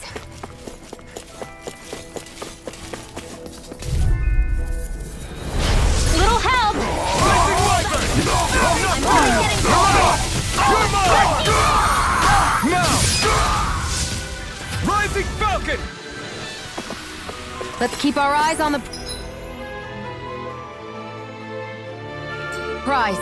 Little help! Now! Rising Falcon! Let's keep our eyes on the prize.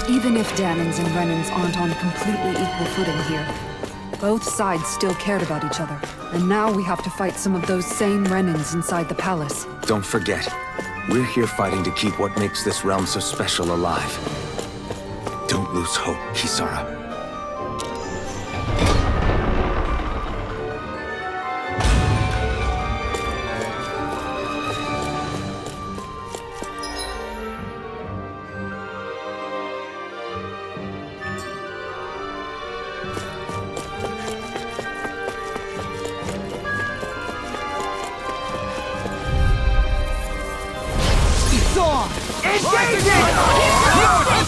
Even if Dahnans and Renans aren't on completely equal footing here, both sides still cared about each other. And now we have to fight some of those same Renans inside the palace. Don't forget, we're here fighting to keep what makes this realm so special alive. Don't lose hope, Kisara.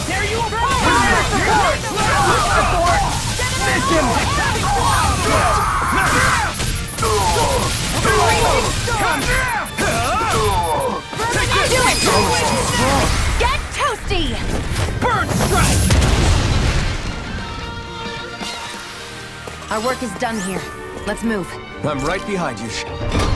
Tear you apart! Get toasty! Burn strike! Our work is done here. Let's move. I'm right behind you, Shion.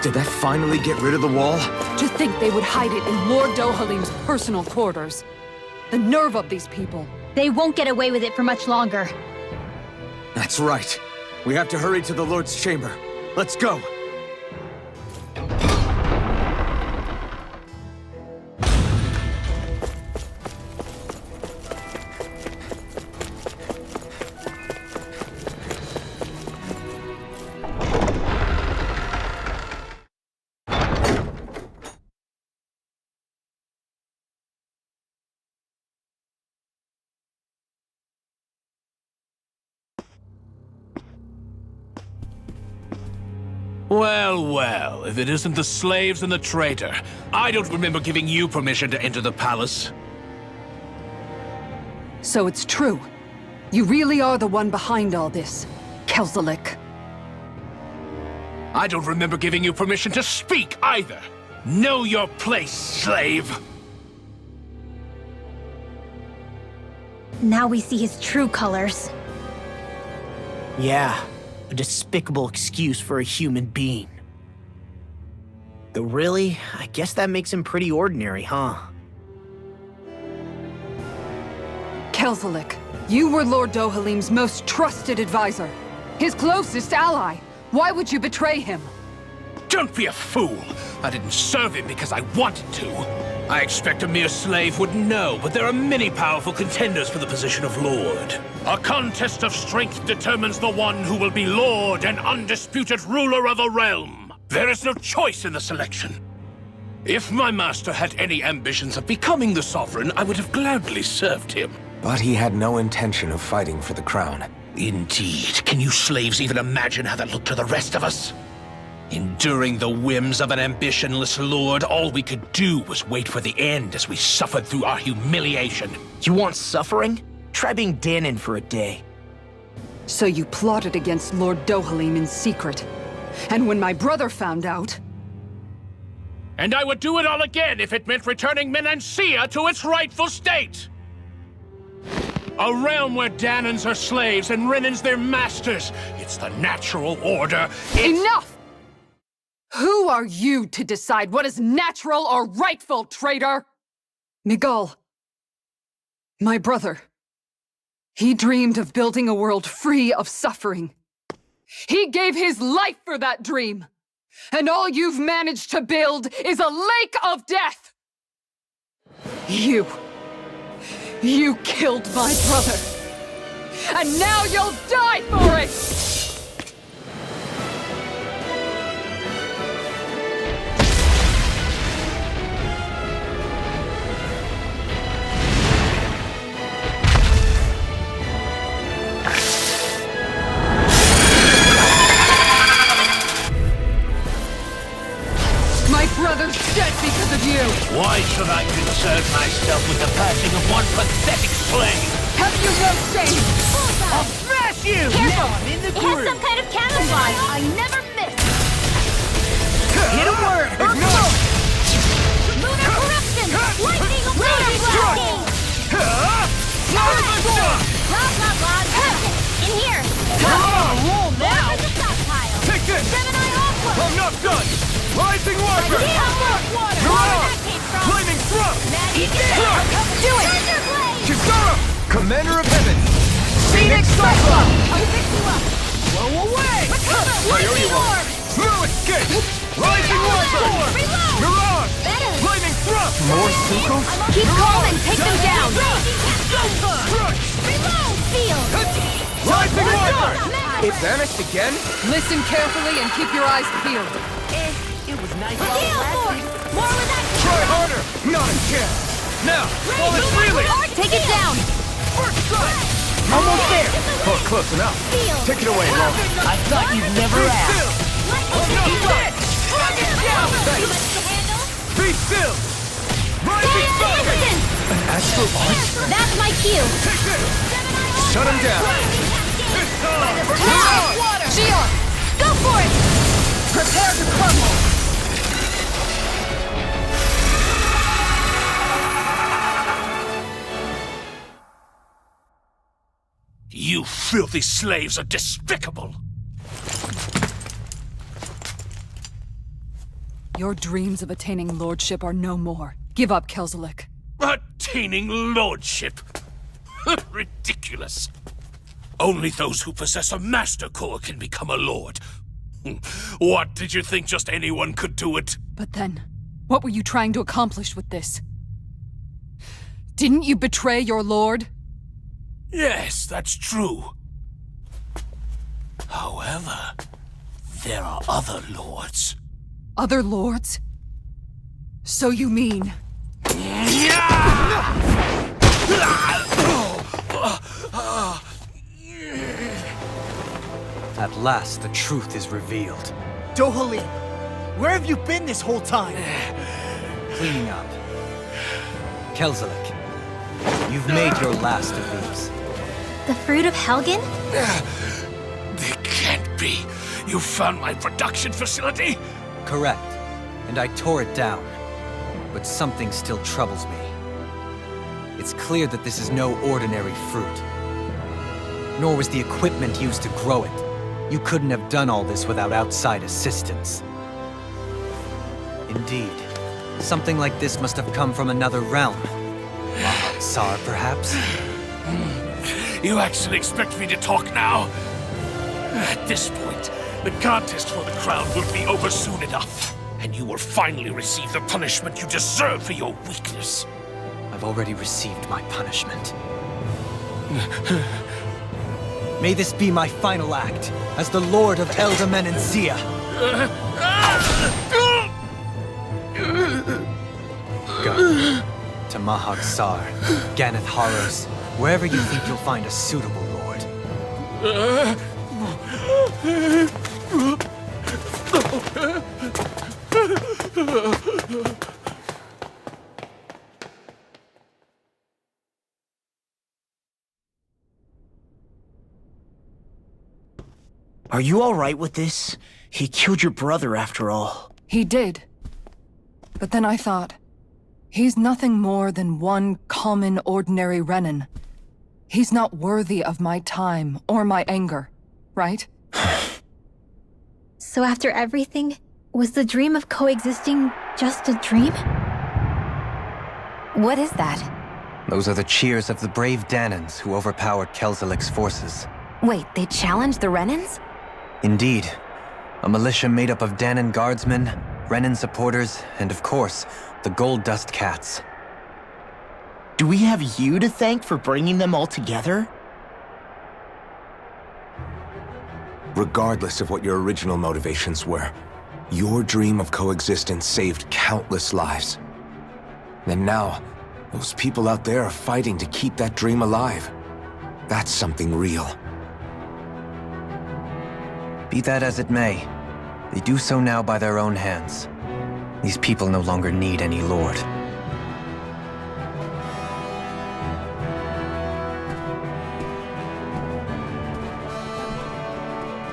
Did that finally get rid of the wall? To think they would hide it in Lord Dohalim's personal quarters. The nerve of these people. They won't get away with it for much longer. That's right. We have to hurry to the Lord's chamber. Let's go! Well, well, if it isn't the slaves and the traitor. I don't remember giving you permission to enter the palace. So it's true. You really are the one behind all this, Kelzelik. I don't remember giving you permission to speak either. Know your place, slave. Now we see his true colors. Yeah, a despicable excuse for a human being. Though really, I guess that makes him pretty ordinary, huh? Kelzelik, you were Lord Dohalim's most trusted advisor. His closest ally. Why would you betray him? Don't be a fool! I didn't serve him because I wanted to. I expect a mere slave wouldn't know, but there are many powerful contenders for the position of Lord. A contest of strength determines the one who will be Lord and undisputed ruler of a realm. There is no choice in the selection. If my master had any ambitions of becoming the sovereign, I would have gladly served him. But he had no intention of fighting for the crown. Indeed. Can you slaves even imagine how that looked to the rest of us? Enduring the whims of an ambitionless lord, all we could do was wait for the end as we suffered through our humiliation. You want suffering? Try being Danon for a day. So you plotted against Lord Dohalim in secret. And when my brother found out... And I would do it all again if it meant returning Menancia to its rightful state! A realm where Danons are slaves and Renans their masters. It's the natural order. Enough! Who are you to decide what is natural or rightful, traitor? Miguel, my brother, he dreamed of building a world free of suffering. He gave his life for that dream. And all you've managed to build is a lake of death! You killed my brother. And now you'll die for it! My brother's dead because of you! Why should I concern myself with the passing of one pathetic slave? Have you no shame? Bullseye! I'll smash you! Careful! Now I'm in the It has groove! some kind of camouflage! I never miss! Hit a word! Ignite! Lunar corruption! Lightning of lunar blasting! Blah, blah, blah! In here! You're on a roll now! Over the stockpile! Take this! Gemini Aqua! I'm not done! Rising water! Water! Hurrah! That came from! Flaming thrust! Magic! Do it! Thunder Blade! Kisara! Commander of Heaven! Phoenix Cyclone! I'll fix you up! Blow away! Recover! Lightning Orb! Smooth escape! Rising water! Reload! Mirage! Flaming thrust! More Suko? Keep calm and take them down! Crush! Reload! Field! Rising water! It vanished again? Listen carefully and keep your eyes peeled. It was nice Gale while it Force! lasted. More with that! Try harder! Not a chance! Now, while it's freely! Take it down! First strike! Almost there! Oh, close enough. Field! Take it away, Lo. I thought you'd never ask. Be still! Rising Falcon! An astral arch? That's my cue! Take this! Shut him down! This time! Water! Shield! Go for it! Prepare to crumble! You filthy slaves are despicable! Your dreams of attaining lordship are no more. Give up, Kelzelik. Attaining lordship? Ridiculous. Only those who possess a master core can become a lord. What, did you think just anyone could do it? But then, what were you trying to accomplish with this? Didn't you betray your lord? Yes, that's true. However, there are other lords. Other lords? So you mean... At last, the truth is revealed. Dohalim, where have you been this whole time? Cleaning up. Kelzelik, you've made your last of these. The fruit of Helgen? They can't be. You found my production facility? Correct. And I tore it down. But something still troubles me. It's clear that this is no ordinary fruit. Nor was the equipment used to grow it. You couldn't have done all this without outside assistance. Indeed. Something like this must have come from another realm. Mahag Saar, perhaps? You actually expect me to talk now? At this point, the contest for the crown will be over soon enough. And you will finally receive the punishment you deserve for your weakness. I've already received my punishment. May this be my final act as the Lord of Elde Menancia. Go to Mahag Saar, Ganath Haros, wherever you think you'll find a suitable lord. Are you alright with this? He killed your brother after all. He did. But then I thought, he's nothing more than one common, ordinary Renan. He's not worthy of my time or my anger, right? So after everything, was the dream of coexisting just a dream? What is that? Those are the cheers of the brave Danans who overpowered Kelzelik's forces. Wait, they challenged the Renans? Indeed. A militia made up of Danan guardsmen, Renan supporters, and of course, the Gold Dust Cats. Do we have you to thank for bringing them all together? Regardless of what your original motivations were, your dream of coexistence saved countless lives. And now, those people out there are fighting to keep that dream alive. That's something real. Be that as it may, they do so now by their own hands. These people no longer need any lord.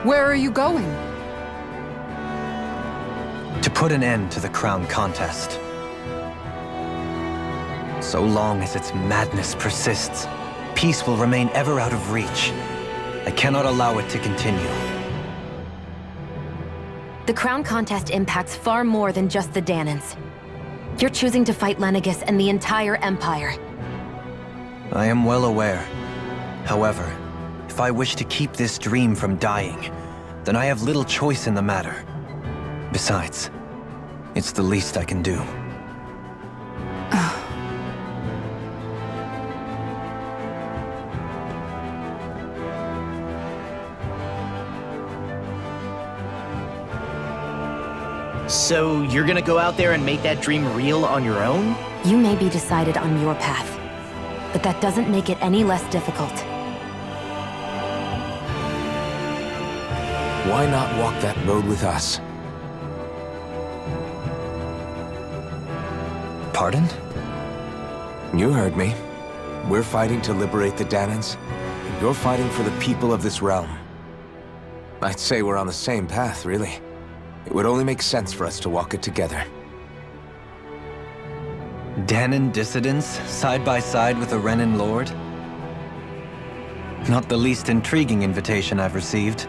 Where are you going? To put an end to the crown contest. So long as its madness persists, peace will remain ever out of reach. I cannot allow it to continue. The crown contest impacts far more than just the Danans. You're choosing to fight Lenegis and the entire Empire. I am well aware. However, if I wish to keep this dream from dying, then I have little choice in the matter. Besides, it's the least I can do. So you're gonna go out there and make that dream real on your own? You may be decided on your path, but that doesn't make it any less difficult. Why not walk that road with us? Pardon? You heard me. We're fighting to liberate the Danans. You're fighting for the people of this realm. I'd say we're on the same path, really. It would only make sense for us to walk it together. Danan dissidents, side by side with a Renan lord? Not the least intriguing invitation I've received.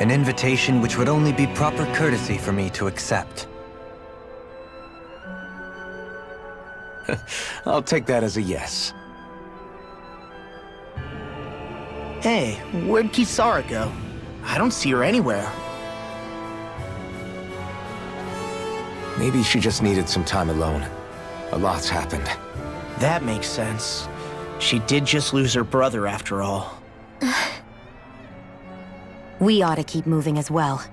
An invitation which would only be proper courtesy for me to accept. I'll take that as a yes. Hey, where'd Kisara go? I don't see her anywhere. Maybe she just needed some time alone. A lot's happened. That makes sense. She did just lose her brother after all. We ought to keep moving as well.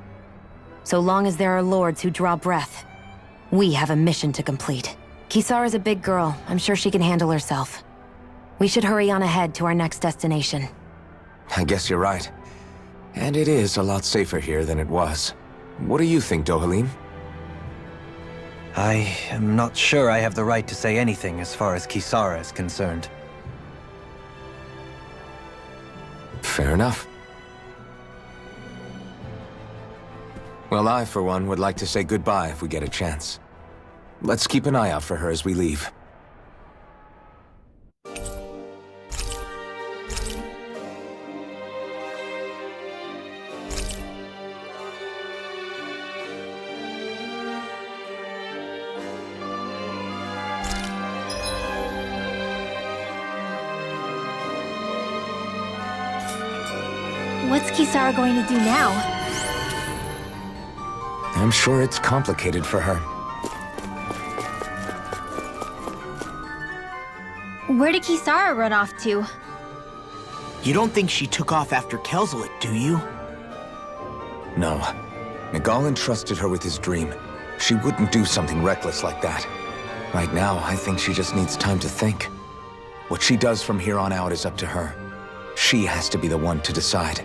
So long as there are lords who draw breath, we have a mission to complete. Kisara's a big girl. I'm sure she can handle herself. We should hurry on ahead to our next destination. I guess you're right. And it is a lot safer here than it was. What do you think, Dohalim? I am not sure I have the right to say anything as far as Kisara is concerned. Fair enough. Well, I, for one, would like to say goodbye if we get a chance. Let's keep an eye out for her as we leave. What's Kisara going to do now? I'm sure it's complicated for her. Where did Kisara run off to? You don't think she took off after Kelzelit, do you? No. Nagal entrusted her with his dream. She wouldn't do something reckless like that. Right now, I think she just needs time to think. What she does from here on out is up to her. She has to be the one to decide.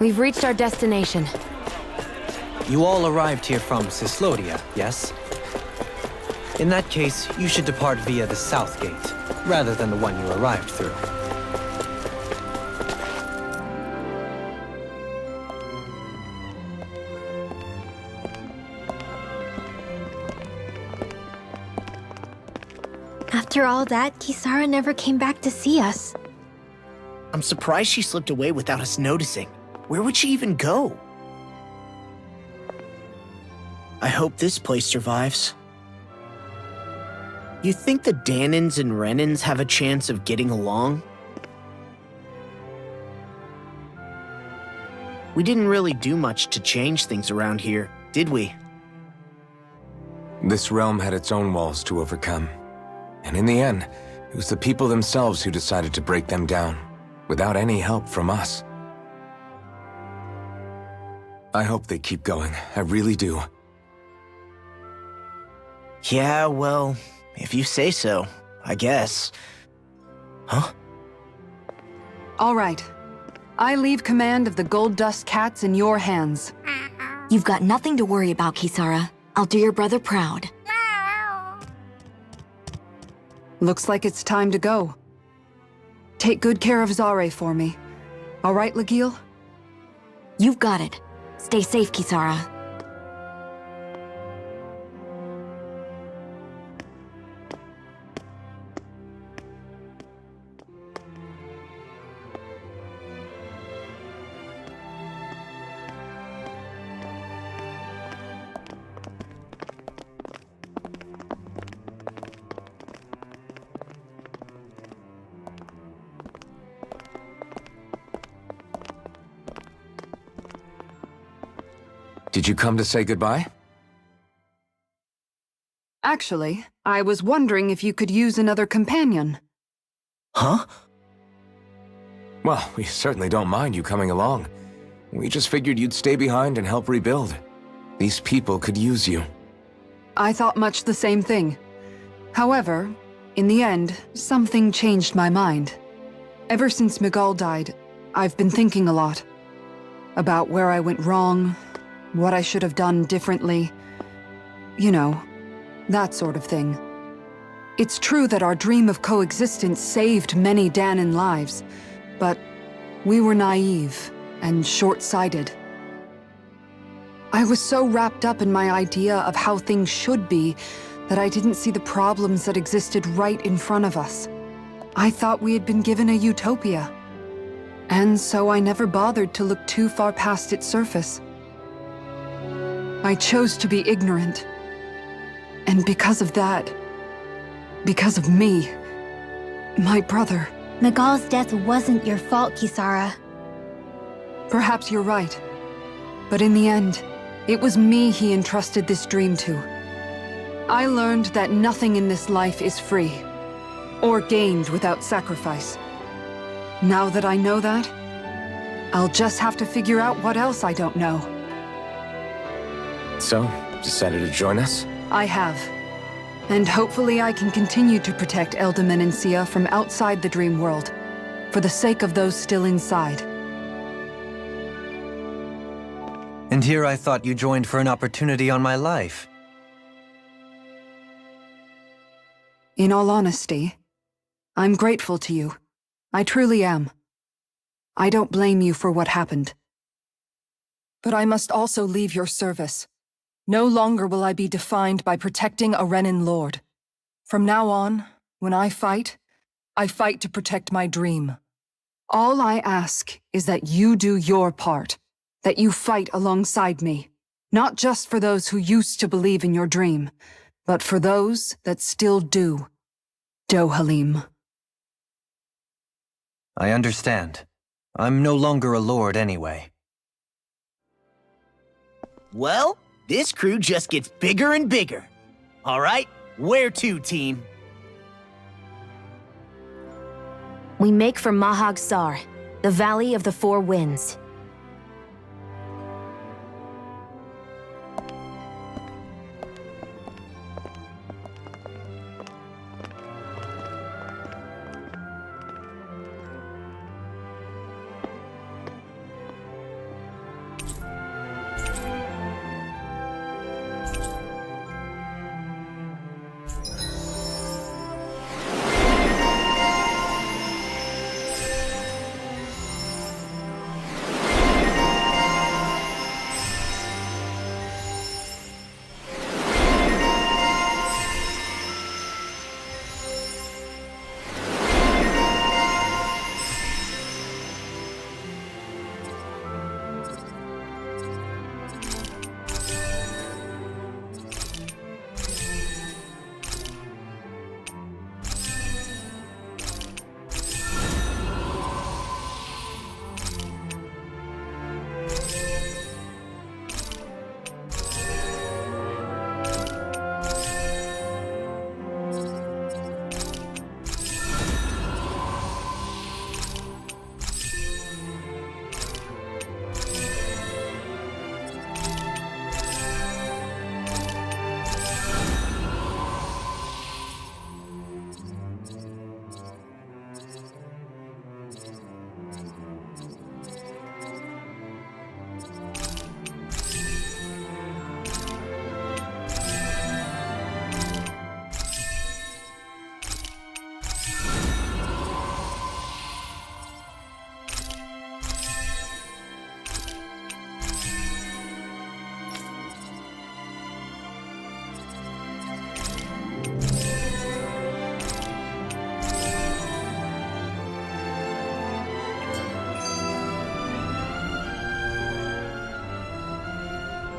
We've reached our destination. You all arrived here from Cyslodia, yes? In that case, you should depart via the south gate, rather than the one you arrived through. After all that, Kisara never came back to see us. I'm surprised she slipped away without us noticing. Where would she even go? I hope this place survives. You think the Dahnans and Renans have a chance of getting along? We didn't really do much to change things around here, did we? This realm had its own walls to overcome. And in the end, it was the people themselves who decided to break them down, without any help from us. I hope they keep going. I really do. Yeah, well, if you say so, I guess. Huh? All right. I leave command of the Gold Dust Cats in your hands. You've got nothing to worry about, Kisara. I'll do your brother proud. Looks like it's time to go. Take good care of Zare for me. All right, Lagiel? You've got it. Stay safe, Kisara. Did you come to say goodbye? Actually, I was wondering if you could use another companion. Huh? Well, we certainly don't mind you coming along. We just figured you'd stay behind and help rebuild. These people could use you. I thought much the same thing. However, in the end, something changed my mind. Ever since Miguel died, I've been thinking a lot. About where I went wrong, what I should have done differently. You know, that sort of thing. It's true that our dream of coexistence saved many Dahnan lives, but we were naive and short-sighted. I was so wrapped up in my idea of how things should be that I didn't see the problems that existed right in front of us. I thought we had been given a utopia. And so I never bothered to look too far past its surface. I chose to be ignorant. And because of that, because of me, my brother... Miguel's death wasn't your fault, Kisara. Perhaps you're right. But in the end, it was me he entrusted this dream to. I learned that nothing in this life is free, or gained without sacrifice. Now that I know that, I'll just have to figure out what else I don't know. So, decided to join us? I have. And hopefully I can continue to protect Elde Menancia from outside the dream world, for the sake of those still inside. And here I thought you joined for an opportunity on my life. In all honesty, I'm grateful to you. I truly am. I don't blame you for what happened. But I must also leave your service. No longer will I be defined by protecting a Renan lord. From now on, when I fight to protect my dream. All I ask is that you do your part, that you fight alongside me, not just for those who used to believe in your dream, but for those that still do. Dohalim. I understand. I'm no longer a lord anyway. Well, this crew just gets bigger and bigger. All right, where to, team? We make for Mahag Sar, the Valley of the Four Winds.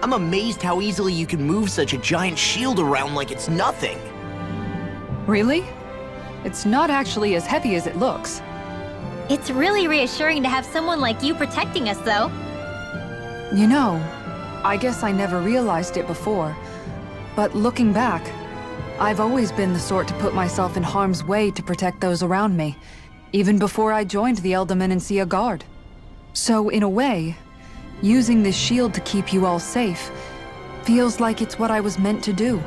I'm amazed how easily you can move such a giant shield around like it's nothing. Really? It's not actually as heavy as it looks. It's really reassuring to have someone like you protecting us, though. You know, I guess I never realized it before, but looking back, I've always been the sort to put myself in harm's way to protect those around me, even before I joined the Elde Menancia Guard. So, in a way, using this shield to keep you all safe feels like it's what I was meant to do.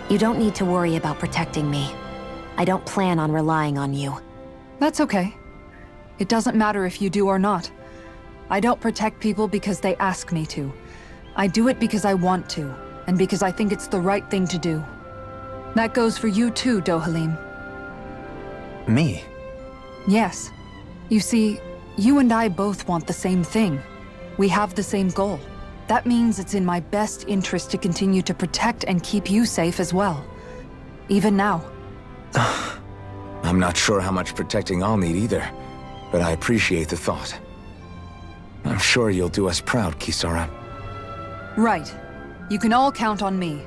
You don't need to worry about protecting me. I don't plan on relying on you. That's okay. It doesn't matter if you do or not. I don't protect people because they ask me to. I do it because I want to, and because I think it's the right thing to do. That goes for you too, Dohalim. Me? Yes. You see, you and I both want the same thing. We have the same goal. That means it's in my best interest to continue to protect and keep you safe as well. Even now. I'm not sure how much protecting I'll need either, but I appreciate the thought. I'm sure you'll do us proud, Kisara. Right. You can all count on me.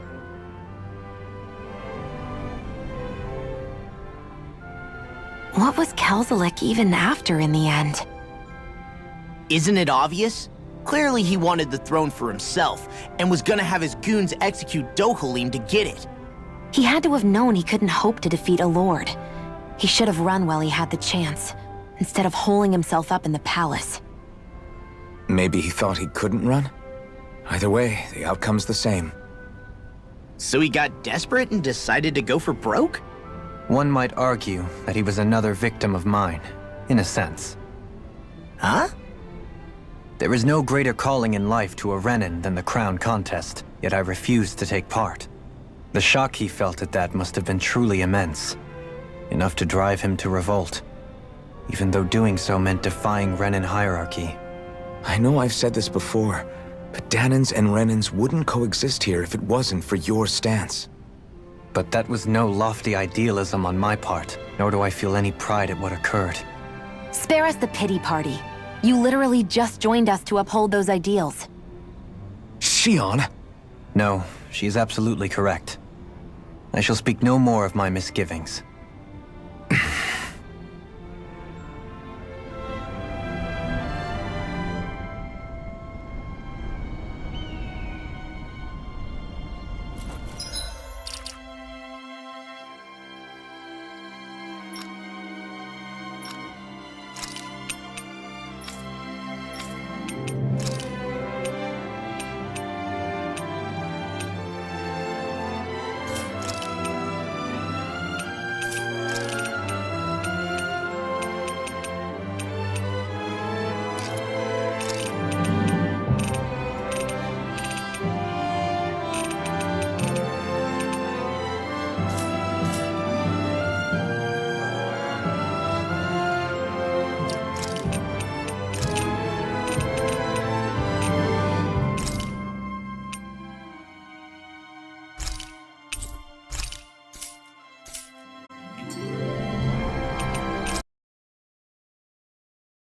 What was Kelzelik even after in the end? Isn't it obvious? Clearly he wanted the throne for himself, and was gonna have his goons execute Dohalim to get it. He had to have known he couldn't hope to defeat a lord. He should have run while he had the chance, instead of holding himself up in the palace. Maybe he thought he couldn't run? Either way, the outcome's the same. So he got desperate and decided to go for broke? One might argue that he was another victim of mine, in a sense. Huh? There is no greater calling in life to a Renin than the crown contest, yet I refused to take part. The shock he felt at that must have been truly immense. Enough to drive him to revolt, even though doing so meant defying Renin hierarchy. I know I've said this before, but Dahnans and Renins wouldn't coexist here if it wasn't for your stance. But that was no lofty idealism on my part, nor do I feel any pride at what occurred. Spare us the pity party. You literally just joined us to uphold those ideals. Shion? No, she is absolutely correct. I shall speak no more of my misgivings.